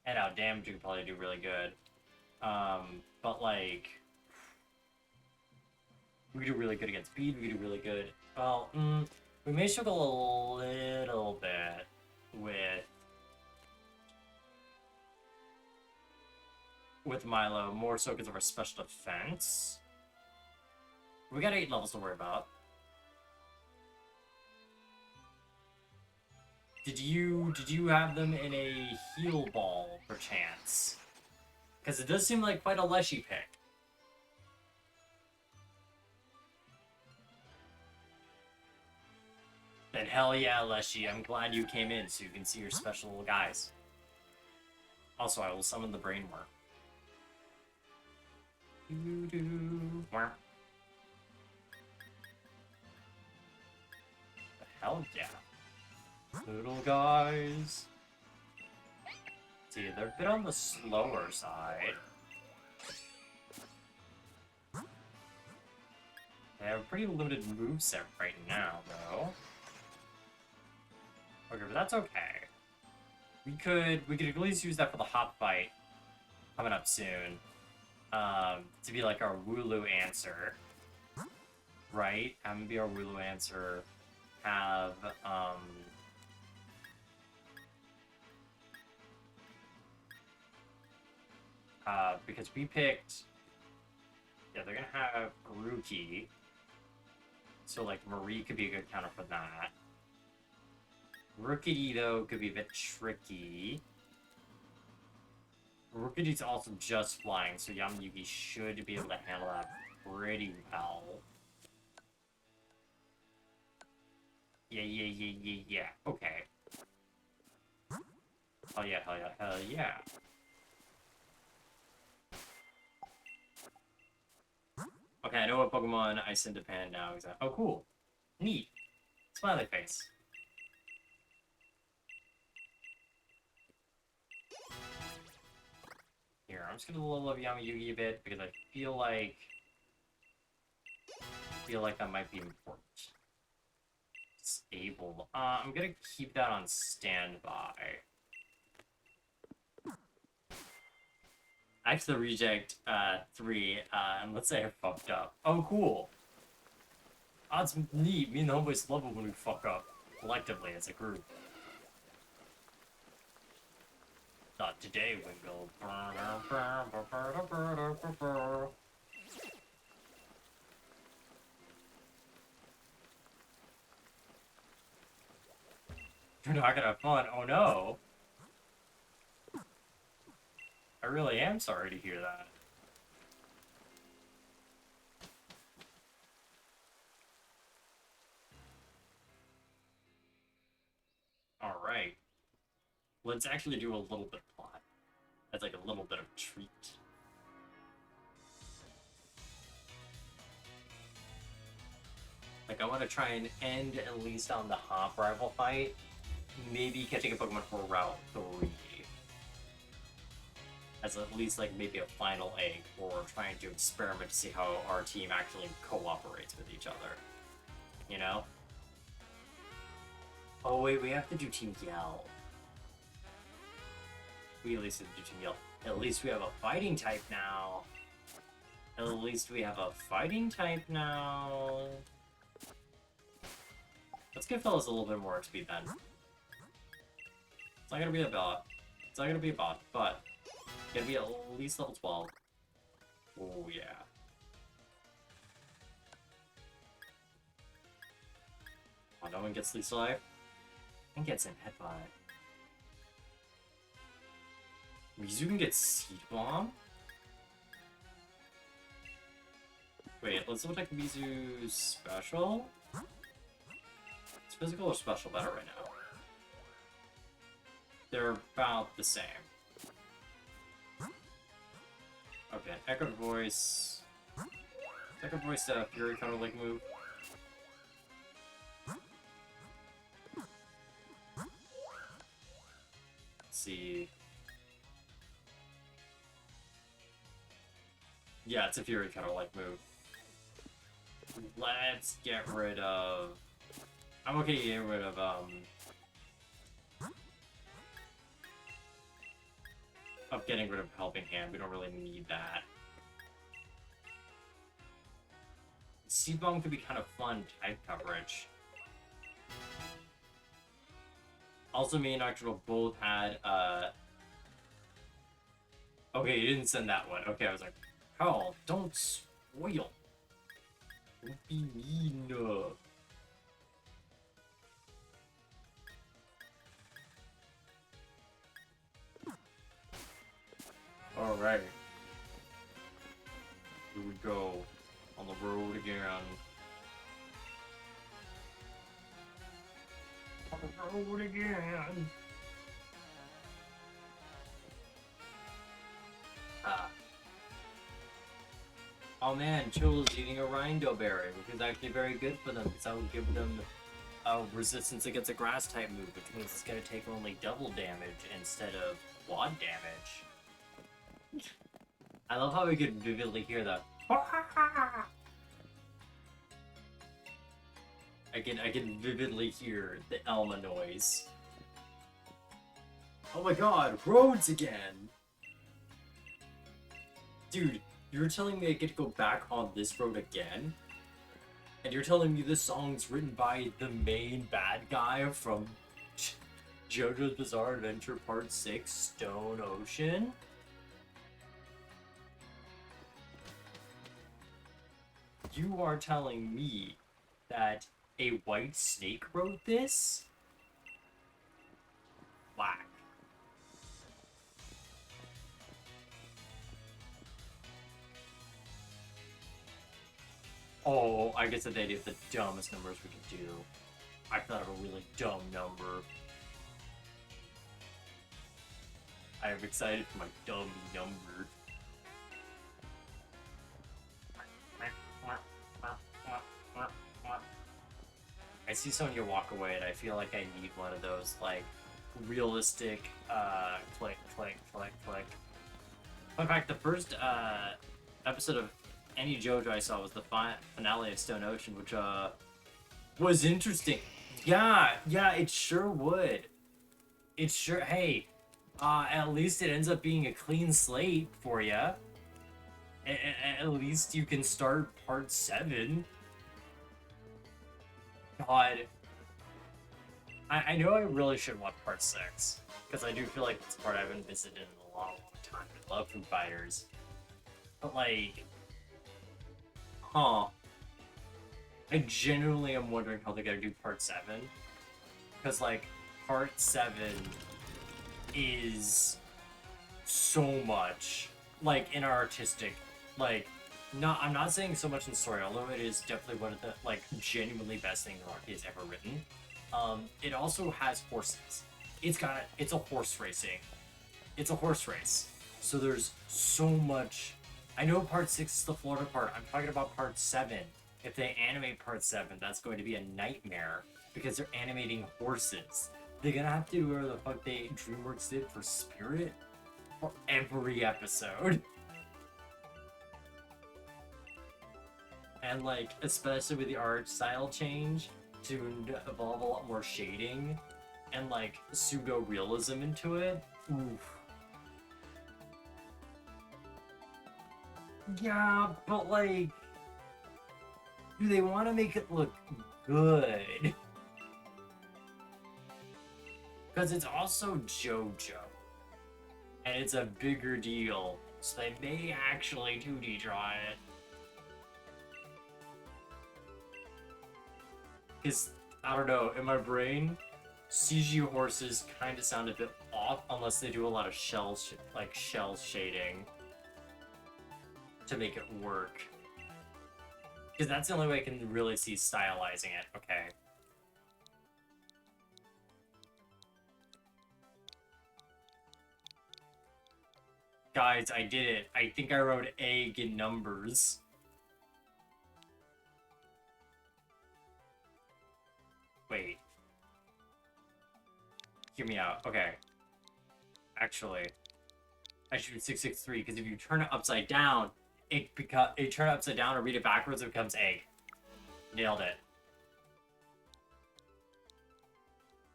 and our damage could probably do really good. But, like, we do really good against Speed, we do really good, well, we may struggle a little bit with Milo, more so because of our special defense. We got 8 levels to worry about. Did you have them in a heal ball, perchance? Because it does seem like quite a Leshy pick. Then hell yeah, Leshy, I'm glad you came in so you can see your special little guys. Also, I will summon the brain worm. Hell yeah. Little guys. See, they're a bit on the slower side. They have a pretty limited moveset right now, though. Okay, but that's okay. We could at least use that for the hot fight coming up soon. To be like our Wooloo answer. Right? Have him be our Wooloo answer. Have, because we picked... Yeah, they're gonna have Ruki. So, like, Marie could be a good counter for that. Rookity, though, could be a bit tricky. Rookity's also just flying, so Yamayuki should be able to handle that pretty well. Yeah. Okay. Hell yeah. Okay, I know what Pokemon I send to Pan now. Oh, cool. Neat. Smiley face. Here, I'm just gonna level up Yamayugi a bit because I feel like that might be important. Disable. I'm gonna keep that on standby. I have to reject 3, and let's say I fucked up. Oh, cool. That's neat. Me and the homeboys love it when we fuck up collectively as a group. Not today, Wingle. You're not gonna have fun. Oh no. I really am sorry to hear that. Alright. Let's actually do a little bit of plot. That's like a little bit of treat. Like, I want to try and end at least on the Hop rival fight. Maybe catching a Pokemon for Route 3. As at least, like, maybe a final egg, or trying to experiment to see how our team actually cooperates with each other. You know? Oh, wait, we have to do Team Yell. We at least have to do Team Yell. At least we have a fighting type now. At least we have a fighting type now. Let's give fellas a little bit more XP then. It's not gonna be about It's not gonna be a bot, but it's gonna be at least level 12. Oh yeah. Oh, no one gets Lisa Life. And gets in headbutt. Mizu can get Seed Bomb? Wait, let's look at Mizu's special. Is physical or special better right now? They're about the same. Okay, Echo Voice. Echo Voice, Fury kind of like move. Let's see. Yeah, it's a Fury kind of like move. Let's get rid of. I'm okay to get rid of getting rid of Helping Hand. We don't really need that. Seed Bomb could be kind of fun type coverage. Also, me and Octodal both had, okay, you didn't send that one. Okay, I was like, oh, don't spoil. Don't be mean. Alright. Here we go. On the road again. On the road again. Oh man, Chill is eating a Rindo Berry, which is actually very good for them, because that will give them resistance against a grass type move, which means it's going to take only double damage instead of quad damage. I love how we could vividly hear that. I can vividly hear the Elma noise. Oh my god, roads again! Dude, you're telling me I get to go back on this road again? And you're telling me this song's written by the main bad guy from JoJo's Bizarre Adventure Part 6, Stone Ocean? You are telling me that a white snake wrote this? Whack. Oh, I guess that they did the dumbest numbers we could do. I thought of a really dumb number. I am excited for my dumb number. I see Sonya walk away and I feel like I need one of those, like, realistic, click, click, click, click. In fact, the first, episode of any JoJo I saw was the finale of Stone Ocean, which, was interesting. Yeah, it sure would. It sure, hey, at least it ends up being a clean slate for you. At least you can start part 7. God. I know I really should watch part 6, because I do feel like it's a part I haven't visited in a long time. I love Foo Fighters. But, like, I genuinely am wondering how they're gonna do part 7. Because, like, part 7 is so much, like, in our artistic, like, I'm not saying so much in story, although it is definitely one of the, like, genuinely best things Rocky has ever written. It also has horses. It's a horse racing. It's a horse race. So there's so much. I know part 6 is the Florida part. I'm talking about part 7. If they animate part 7, that's going to be a nightmare because they're animating horses. They're gonna have to do whatever the fuck DreamWorks did for Spirit for every episode. And, like, especially with the art style change to evolve a lot more shading and, like, pseudo-realism into it. Oof. Yeah, but, like, do they want to make it look good? Because it's also JoJo. And it's a bigger deal, so they may actually 2D try it. Because, I don't know, in my brain, CG horses kind of sound a bit off unless they do a lot of shell shading to make it work. Because that's the only way I can really see stylizing it. Okay. Guys, I did it. I think I wrote egg in numbers. Wait. Hear me out. Okay. Actually, I should do 663 because if you turn it upside down, you turn it upside down or read it backwards, it becomes egg. Nailed it.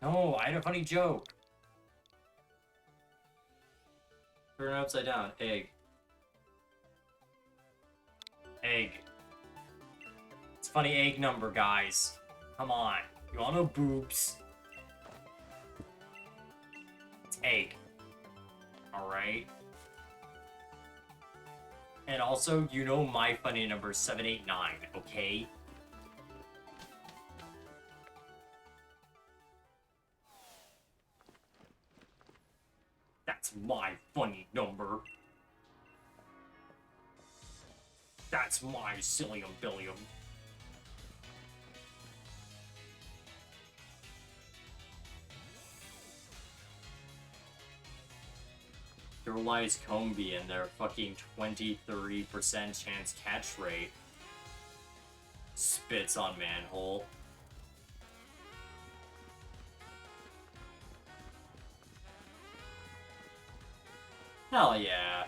No, I had a funny joke. Turn it upside down. Egg. Egg. It's a funny egg number, guys. Come on. You all know boobs. It's egg. Alright. And also, you know my funny number is 789, okay? That's my funny number. That's my sillium billium. There lies Combi and their fucking 20-30% chance catch rate. Spits on manhole. Hell yeah.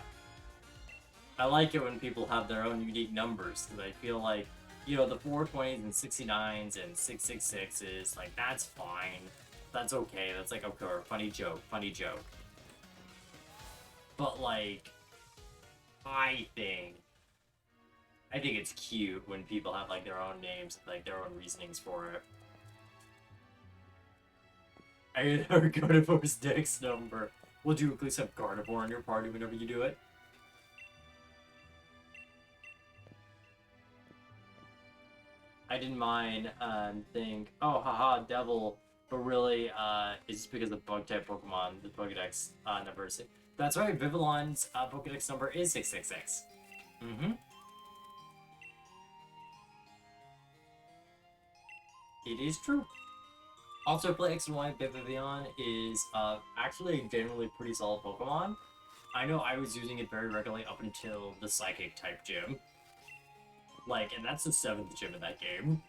I like it when people have their own unique numbers, because I feel like, you know, the 420s and 69s and 666s, like, that's fine. That's okay. That's like, okay, funny joke, funny joke. But, like, I think it's cute when people have, like, their own names, like, their own reasonings for it. I never Gardevore's next number. Will you at least have Gardevoir in your party whenever you do it? I didn't mind think, oh, haha, devil, but really, it's just because of bug-type Pokemon, the Pokedex number is... That's right, Vivillon's Pokedex number is 666. Mm-hmm. It is true. Also, play X and Y Vivillon is actually a generally pretty solid Pokemon. I know I was using it very regularly up until the Psychic-type gym. Like, and that's the 7th gym in that game.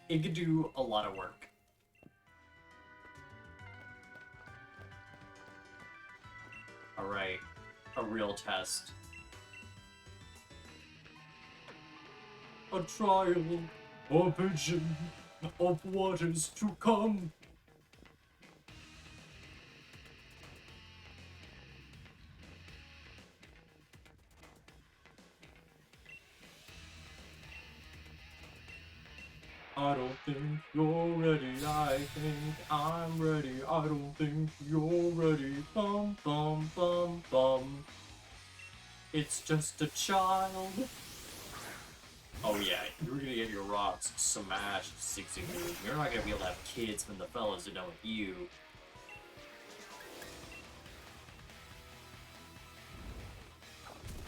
It could do a lot of work. Alright, a real test. A trial, a vision of what is to come. I don't think you're ready, I think I'm ready. I don't think you're ready. Bum bum bum bum. It's just a child. Oh yeah, you're gonna get your rocks smashed, 60 moves. You're not gonna be able to have kids when the fellas are done with you.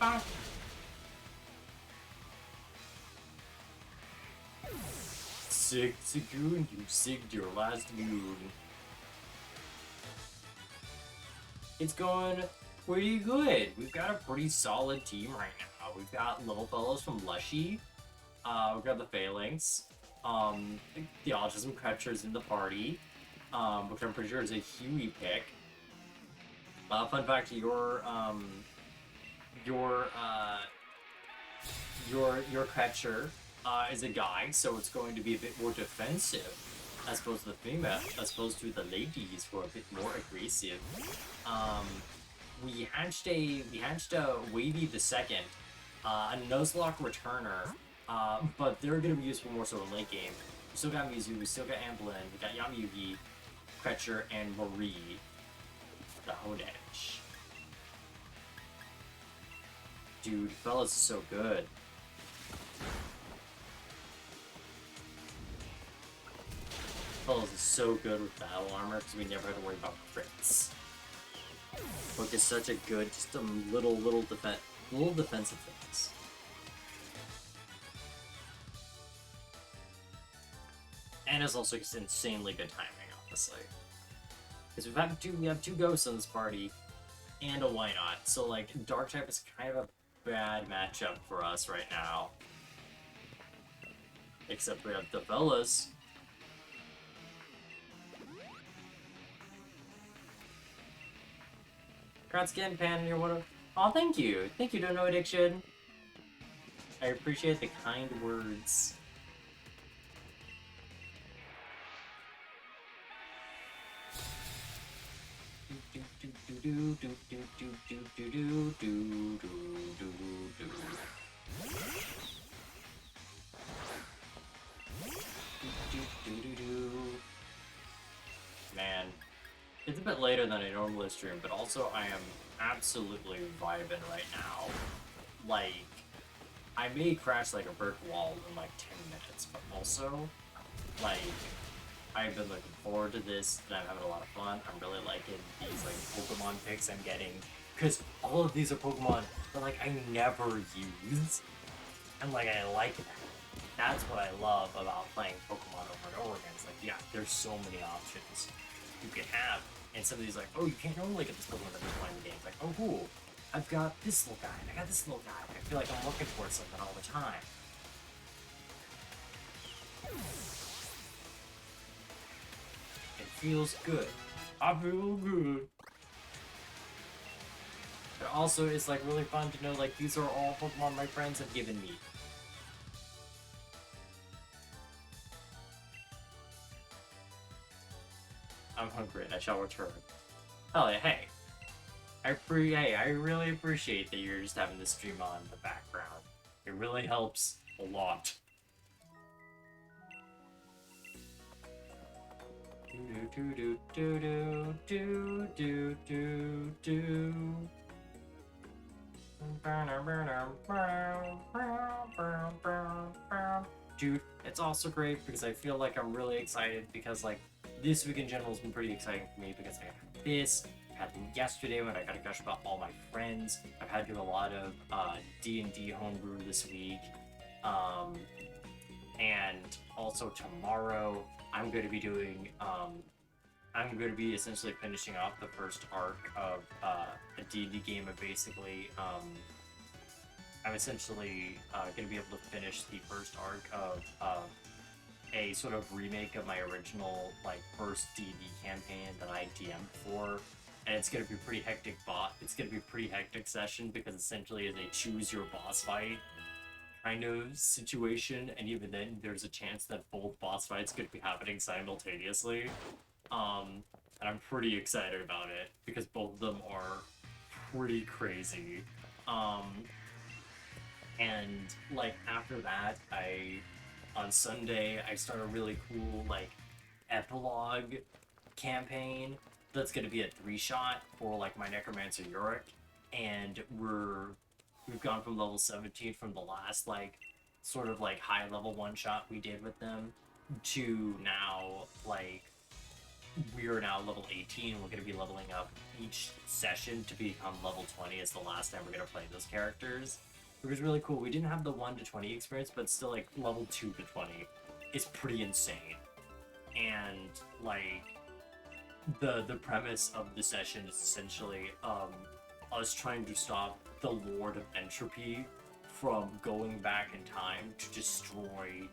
Ah. Sig-Goon, you sigged your last goon. It's going pretty good. We've got a pretty solid team right now. We've got little fellows from Lushy. We've got the Phalanx. The Autism Crutcher's in the party. Which I'm pretty sure is a Huey pick. Fun fact, your Crutcher is a guy, so it's going to be a bit more defensive as opposed to the female, as opposed to the ladies who are a bit more aggressive. We hatched a Wavy the second, a Nuzlock returner, but they're gonna be useful more so in late game. We still got Mizu, we still got Amblin, we got Yamayugi, Crutcher, and Marie, the Honedge. Dude, Fellas is so good. Fellas is so good with battle armor because we never have to worry about crits. Book is such a good, just a little defensive things. And it's also just insanely good timing, honestly. Because we have two ghosts in this party, and a why not. So like Dark type is kind of a bad matchup for us right now. Except we have the Fellas. Congrats again, Pan, and you're one of. Oh, thank you. Thank you, Don't Know Addiction. I appreciate the kind words. Man, it's a bit later than I normally stream, but also I am absolutely vibing right now. Like, I may crash like a brick wall in like 10 minutes, but also, like, I've been looking forward to this, and I'm having a lot of fun. I'm really liking these like Pokemon picks I'm getting, because all of these are Pokemon that like I never use, and like I like that. That's what I love about playing Pokemon over and over again. It's like, yeah, there's so many options you can have, and some of these like, oh, you can't normally get this Pokemon at this point in the game. It's like, oh, cool, I've got this little guy, and I got this little guy. I feel like I'm looking for something all the time. It feels good. I feel good. But also, it's like really fun to know like these are all Pokemon my friends have given me. I'm hungry and I shall return. Hell yeah, hey. I really appreciate that you're just having this stream on in the background. It really helps a lot. Dude, it's also great because I feel like I'm really excited because like this week in general has been pretty exciting for me because I had this, I had yesterday when I got to gush about all my friends. I've had to do a lot of D&D homebrew this week. And also tomorrow I'm going to be doing I'm going to be essentially finishing off the first arc of a D&D game of basically I'm essentially going to be able to finish the first arc of a sort of remake of my original like first D&D campaign that I DM'd for, and it's going to be pretty hectic. It's going to be a pretty hectic session because essentially it's a choose your boss fight kind of situation, and even then there's a chance that both boss fights could be happening simultaneously. And I'm pretty excited about it because both of them are pretty crazy. And like after that, on Sunday I start a really cool like epilogue campaign that's gonna be a 3-shot for like my Necromancer Yorick, and we've gone from level 17 from the last like sort of like high level 1-shot we did with them to now like we are now level 18. We're going to be leveling up each session to become level 20 as the last time we're going to play those characters. It was really cool. We didn't have the 1 to 20 experience, but still like level 2 to 20 is pretty insane. And like the premise of the session is essentially us trying to stop the Lord of Entropy from going back in time to destroy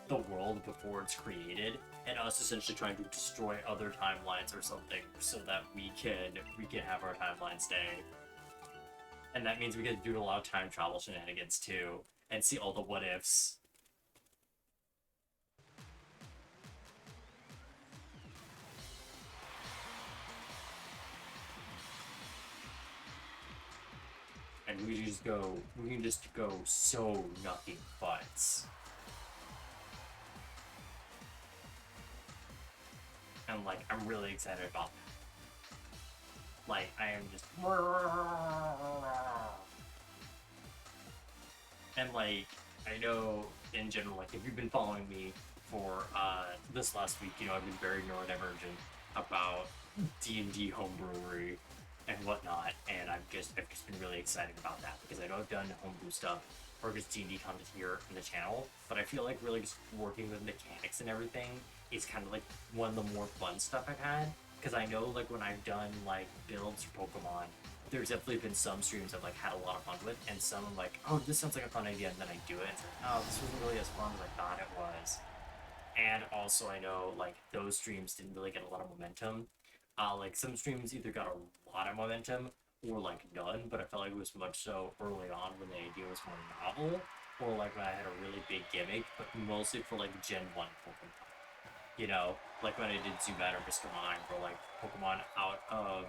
the world before it's created, and us essentially trying to destroy other timelines or something so that we can have our timeline stay. And that means we get to do a lot of time travel shenanigans too, and see all the what ifs. And we can just go so nucky butts. And like, I'm really excited about that. Like, I am just... And like, I know in general, like if you've been following me for this last week, I've been very neurodivergent about D&D homebrewery and whatnot, and I've just been really excited about that because I know I've done homebrew stuff or just D&D content here in the channel, but I feel like really just working with mechanics and everything is kind of like one of the more fun stuff I've had, because I know like when I've done like builds for Pokemon, there's definitely been some streams I've like had a lot of fun with, and some I'm like, oh, this sounds like a fun idea, and then I do it. It's like, oh, this wasn't really as fun as I thought it was. And also, I know like those streams didn't really get a lot of momentum. Like some streams either got a lot of momentum or like none, but I felt like it was much so early on when the idea was more novel, or like when I had a really big gimmick, but mostly for like Gen 1 Pokemon. Like when I did Zubat or Mr. Mime, or like Pokemon out of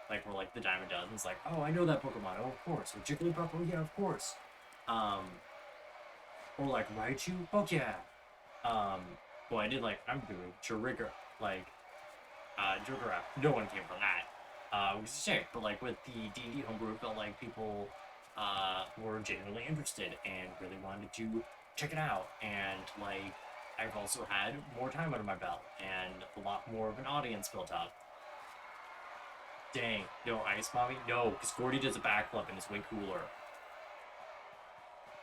like where like the Diamond Dozen's like, oh, I know that Pokemon, oh of course. Or Jigglypuff, oh yeah, of course. Um, or like Raichu, oh yeah. Um, well, I did like I'm doing Chiriga, like Joguraf. No one came from that. Which is a shame. But like with the D&D homebrew, it felt like people were genuinely interested and really wanted to check it out. And like I've also had more time under my belt and a lot more of an audience built up. Dang, no Ice Mommy? No, because Gordy does a backflip and it's way cooler.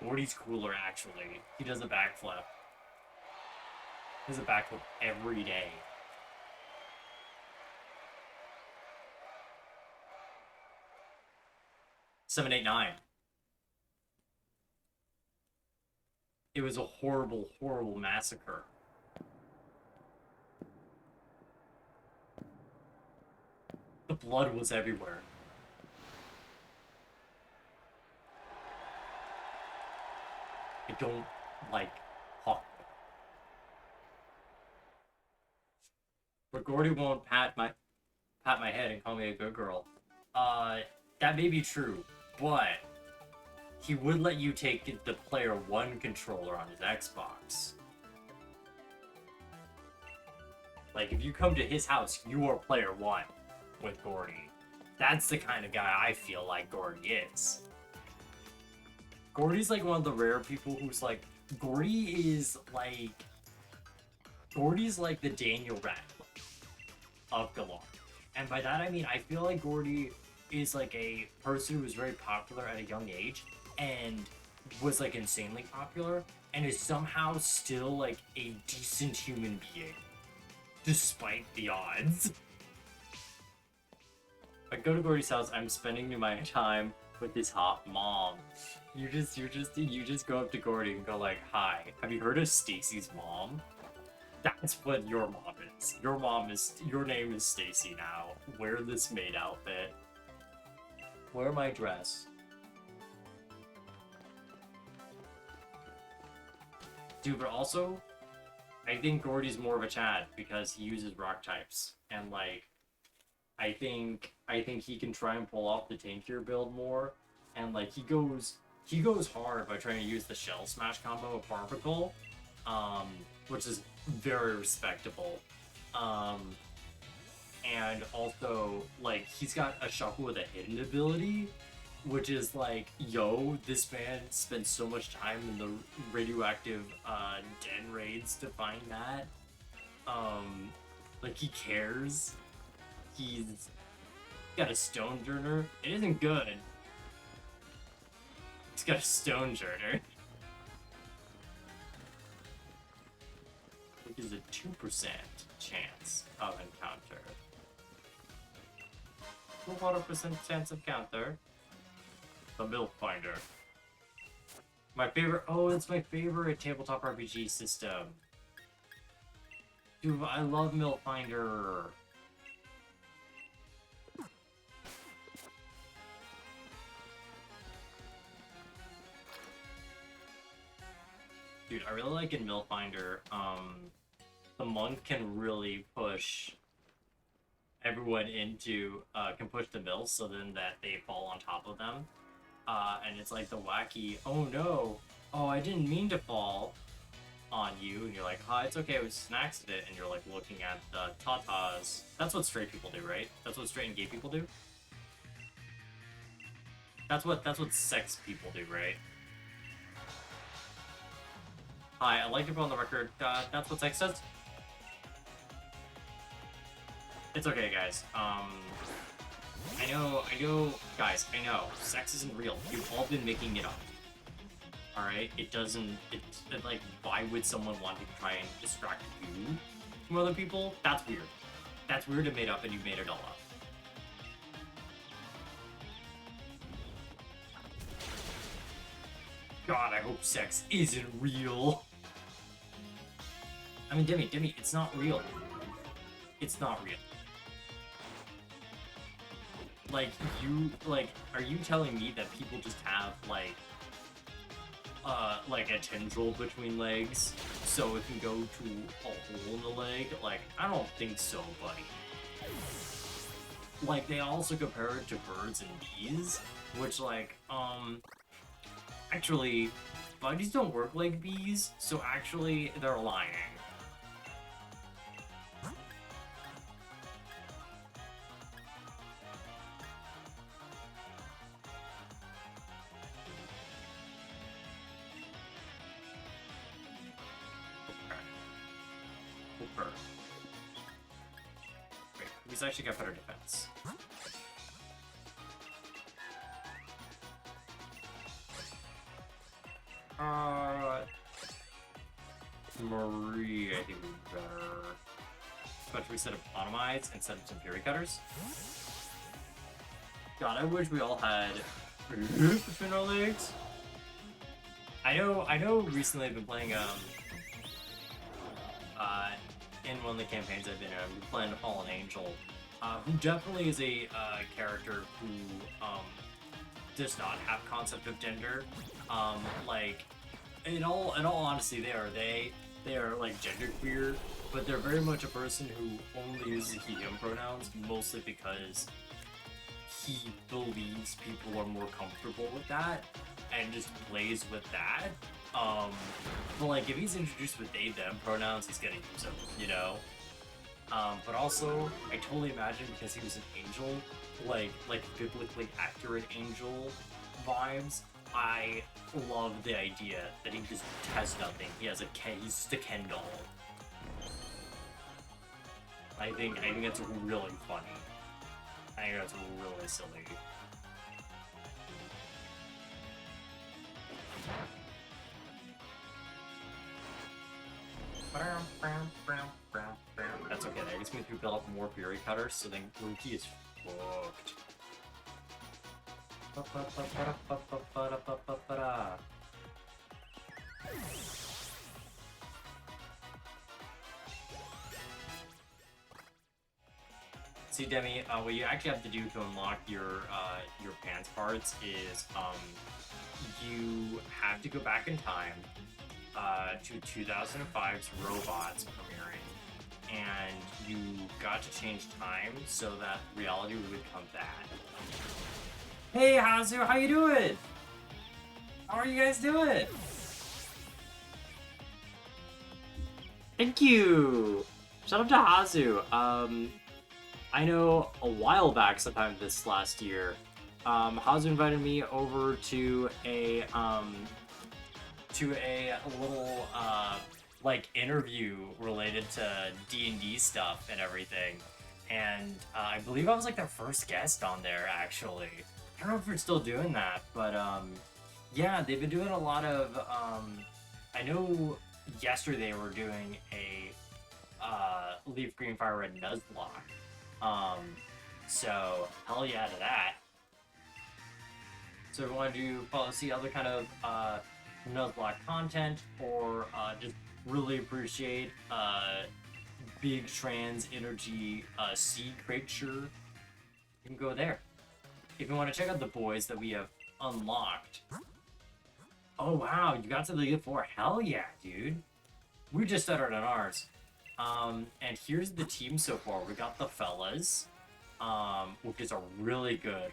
Gordy's cooler actually. He does a backflip. He does a backflip every day. 789. It was a horrible, horrible massacre. The blood was everywhere. I don't like Hawk. But Gordy won't pat my head and call me a good girl. Uh, that may be true, but he would let you take the Player 1 controller on his Xbox. Like, if you come to his house, you are Player 1 with Gordy. That's the kind of guy I feel like Gordy is. Gordy's like one of the rare people who's like, Gordy's like the Daniel Radcliffe of Galar. And by that I mean, I feel like Gordy is like a person who was very popular at a young age and was like insanely popular and is somehow still like a decent human being despite the odds. I go to Gordy's house, I'm spending my time with his hot mom. You just go up to Gordy and go like, hi, have you heard of Stacy's mom? That's what your mom is. Your name is Stacy now. Wear this maid outfit. Wear my dress. Dude, but also, I think Gordy's more of a Chad because he uses rock types. And like, I think he can try and pull off the tankier build more. And like he goes hard by trying to use the shell smash combo of Barbicle, which is very respectable. And also like he's got a shuffle with a hidden ability, which is like, yo, this man spent so much time in the radioactive den raids to find that. Like he cares. He's got a stone journer. It isn't good. He's got a stone journer. Which is a 2% chance of encounter. 2% chance of counter. The Milk Finder. My favorite. Oh, it's my favorite tabletop RPG system. Dude, I love Milk Finder. Dude, I really like in Milk Finder. The monk can really push everyone into can push the mills so then that they fall on top of them. And it's like the wacky, oh no, oh I didn't mean to fall on you, and you're like, oh, it's okay, it was just an accident, and you're like looking at the tatas. That's what straight people do, right? That's what straight and gay people do? That's what sex people do, right? Hi, I'd like to put on the record, that's what sex does. It's okay, guys. I know, guys, I know, sex isn't real. You've all been making it up. Alright? It doesn't, like, why would someone want to try and distract you from other people? That's weird. That's weird and made up, and you made it all up. God, I hope sex isn't real. I mean, Demi, it's not real. It's not real. Like, are you telling me that people just have, like a tendril between legs, so it can go to a hole in the leg? Like, I don't think so, buddy. Like, they also compare it to birds and bees, which, like, actually, budgies don't work like bees, so actually, they're lying. Wait, he's actually got better defense. Marie, I think would be better. Especially set of automites and set up some fury cutters. God, I wish we all had between our legs. I know recently I've been playing in one of the campaigns I've been in, I've been playing a Fallen Angel, who definitely is a character who does not have concept of gender. Like, in all honesty, they are like genderqueer, but they're very much a person who only uses he/him pronouns, mostly because he believes people are more comfortable with that and just plays with that. But like, if he's introduced with they/them pronouns, he's gonna use them, you know? But also, I totally imagine, because he was an angel, like biblically accurate angel vibes, I love the idea that he just has nothing. He's just a Ken doll. I think that's really funny. I think that's really silly. That's okay, that gets me to build up more Fury Cutters, so then Grookey is fucked. See, Demi, what you actually have to do to unlock your pants parts is you have to go back in time to 2005's Robots premiering, and you got to change time so that reality would become bad. Hey, Hazu, how you doing? How are you guys doing? Thank you! Shout out to Hazu. I know a while back, sometime this last year, Hazu invited me over to a little, like, interview related to D&D stuff and everything. And I believe I was, like, their first guest on there, actually. I don't know if we're still doing that, but, yeah, they've been doing a lot of, I know yesterday we're doing a, Leaf Green Fire Red Nuzlock. So, hell yeah to that. So if you want to see other kind of, Nuzlock content, or, just really appreciate, big trans energy, sea creature, you can go there. If you want to check out the boys that we have unlocked. Oh wow, you got to the League 4. Hell yeah, dude. We just started on ours. And here's the team so far. We got the fellas, which is a really good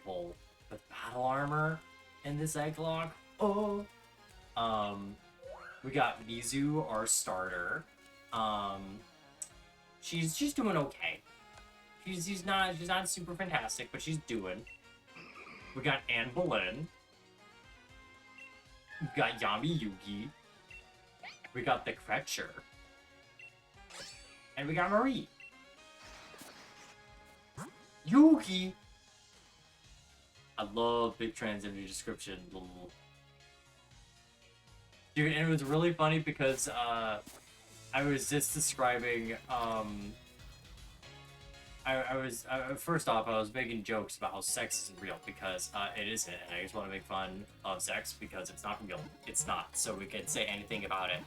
pull with battle armor in this Egglock. Oh. We got Mizu, our starter. She's doing okay. She's not super fantastic, but she's doing. We got Anne Boleyn. We got Yami Yugi. We got the Kretcher. And we got Marie. Yuki! I love big trans image description. Dude, and it was really funny because I was just describing first off, I was making jokes about how sex isn't real because it isn't, and I just want to make fun of sex because it's not real. It's not, so we can say anything about it.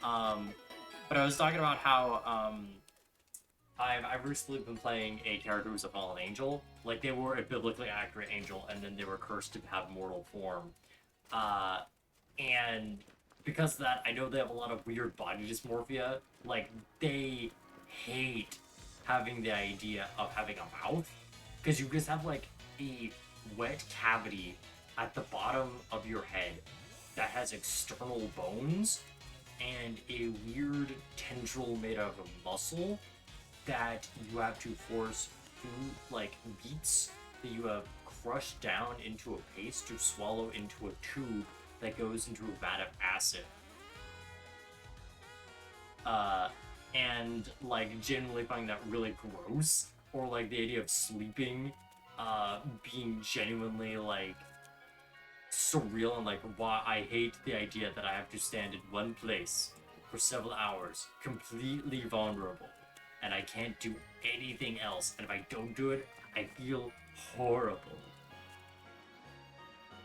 But I was talking about how I've recently been playing a character who's a fallen angel. Like, they were a biblically accurate angel, and then they were cursed to have mortal form. And because of that, I know they have a lot of weird body dysmorphia. Like, they hate having the idea of having a mouth, because you just have, like, a wet cavity at the bottom of your head that has external bones and a weird tendril made out of a muscle that you have to force through, like, beets that you have crushed down into a paste to swallow into a tube that goes into a vat of acid. And, like, generally finding that really gross, or, like, the idea of sleeping, being genuinely, like, surreal, and, like, why I hate the idea that I have to stand in one place for several hours, completely vulnerable, and I can't do anything else, and if I don't do it, I feel horrible.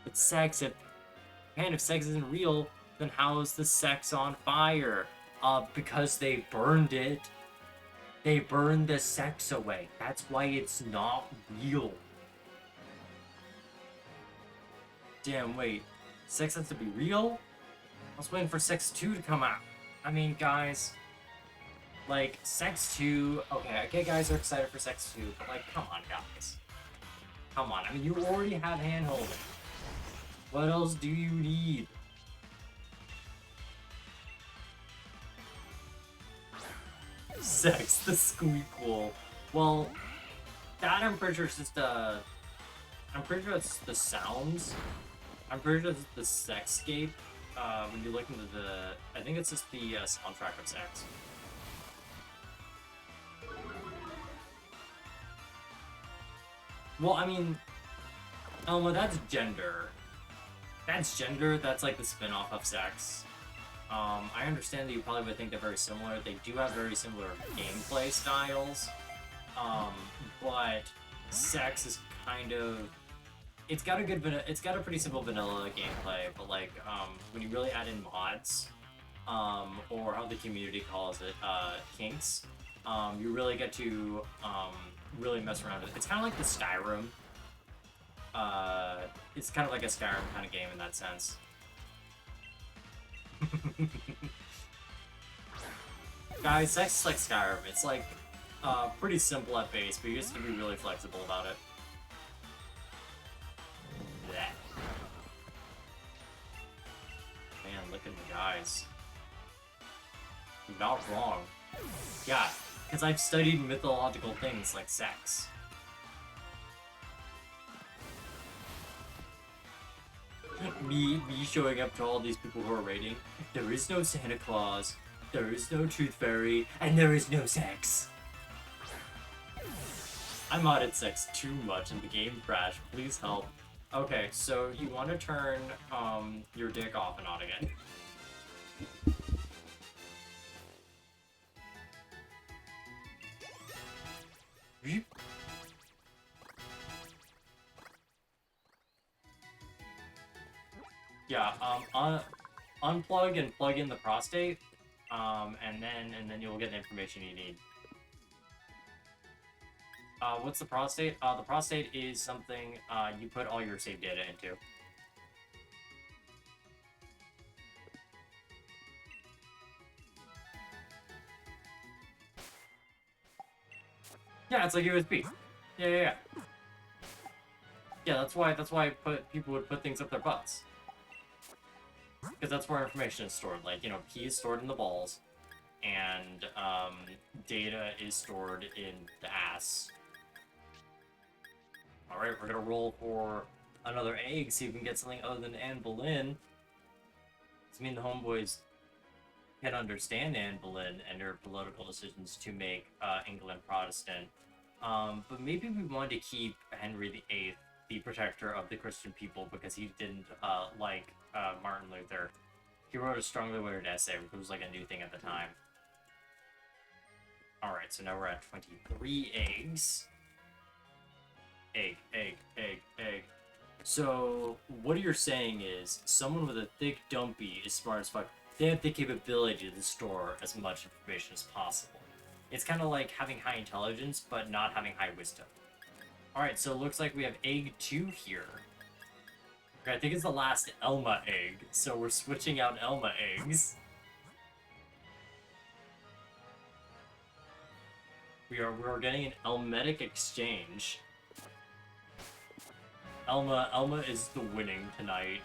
But sex, if sex isn't real, then how is the sex on fire? Because they burned it. They burned the sex away. That's why it's not real. Damn, wait. Sex has to be real? I was waiting for Sex 2 to come out. I mean, guys, like, Sex 2, okay, I get guys are excited for Sex 2, but, like, come on, guys. Come on, I mean, you already have hand-holding. What else do you need? Sex, the squeakquel. Well, that I'm pretty sure is just, I'm pretty sure it's the sounds. I'm pretty sure it's the sexscape. When you look into the... I think it's just the soundtrack of Sex. Well, I mean... Elma, that's gender. That's gender, that's like the spin-off of Sex. I understand that you probably would think they're very similar. They do have very similar gameplay styles. But Sex is kind of... It's got a pretty simple vanilla gameplay, but like, when you really add in mods, or how the community calls it, kinks, you really get to, really mess around with it. It's kind of like the Skyrim. It's kind of like a Skyrim kind of game in that sense. Guys, Sex is like Skyrim. It's like, pretty simple at base, but you just have to be really flexible about it. Man, look at the guys. You're not wrong. Yeah, because I've studied mythological things like sex. Me showing up to all these people who are raiding. There is no Santa Claus, there is no Tooth Fairy, and there is no sex. I modded sex too much and the game crashed. Please help. Okay, so you want to turn your dick off and on again. Yeah, unplug and plug in the prostate, and then you'll get the information you need. What's the prostate? The prostate is something you put all your save data into. Yeah, it's like USB. Yeah. Yeah, that's why people would put things up their butts. Because that's where information is stored. Like, you know, key is stored in the balls, and data is stored in the ass. Alright, we're gonna roll for another egg, see if we can get something other than Anne Boleyn. Does mean the homeboys can understand Anne Boleyn and her political decisions to make England Protestant. But maybe we want to keep Henry VIII the protector of the Christian people because he didn't like Martin Luther. He wrote a strongly worded essay, which was like a new thing at the time. Alright, so now we're at 23 eggs. Egg, egg, egg, egg. So, what you're saying is, someone with a thick dumpy is smart as fuck. They have the capability to store as much information as possible. It's kind of like having high intelligence, but not having high wisdom. Alright, so it looks like we have egg 2 here. Okay, I think it's the last Elma egg, so we're switching out Elma eggs. We're getting an Elmetic exchange. Elma is the winning tonight.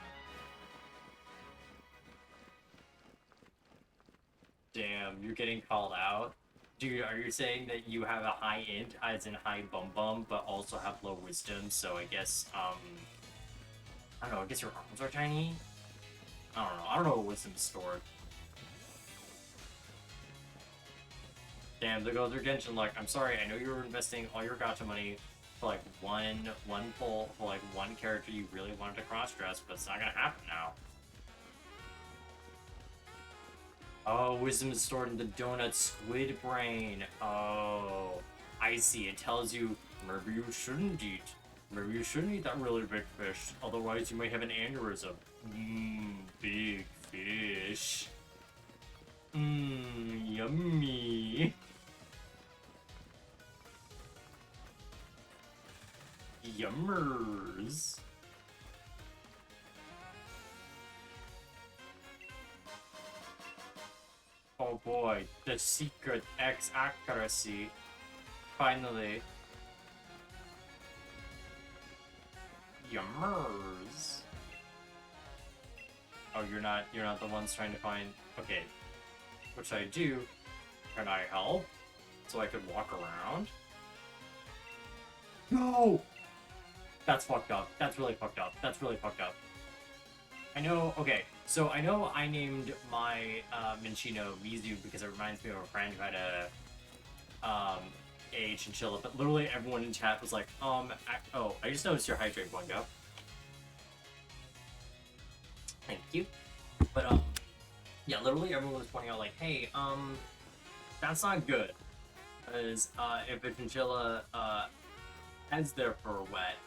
Damn, you're getting called out. Dude, are you saying that you have a high int, as in high bum bum, but also have low wisdom? So I guess, I don't know, I guess your arms are tiny? I don't know. I don't know what wisdom is stored. Damn, there goes their Genshin luck. I'm sorry, I know you were investing all your gacha money for like one pull for like one character you really wanted to cross-dress, but it's not gonna happen now. Oh, wisdom is stored in the donut squid brain. Oh, I see. It tells you maybe you shouldn't eat. Maybe you shouldn't eat that really big fish. Otherwise, you might have an aneurysm. Mmm, big fish. Mmm, yummy. Yummers. Oh boy, the secret X accuracy. Finally. Yummers. Oh, you're not the ones trying to find. Okay. What should I do? Can I help? So I could walk around? No! That's fucked up. That's really fucked up. That's really fucked up. I know, okay, so I know I named my Minchino Mizu because it reminds me of a friend who had a chinchilla, but literally everyone in chat was like, I just noticed your hydrate going up. Thank you. But, yeah, literally everyone was pointing out, like, hey, that's not good. Because, if a chinchilla, heads there for a wet,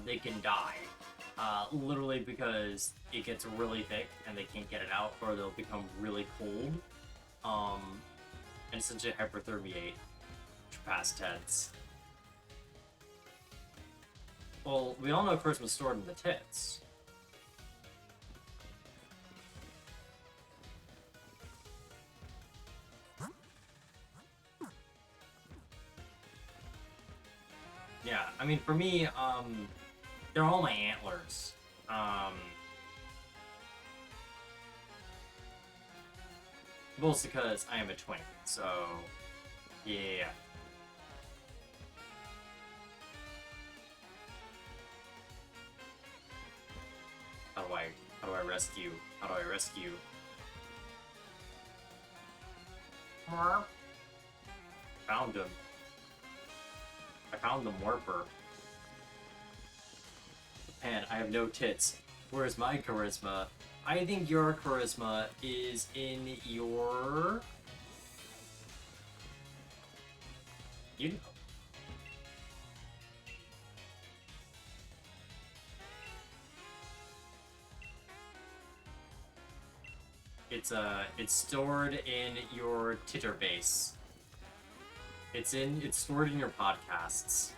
they can die. Literally because it gets really thick and they can't get it out, or they'll become really cold, and essentially hyperthermiate, past tense. Well, we all know charisma's stored in the tits. Yeah, I mean, for me, they're all my antlers. Mostly because I am a twin, so yeah. How do I rescue? How do I rescue? Found him. I found the morpher. And I have no tits. Where's my charisma? I think your charisma is in your... You know. It's stored in your titter base. It's stored in your podcasts.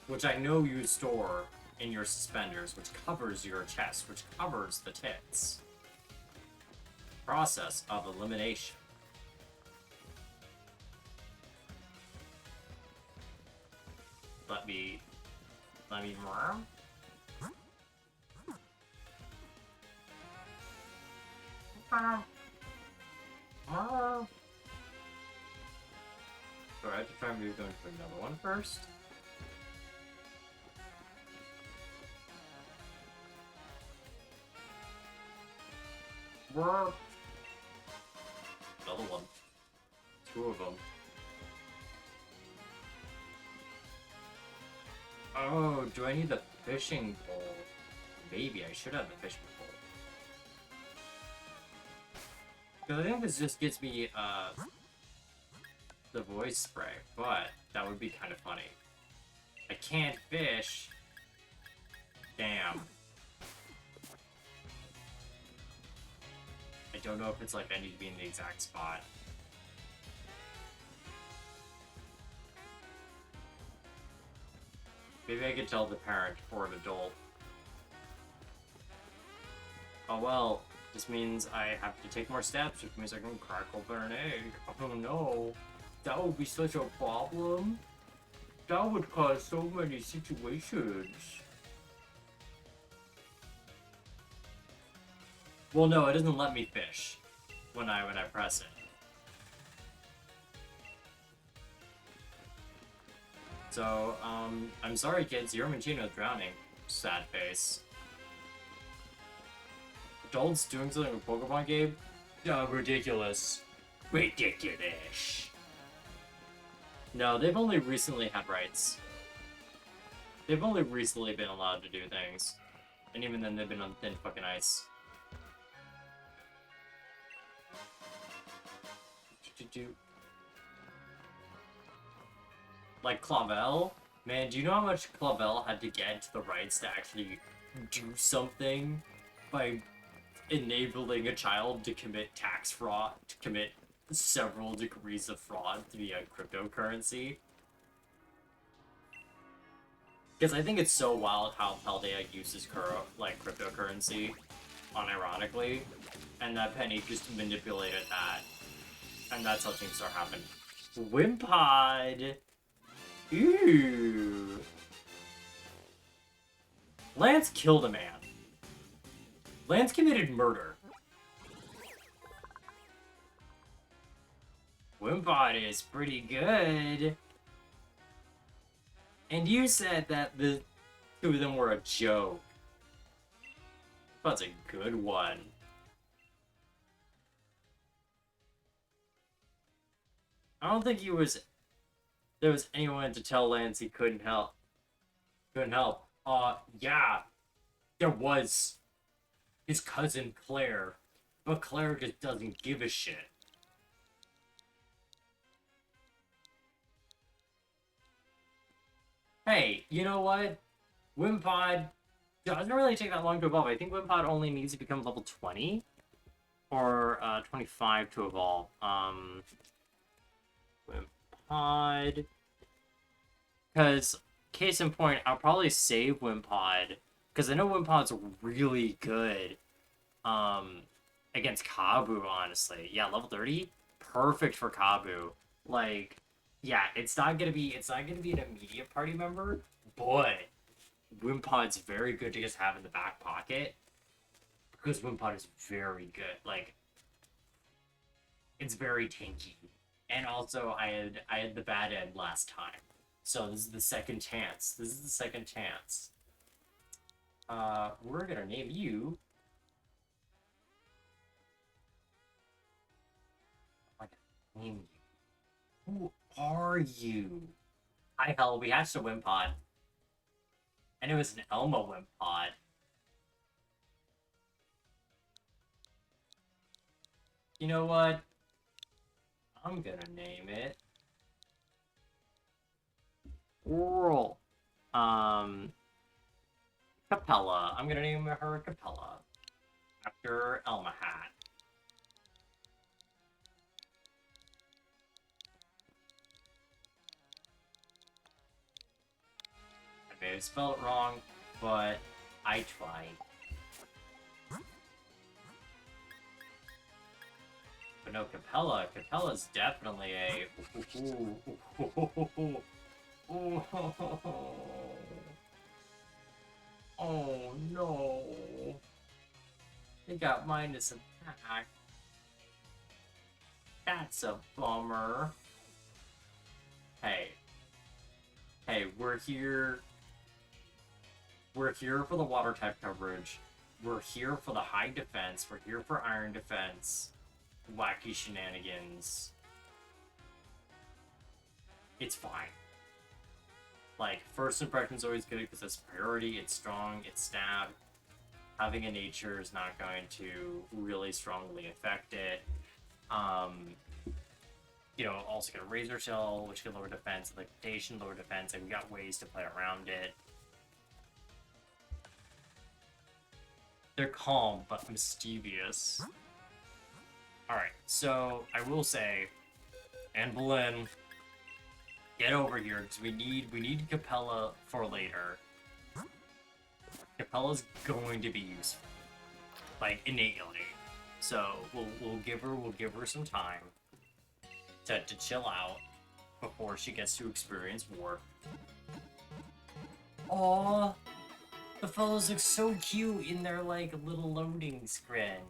Which I know you store in your suspenders, which covers your chest, which covers the tits. Process of elimination. Let me So I have to try and move going to another one first. 2 of them. Oh, do I need the fishing pole? Maybe I should have the fishing pole. Because I think this just gets me, the voice spray, but that would be kind of funny. I can't fish. Damn. I don't know if it's like I need to be in the exact spot. Maybe I could tell the parent or an adult. Oh well, this means I have to take more steps, which means I can crack open an egg. Oh no, that would be such a problem. That would cause so many situations. Well, no, it doesn't let me fish when I press it. So, I'm sorry, kids. Your Machino's drowning. Sad face. Adults doing something with Pokemon game? Ridiculous. Ridiculous. No, they've only recently had rights. They've only recently been allowed to do things. And even then, they've been on thin fucking ice. Like Clavel? Man, do you know how much Clavel had to get to the rights to actually do something by enabling a child to commit tax fraud, to commit several degrees of fraud via cryptocurrency? Because I think it's so wild how Paldea uses cryptocurrency, unironically, and that Penny just manipulated that. And that's how Team Star happened. Wimpod! Ooh! Lance killed a man. Lance committed murder. Wimpod is pretty good. And you said that the 2 of them were a joke. That's a good one. I don't think there was anyone to tell Lance he couldn't help. Couldn't help. Yeah. There was his cousin Claire. But Claire just doesn't give a shit. Hey, you know what? Wimpod doesn't really take that long to evolve. I think Wimpod only needs to become level 20 or 25 to evolve. Wimpod. Because, case in point, I'll probably save Wimpod. Because I know Wimpod's really good against Kabu, honestly. Yeah, level 30? Perfect for Kabu. Like, yeah, it's not gonna be an immediate party member, but Wimpod's very good to just have in the back pocket. Because Wimpod is very good. Like, it's very tanky. And also, I had the bad end last time. So this is the second chance. We're gonna name you... Name you. Who are you? Hi, hell, we hatched a Wimpod. And it was an Elma Wimpod. You know what? I'm gonna name it Whirl. Capella. I'm gonna name her Capella. After Elma Hat. I may have spelled it wrong, but I tried. But no, Capella. Capella's definitely a... Oh no. They got minus attack. That's a bummer. Hey. Hey, we're here. We're here for the water type coverage. We're here for the high defense. We're here for iron defense. Wacky shenanigans. it's fine. Like, first impression is always good because it's priority, it's strong, it's stab. Having a nature is not going to really strongly affect it. You know, also got a razor shell, which can lower defense, liquidation, lower defense, and we got ways to play around it. They're calm, but mischievous. Alright, so I will say, Anne Boleyn, get over here, because we need Capella for later. Capella's going to be useful. Like, innately. So we'll give her some time to chill out before she gets to experience war. Aww, the fellows look so cute in their like little loading screen.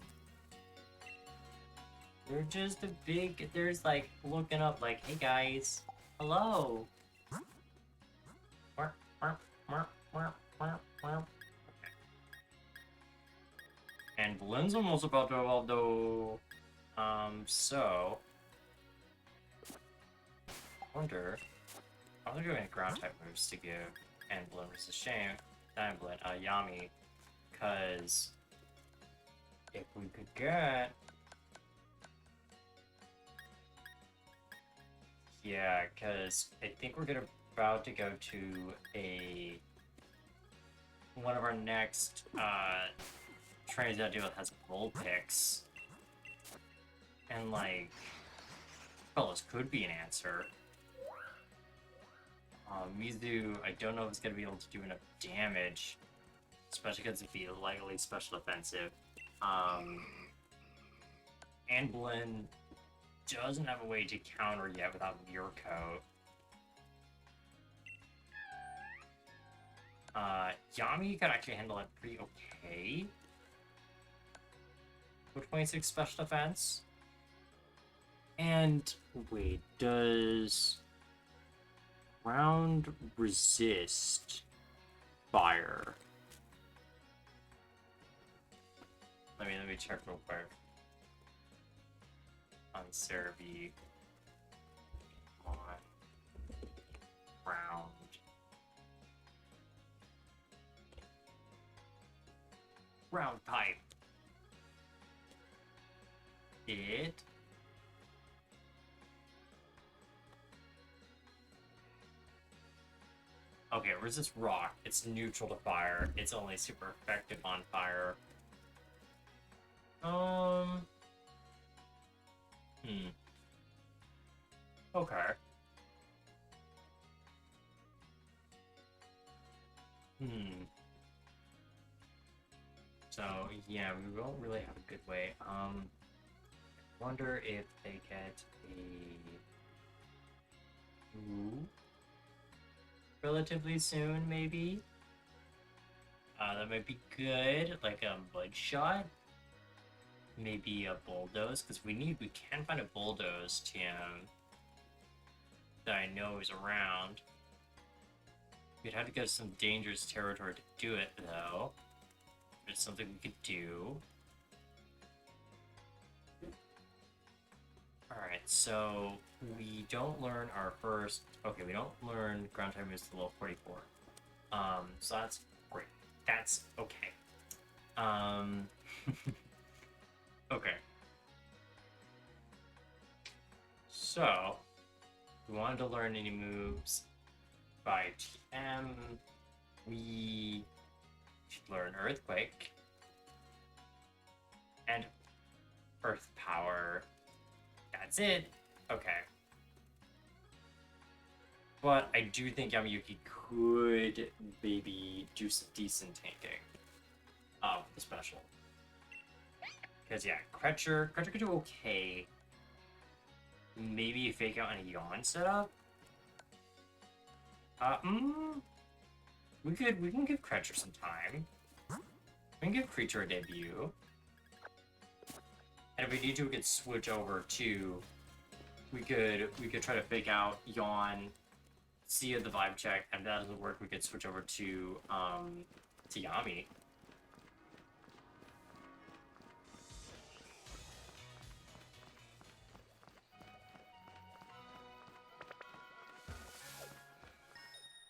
They're just a big. There's like looking up like, hey guys, hello. And Blenn's almost about to evolve though. So I wonder. Are there any ground type moves to give? And Blinn was a shame. Not Blinn, Yami. Cause if we could get. Yeah, because I think we're about to go to one of our next trainers that deal with has Vulpix. And like fellows could be an answer. Mizu, I don't know if it's gonna be able to do enough damage, especially because it'd be lightly special offensive. And Blinn doesn't have a way to counter yet without Mirko. Yami could actually handle it pretty okay. With 26 special defense. And wait, does round resist fire? Let me check real quick. On Cerebi on round pipe. It okay, resist rock. It's neutral to fire. It's only super effective on fire. Okay. So, yeah, we don't really have a good way. Wonder if they get a ooh relatively soon, maybe? That might be good, like a mud shot. Maybe a bulldoze, because we can find a bulldoze TM that I know is around. We'd have to go to some dangerous territory to do it, though. It's something we could do. Alright, so we don't learn our first... Okay, we don't learn ground type moves to level 44. So that's great. That's okay. Okay. So, we wanted to learn any moves by TM. We should learn Earthquake and Earth Power. That's it. Okay. But I do think Yamayuki could maybe do some decent tanking with the special. Because, yeah, Crutcher could do okay. Maybe fake out on a Yawn setup. We can give Crutcher some time. We can give Creature a debut. And if we need to, we could switch over to... We could try to fake out Yawn, see the vibe check, and if that doesn't work, we could switch over to Yami.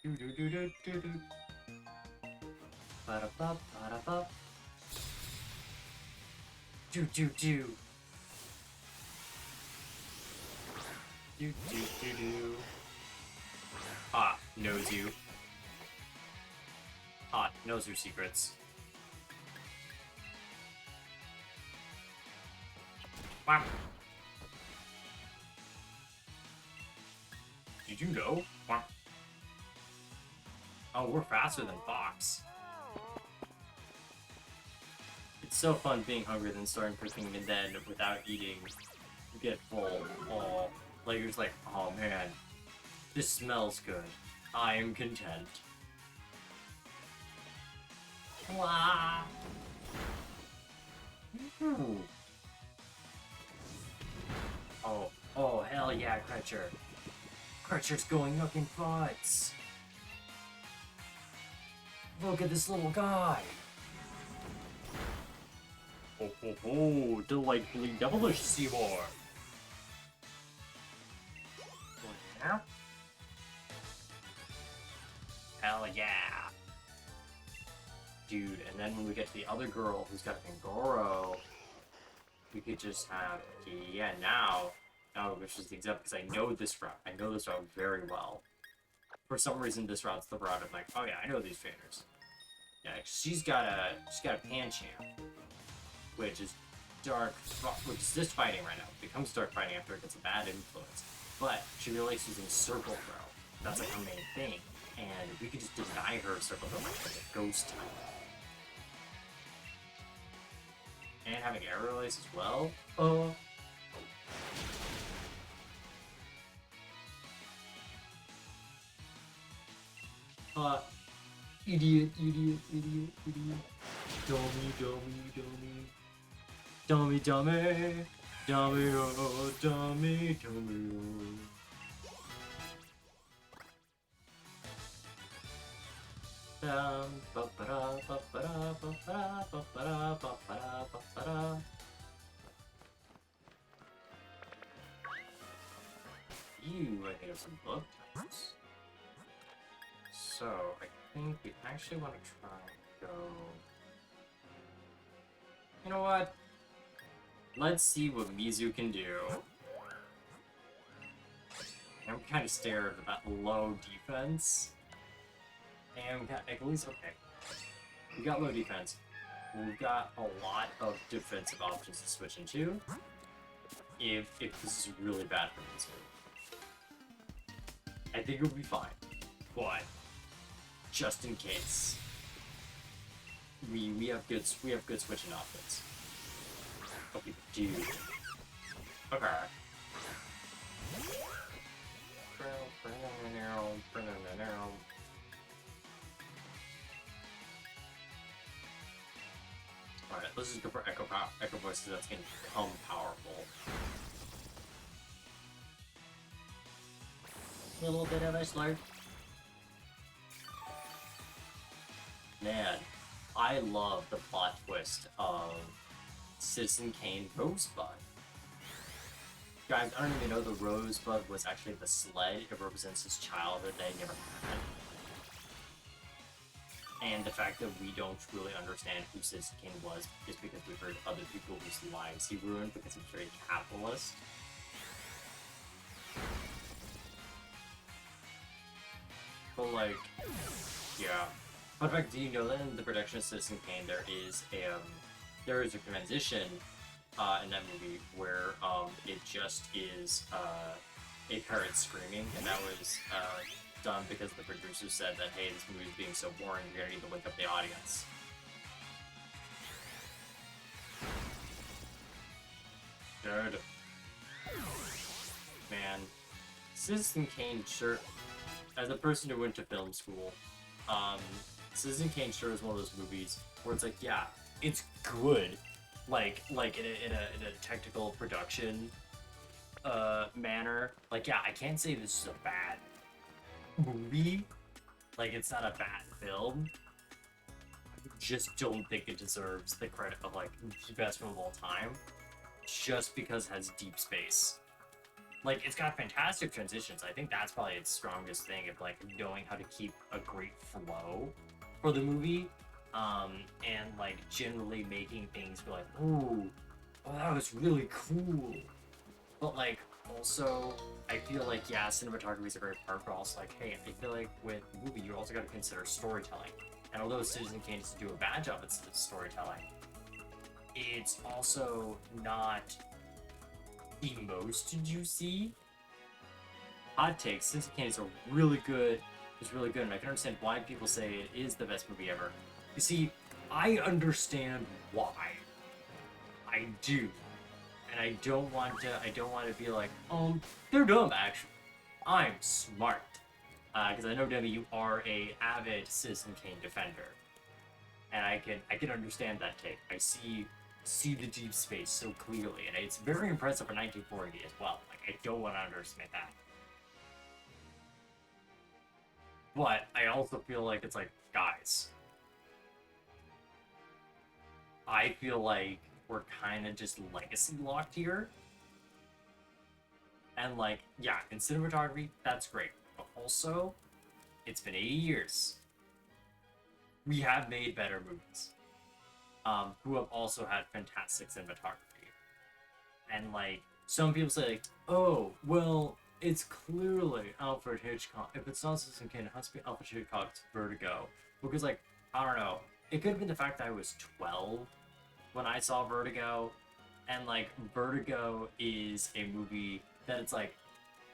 Do do do do do do. Ba-da-ba, ba-da-ba. Do do do. Do do do do. Ah, knows you. Ah, knows your secrets. Wow. Did you know? Wow. Oh, we're faster than Fox. It's so fun being hungry than starting cooking and then without eating, you get full. Oh, like you're just like, oh man, this smells good. I am content. Wow. Ooh. Oh, hell yeah, Crutcher. Crutcher's going looking butts. Look at this little guy. Oh, delightfully devilish, Seymour. Now? Hell yeah. Dude, and then when we get to the other girl who's got a Kangoro, we could just have, yeah, now, which is the example, because I know this route. I know this route very well. For some reason, this route's the route I'm like, oh yeah, I know these trainers. Yeah, she's got a Pancham, which is dark, which is just fighting right now. It becomes dark fighting after it gets a bad influence. But she really likes using circle throw. That's like her main thing. And we could just deny her circle throw like a ghost type. And having air release as well. Idiot. Dummy. Dummy, oh, dummy. I think of some book types. So, I think we actually want to try and go... You know what? Let's see what Mizu can do. I'm kind of scared of that low defense. And at least, okay. We got low defense. We've got a lot of defensive options to switch into. If this is really bad for Mizu. I think it'll be fine. But just in case. We have good switching options. Okay, dude. Okay. Alright, let's just go for Echo Voice, because that's gonna become powerful. A little bit of a slurp. Man, I love the plot twist of Citizen Kane Rosebud. Guys, I don't even know the Rosebud was actually the sled. It represents his childhood that he never had. And the fact that we don't really understand who Citizen Kane was is because we've heard other people whose lives he ruined because he's very capitalist. But like, yeah. Fun fact, do you know that in the production of Citizen Kane there is a transition in that movie where it just is a parrot screaming, and that was done because the producers said that, hey, this movie is being so boring, you're gonna need to wake up the audience. Good. Man, Citizen Kane sure, as a person who went to film school, Citizen Kane sure is one of those movies where it's like, yeah, it's good, like in a technical production manner. Like, yeah, I can't say this is a bad movie. Like, it's not a bad film. I just don't think it deserves the credit of like the best film of all time, just because it has deep space. Like, it's got fantastic transitions. I think that's probably its strongest thing, of like knowing how to keep a great flow for the movie, and like generally making things be like, ooh, oh, that was really cool. But like, also, I feel like, yeah, cinematography is a very part, but also like, hey, I feel like with the movie, you also got to consider storytelling. And although Citizen Kane does do a bad job at storytelling, it's also not the most juicy. Hot takes. Citizen Kane is a really good, is really good, and I can understand why people say it is the best movie ever. You see, I understand why. I do, and I don't want to be like, they're dumb. Actually, I'm smart, because I know Demi, you are a avid Citizen Kane defender, and I can understand that take. I see the deep space so clearly, and it's very impressive for 1940 as well. Like, I don't want to underestimate that. But I also feel like it's like, guys, I feel like we're kind of just legacy locked here. And like, yeah, in cinematography, that's great. But also, it's been 80 years. We have made better movies, who have also had fantastic cinematography. And like, some people say, like, oh, well, it's clearly Alfred Hitchcock. If it's not Citizen Kane, it has to be Alfred Hitchcock's Vertigo. Because, like, I don't know. It could have been the fact that I was 12 when I saw Vertigo. And, like, Vertigo is a movie that it's like,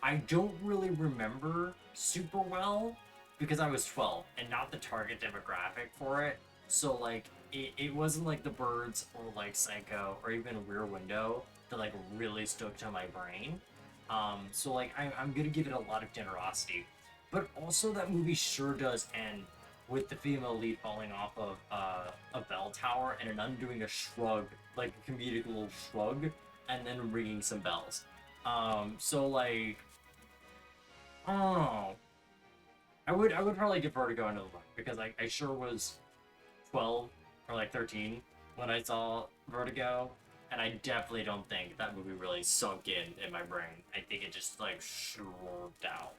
I don't really remember super well because I was 12 and not the target demographic for it. So, like, it wasn't like The Birds or like Psycho or even Rear Window that like really stuck to my brain. So like I'm gonna give it a lot of generosity, but also that movie sure does end with the female lead falling off of a bell tower and an undoing a shrug, like a comedic little shrug, and then ringing some bells. So like, oh, I would probably give Vertigo another look because I sure was 12 or like 13 when I saw Vertigo, and I definitely don't think that movie really sunk in my brain. I think it just like slurped out.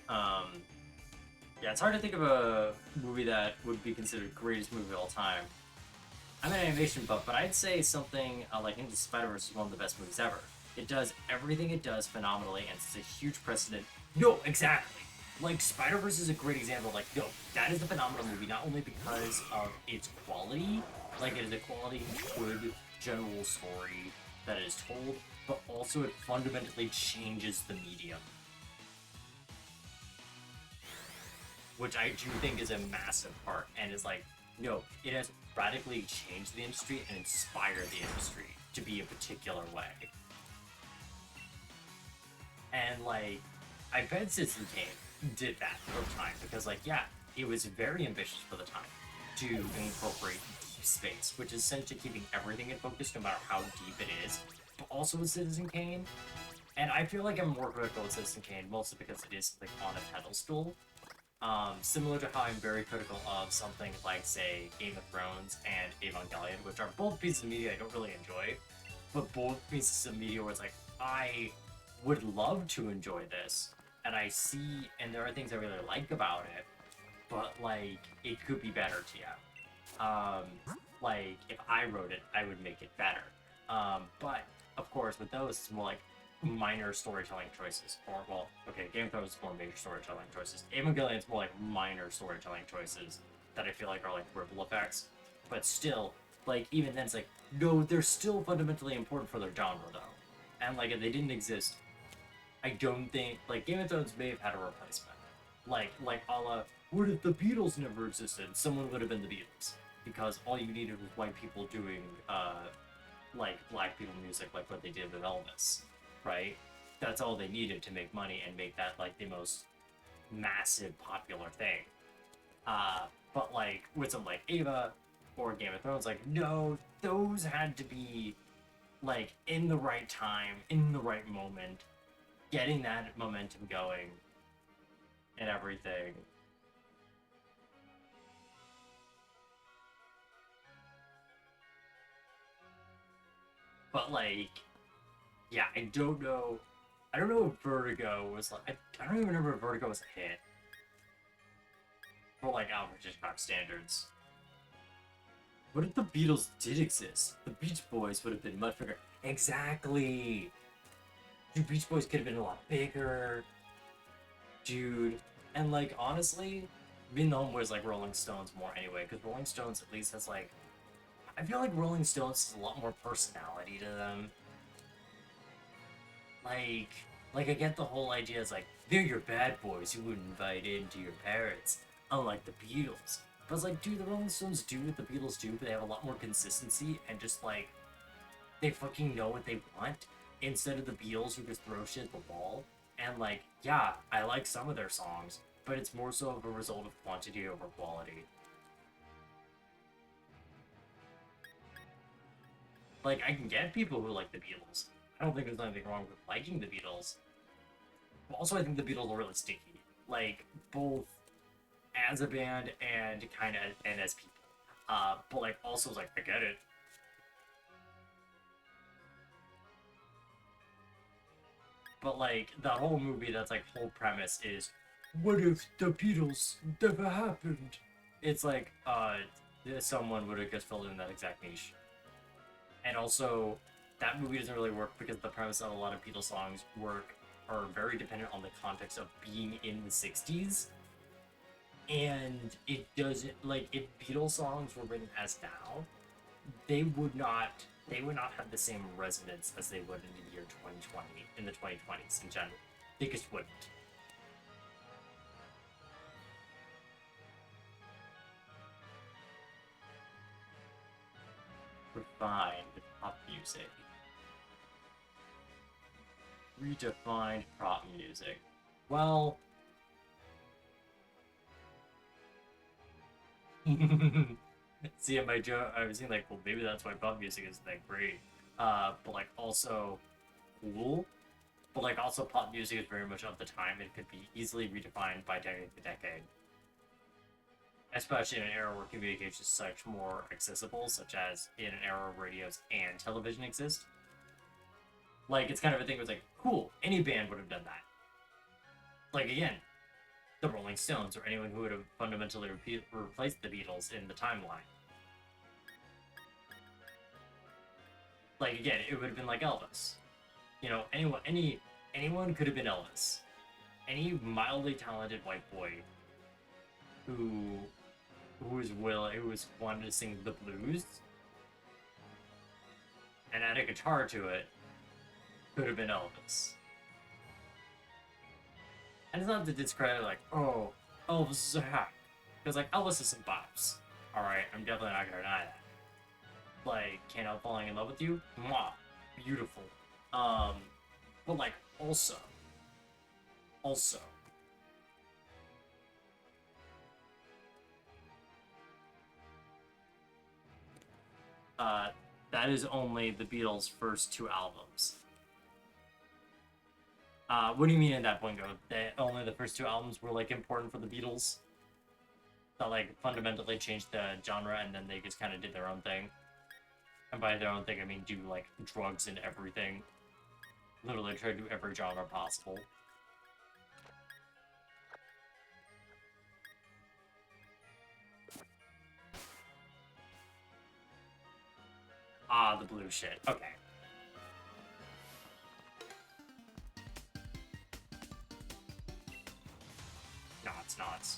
Um, yeah, it's hard to think of a movie that would be considered greatest movie of all time. I'm an animation buff, but I'd say something like Into Spider-Verse is one of the best movies ever. It does everything it does phenomenally, and it's a huge precedent. No, exactly. Like Spider-Verse is a great example. Like, no, that is a phenomenal movie, not only because of its quality, like it is a quality, good, general story that is told, but also it fundamentally changes the medium, which I do think is a massive part, and is like, no, it has radically changed the industry and inspired the industry to be a particular way. And like, I bet Citizen Kane did that for the time because, like, yeah, it was very ambitious for the time to incorporate deep space, which is essentially keeping everything in focus no matter how deep it is. But also with Citizen Kane, and I feel like I'm more critical with Citizen Kane mostly because it is like on a pedestal. Similar to how I'm very critical of something like, say, Game of Thrones and Evangelion, which are both pieces of media I don't really enjoy, but both pieces of media where it's like, I would love to enjoy this, and I see, and there are things I really like about it, but, like, it could be better, TM. Like, if I wrote it, I would make it better. But, of course, with those, it's more like, minor storytelling choices. Or, well, okay, Game of Thrones is more major storytelling choices. Evangelion's more like minor storytelling choices that I feel like are like ripple effects. But still, like, even then, it's like, no, they're still fundamentally important for their genre, though. And, like, if they didn't exist, I don't think, like, Game of Thrones may have had a replacement. Like, a la, what if the Beatles never existed? Someone would have been the Beatles. Because all you needed was white people doing, like, black people music, like what they did with Elvis, right? That's all they needed to make money and make that like the most massive popular thing. But like with something like Ava or Game of Thrones, like no, those had to be like in the right time, in the right moment, getting that momentum going and everything. But like, yeah, I don't know. I don't know if Vertigo was like. I don't even remember if Vertigo was a hit for like Alfred Hitchcock standards. What if the Beatles did exist? The Beach Boys would have been much bigger. Exactly. Dude, Beach Boys could have been a lot bigger. Dude. And like honestly, being the homeboys like Rolling Stones more anyway, because Rolling Stones at least has like I feel like Rolling Stones has a lot more personality to them. Like like I get the whole idea is like they're your bad boys you wouldn't invite into your parents, unlike the Beatles. But it's like, dude, the Rolling Stones do what the Beatles do, but they have a lot more consistency and just like they fucking know what they want instead of the Beatles who just throw shit at the wall. And like, yeah, I like some of their songs, but it's more so of a result of quantity over quality. Like, I can get people who like the Beatles. I don't think there's anything wrong with liking the Beatles. But also, I think the Beatles are really sticky. Like, both as a band and kind of and as people. But like, also, like, I get it. But like, the whole movie, that's like whole premise is, what if the Beatles never happened? It's like, someone would have just filled in that exact niche. And also, that movie doesn't really work because the premise of a lot of Beatles songs work are very dependent on the context of being in the 60s. And it doesn't like if Beatles songs were written as now, they would not have the same resonance as they would in the year 2020 in the 2020s in general. They just wouldn't. Refined pop music. Redefined pop music. Well, see, my joke, I was thinking like, well, maybe that's why pop music isn't that great. But like also cool. But like also pop music is very much of the time. It could be easily redefined by decade to decade. Especially in an era where communication is such more accessible, such as in an era where radios and television exist. Like it's kind of a thing where it's like, cool, any band would have done that. Like again, the Rolling Stones or anyone who would have fundamentally replaced the Beatles in the timeline. Like again, it would have been like Elvis. You know, anyone could have been Elvis. Any mildly talented white boy who who was wanted to sing the blues and add a guitar to it could have been Elvis. And it's not to discredit like, oh, Elvis is a hack. Because like Elvis is some bops. Alright, I'm definitely not gonna deny that. Like, Can't Help Falling in Love with You, mwah, beautiful. Um, but like also, uh, that is only the Beatles' first two albums. What do you mean at that point, go? That only the first two albums were like important for the Beatles? That like fundamentally changed the genre, and then they just kind of did their own thing. And by their own thing, I mean do like drugs and everything. Literally try to do every genre possible. Ah, the blue shit. Okay. Knots, knots.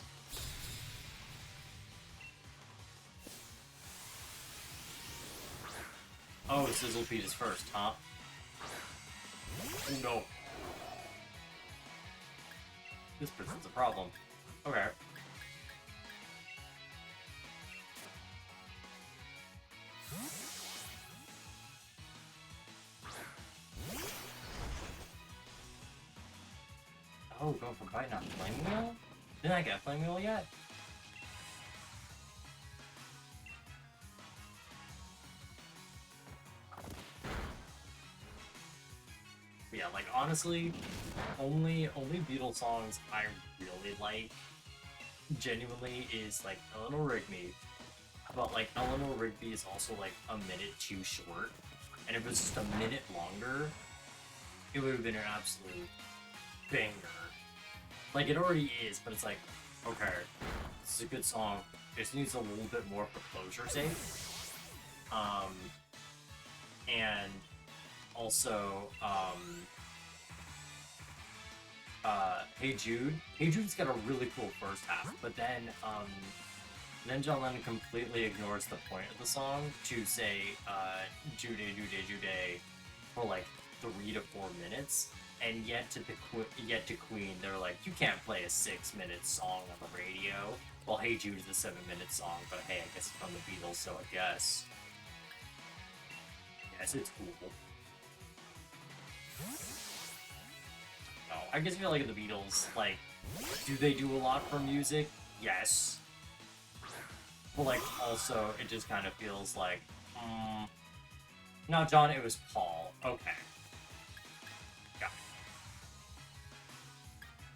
Oh, Sizzle Pete is first, huh? Oh no. This presents a problem. Okay. Oh, going for bite, not flame wheel? Didn't I get flame wheel yet? Yeah, like honestly, only Beatles songs I really like, genuinely, is like Eleanor Rigby. But like Eleanor Rigby is also like a minute too short, and if it was just a minute longer, it would have been an absolute banger. Like it already is, but it's like, okay, this is a good song. It just needs a little bit more for closure's sake. And also, Hey Jude. Hey Jude's got a really cool first half, but then John Lennon completely ignores the point of the song to say, Jude, Jude, Jude for like 3 to 4 minutes. And yet to Queen, they're like, you can't play a 6-minute song on the radio. Well, Hey Jude is a 7-minute song, but hey, I guess it's from the Beatles, so I guess. Yes, it's cool. No, I guess I feel like the Beatles, like, do they do a lot for music? Yes. But, like, also, it just kind of feels like, No, John, it was Paul. Okay. Got it.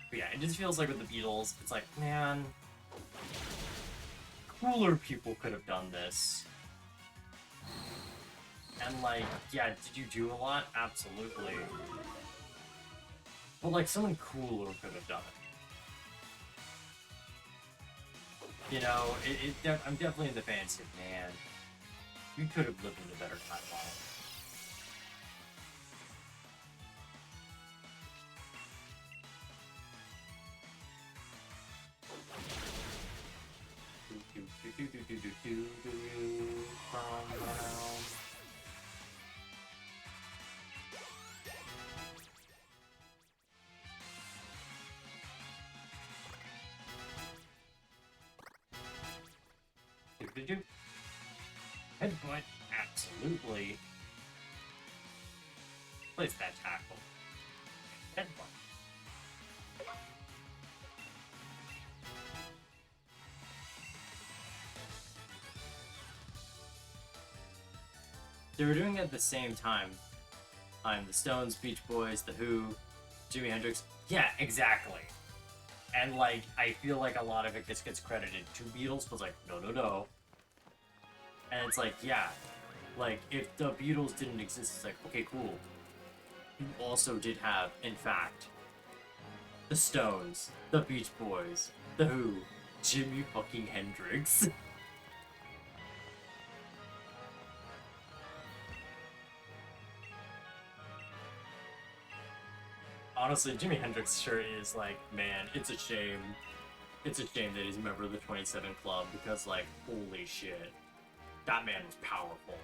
But yeah, it just feels like with the Beatles, it's like, man, cooler people could have done this. And, like, yeah, did you do a lot? Absolutely. But, like, someone cooler could have done it. You know, I'm definitely in the fancy of, man, we could have lived in a better timeline. Headbutt, absolutely. Place that tackle. Headbutt. They were doing it at the same time. The Stones, Beach Boys, The Who, Jimi Hendrix. Yeah, exactly. And, like, I feel like a lot of it just gets credited to Beatles, but it's like, no. And it's like, yeah, like, if the Beatles didn't exist, it's like, okay, cool. You also did have, in fact, the Stones, the Beach Boys, The Who, Jimi fucking Hendrix. Honestly, Jimi Hendrix sure is like, man, it's a shame. It's a shame that he's a member of the 27 Club because, like, holy shit. That man was powerful.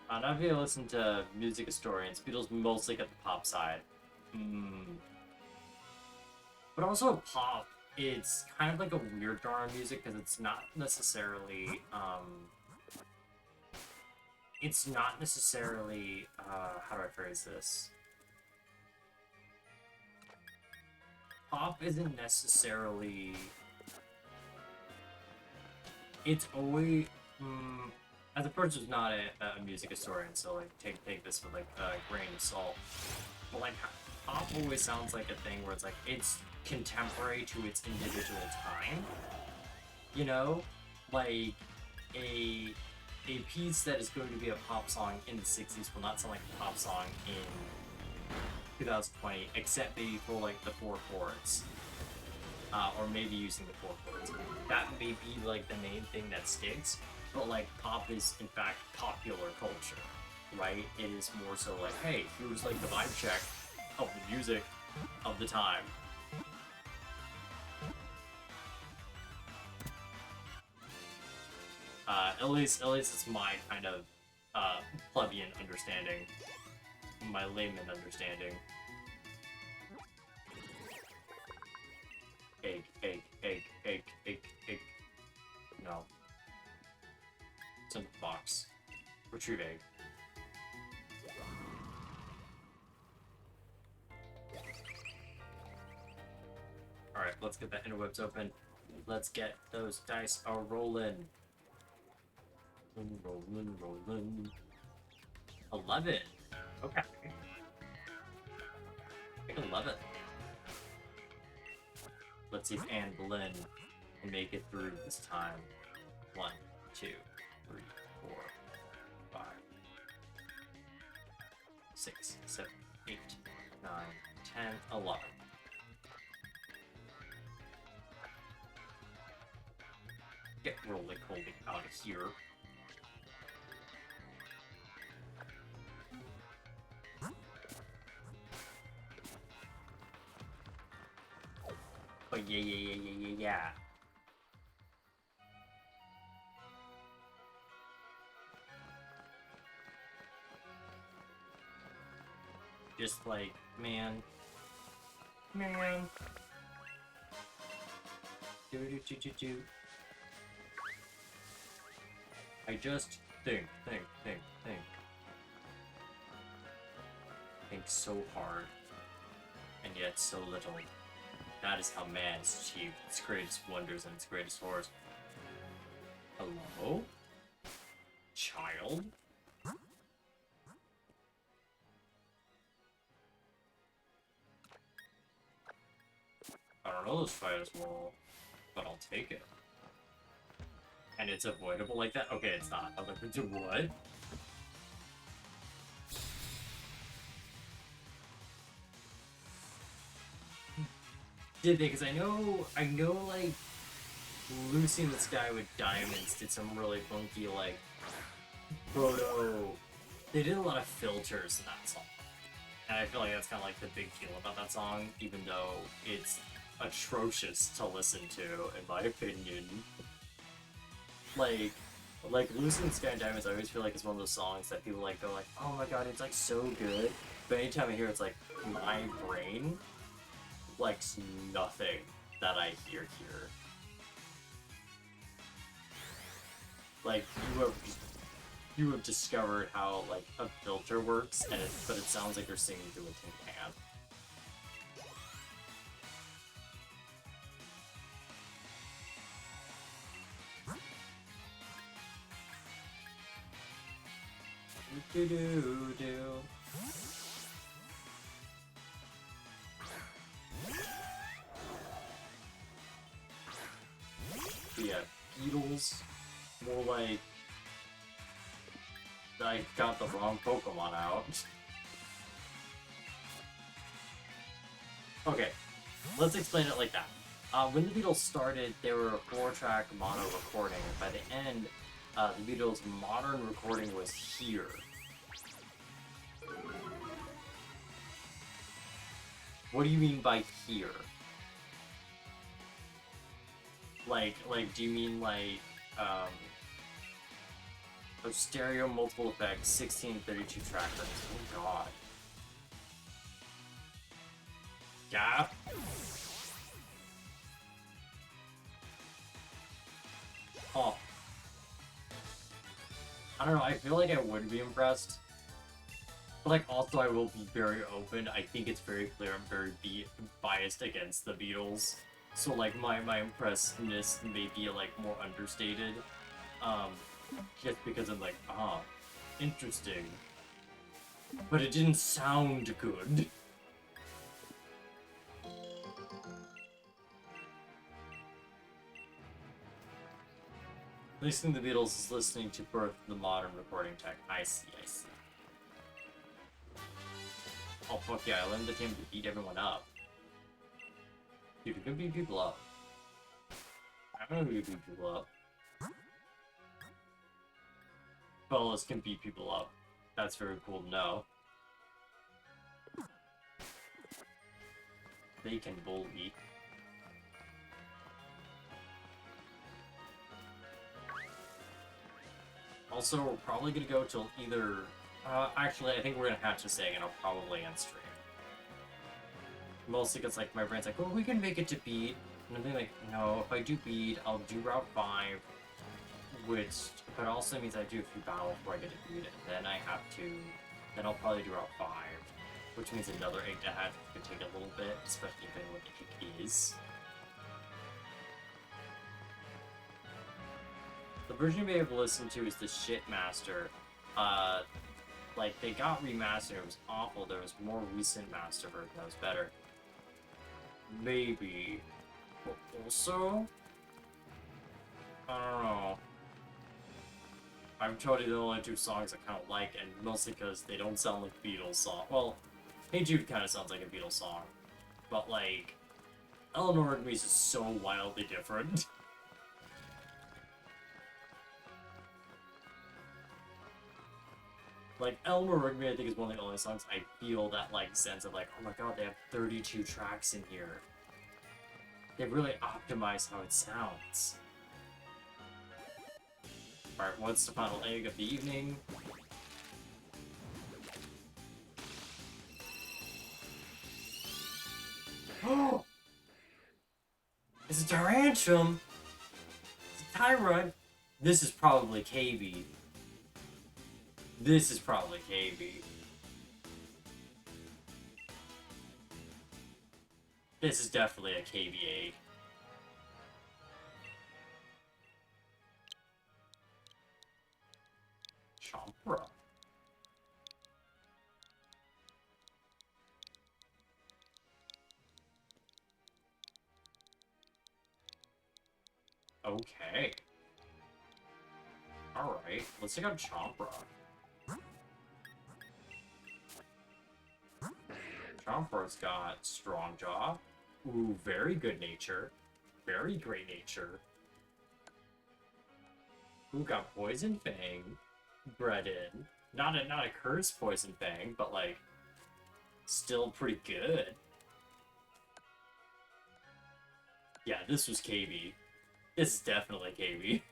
Now if you listen to music historians, Beatles mostly get the pop side. But also pop, it's kind of like a weird genre of music because it's not necessarily, how do I phrase this? Pop isn't necessarily... It's always... as a person who's not a music historian, so, like, take this with, like, a grain of salt. But, like, pop always sounds like a thing where it's, like, it's contemporary to its individual time. You know? Like, a piece that is going to be a pop song in the 60s will not sound like a pop song in 2020, except maybe for, like, the 4 chords. Or maybe using the 4 chords. That may be, like, the main thing that sticks, but, like, pop is, in fact, popular culture, right? It is more so like, hey, here's, like, the vibe check of the music of the time. At least it's my kind of, plebeian understanding. My layman understanding. Egg. No. It's in the box. Retrieve egg. Alright, let's get the interwebs open. Let's get those dice a rolling. Rolling. 11. Okay. I can love it. Let's see if Anne Boleyn can make it through this time. 1, 2, 3, 4, 5, 6, 7, 8, 9, 10, 11. Get rolling holding out of here. Oh yeah. Just like, man. Do. I just think. Think so hard, and yet so little. That is how man has achieved its greatest wonders and its greatest horrors. Hello? Child? I don't know this fight as well, but I'll take it. And it's avoidable like that? Okay, it's not. I'm like, to what? Did they? Because I know, like, Lucy in the Sky with Diamonds did some really funky, like, proto... They did a lot of filters in that song. And I feel like that's kind of like the big deal about that song, even though it's atrocious to listen to, in my opinion. Like Lucy in the Sky and Diamonds, I always feel like it's one of those songs that people like go like, oh my god, it's like so good. But anytime I hear it's like, my brain likes nothing that I hear here. Like, you have discovered how, like, a filter works, and but it sounds like you're singing through a tin can. Do. Yeah, Beatles, more like I got the wrong Pokemon out. Okay, let's explain it like that. When the Beatles started, they were a 4-track mono recording, and by the end, the Beatles' modern recording was here. What do you mean by here? Like, do you mean like, a stereo multiple effects, 1632 track list? Oh god. Yeah? Oh. I don't know, I feel like I would be impressed. But like, also I will be very open. I think it's very clear I'm very biased against the Beatles. So like, my impressiveness may be like more understated. Just because I'm like, interesting. But it didn't sound good. Listening to the Beatles is listening to birth the modern recording tech. I see. Oh fuck yeah, I learned the team to beat everyone up. Dude, you can beat people up. I know who you beat people up. Fellas can beat people up. That's very cool to know. They can bully. Also, we're probably gonna go till either... actually, I think we're gonna hatch this egg and I'll probably end stream. Mostly because, like, my brain's like, well, we can make it to beat. And I'm thinking, like, no, if I do beat, I'll do Route 5. Which, but also means I do a few battles before I get to beat it. Then I have to... Then I'll probably do Route 5. Which means another egg to hatch could take a little bit, especially depending on what the egg is. The version you'll be able to listen to is the Shitmaster. Like, they got remastered, it was awful. There was more recent master version that was better. Maybe. But also, I don't know. I'm totally the only two songs I kind of like, and mostly because they don't sound like Beatles songs. Well, Hey Jude kind of sounds like a Beatles song, but like, Eleanor Rigby's is so wildly different. Like, Eleanor Rigby, I think, is one of the only songs I feel that, like, sense of, like, oh my god, they have 32 tracks in here. They've really optimized how it sounds. Alright, what's the final egg of the evening? Oh! It's a Tyrantrum! It's a Tyrant! This is probably KB. This is probably KB. This is definitely a KBA. Chompra. Okay. Alright, let's take out Chompra. Chompra's got Strong Jaw. Ooh, very good nature. Very great nature. Ooh, got Poison Fang bred in. Not a cursed Poison Fang, but like, still pretty good. Yeah, this was KB. This is definitely KB.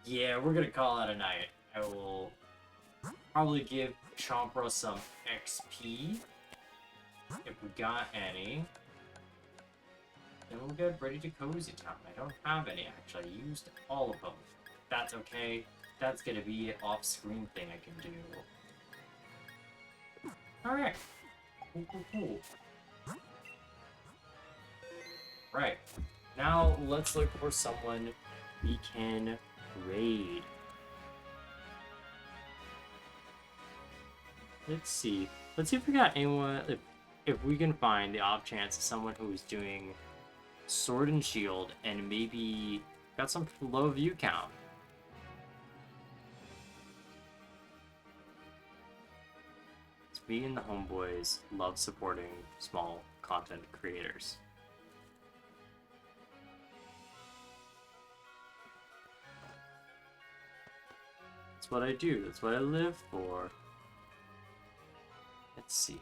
Yeah, we're gonna call it a night. I will probably give Chompra some XP, if we got any. Then we'll get ready to Cozy Town. I don't have any, actually. I used all of them. That's okay. That's gonna be an off-screen thing I can do. Alright. Cool. Right. Now, let's look for someone we can raid. Let's see. Let's see if we got anyone... If we can find the off chance of someone who's doing Sword and Shield and maybe got some low view count. Me and the homeboys love supporting small content creators. That's what I do. That's what I live for. Let's see.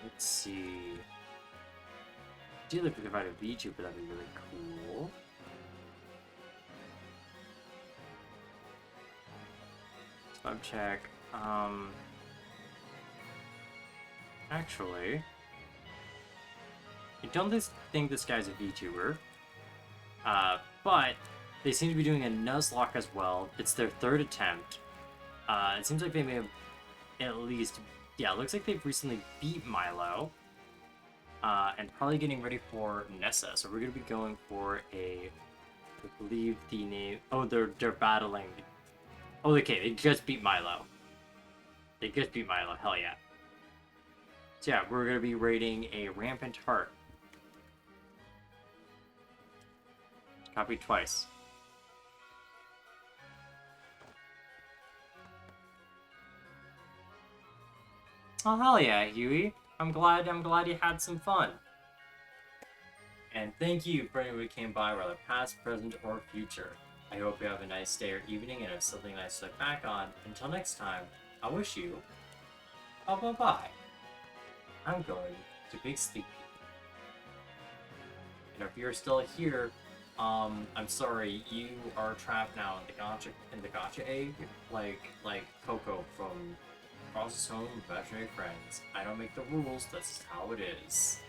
Let's see. Ideally, if we could find a VTuber, that'd be really cool. Spam check. Actually, I don't think this guy's a VTuber. But they seem to be doing a Nuzlock as well. It's their third attempt. It seems like they may have at least... Yeah, it looks like they've recently beat Milo. And probably getting ready for Nessa. So we're going to be going for a... I believe the name... Oh, they're battling... Oh, okay, they just beat Milo. They just beat Milo, hell yeah. So yeah, we're going to be raiding a Rampant Heart. Copied twice. Oh hell yeah, Huey! I'm glad you had some fun. And thank you for anyone who came by, whether past, present, or future. I hope you have a nice day or evening and have something nice to look back on. Until next time, I wish you a bye-bye. I'm going to Big Sleepy. And if you're still here, I'm sorry, you are trapped now in the gotcha egg, like Coco from Cross's Home Imaginary Friends. I don't make the rules, that's how it is.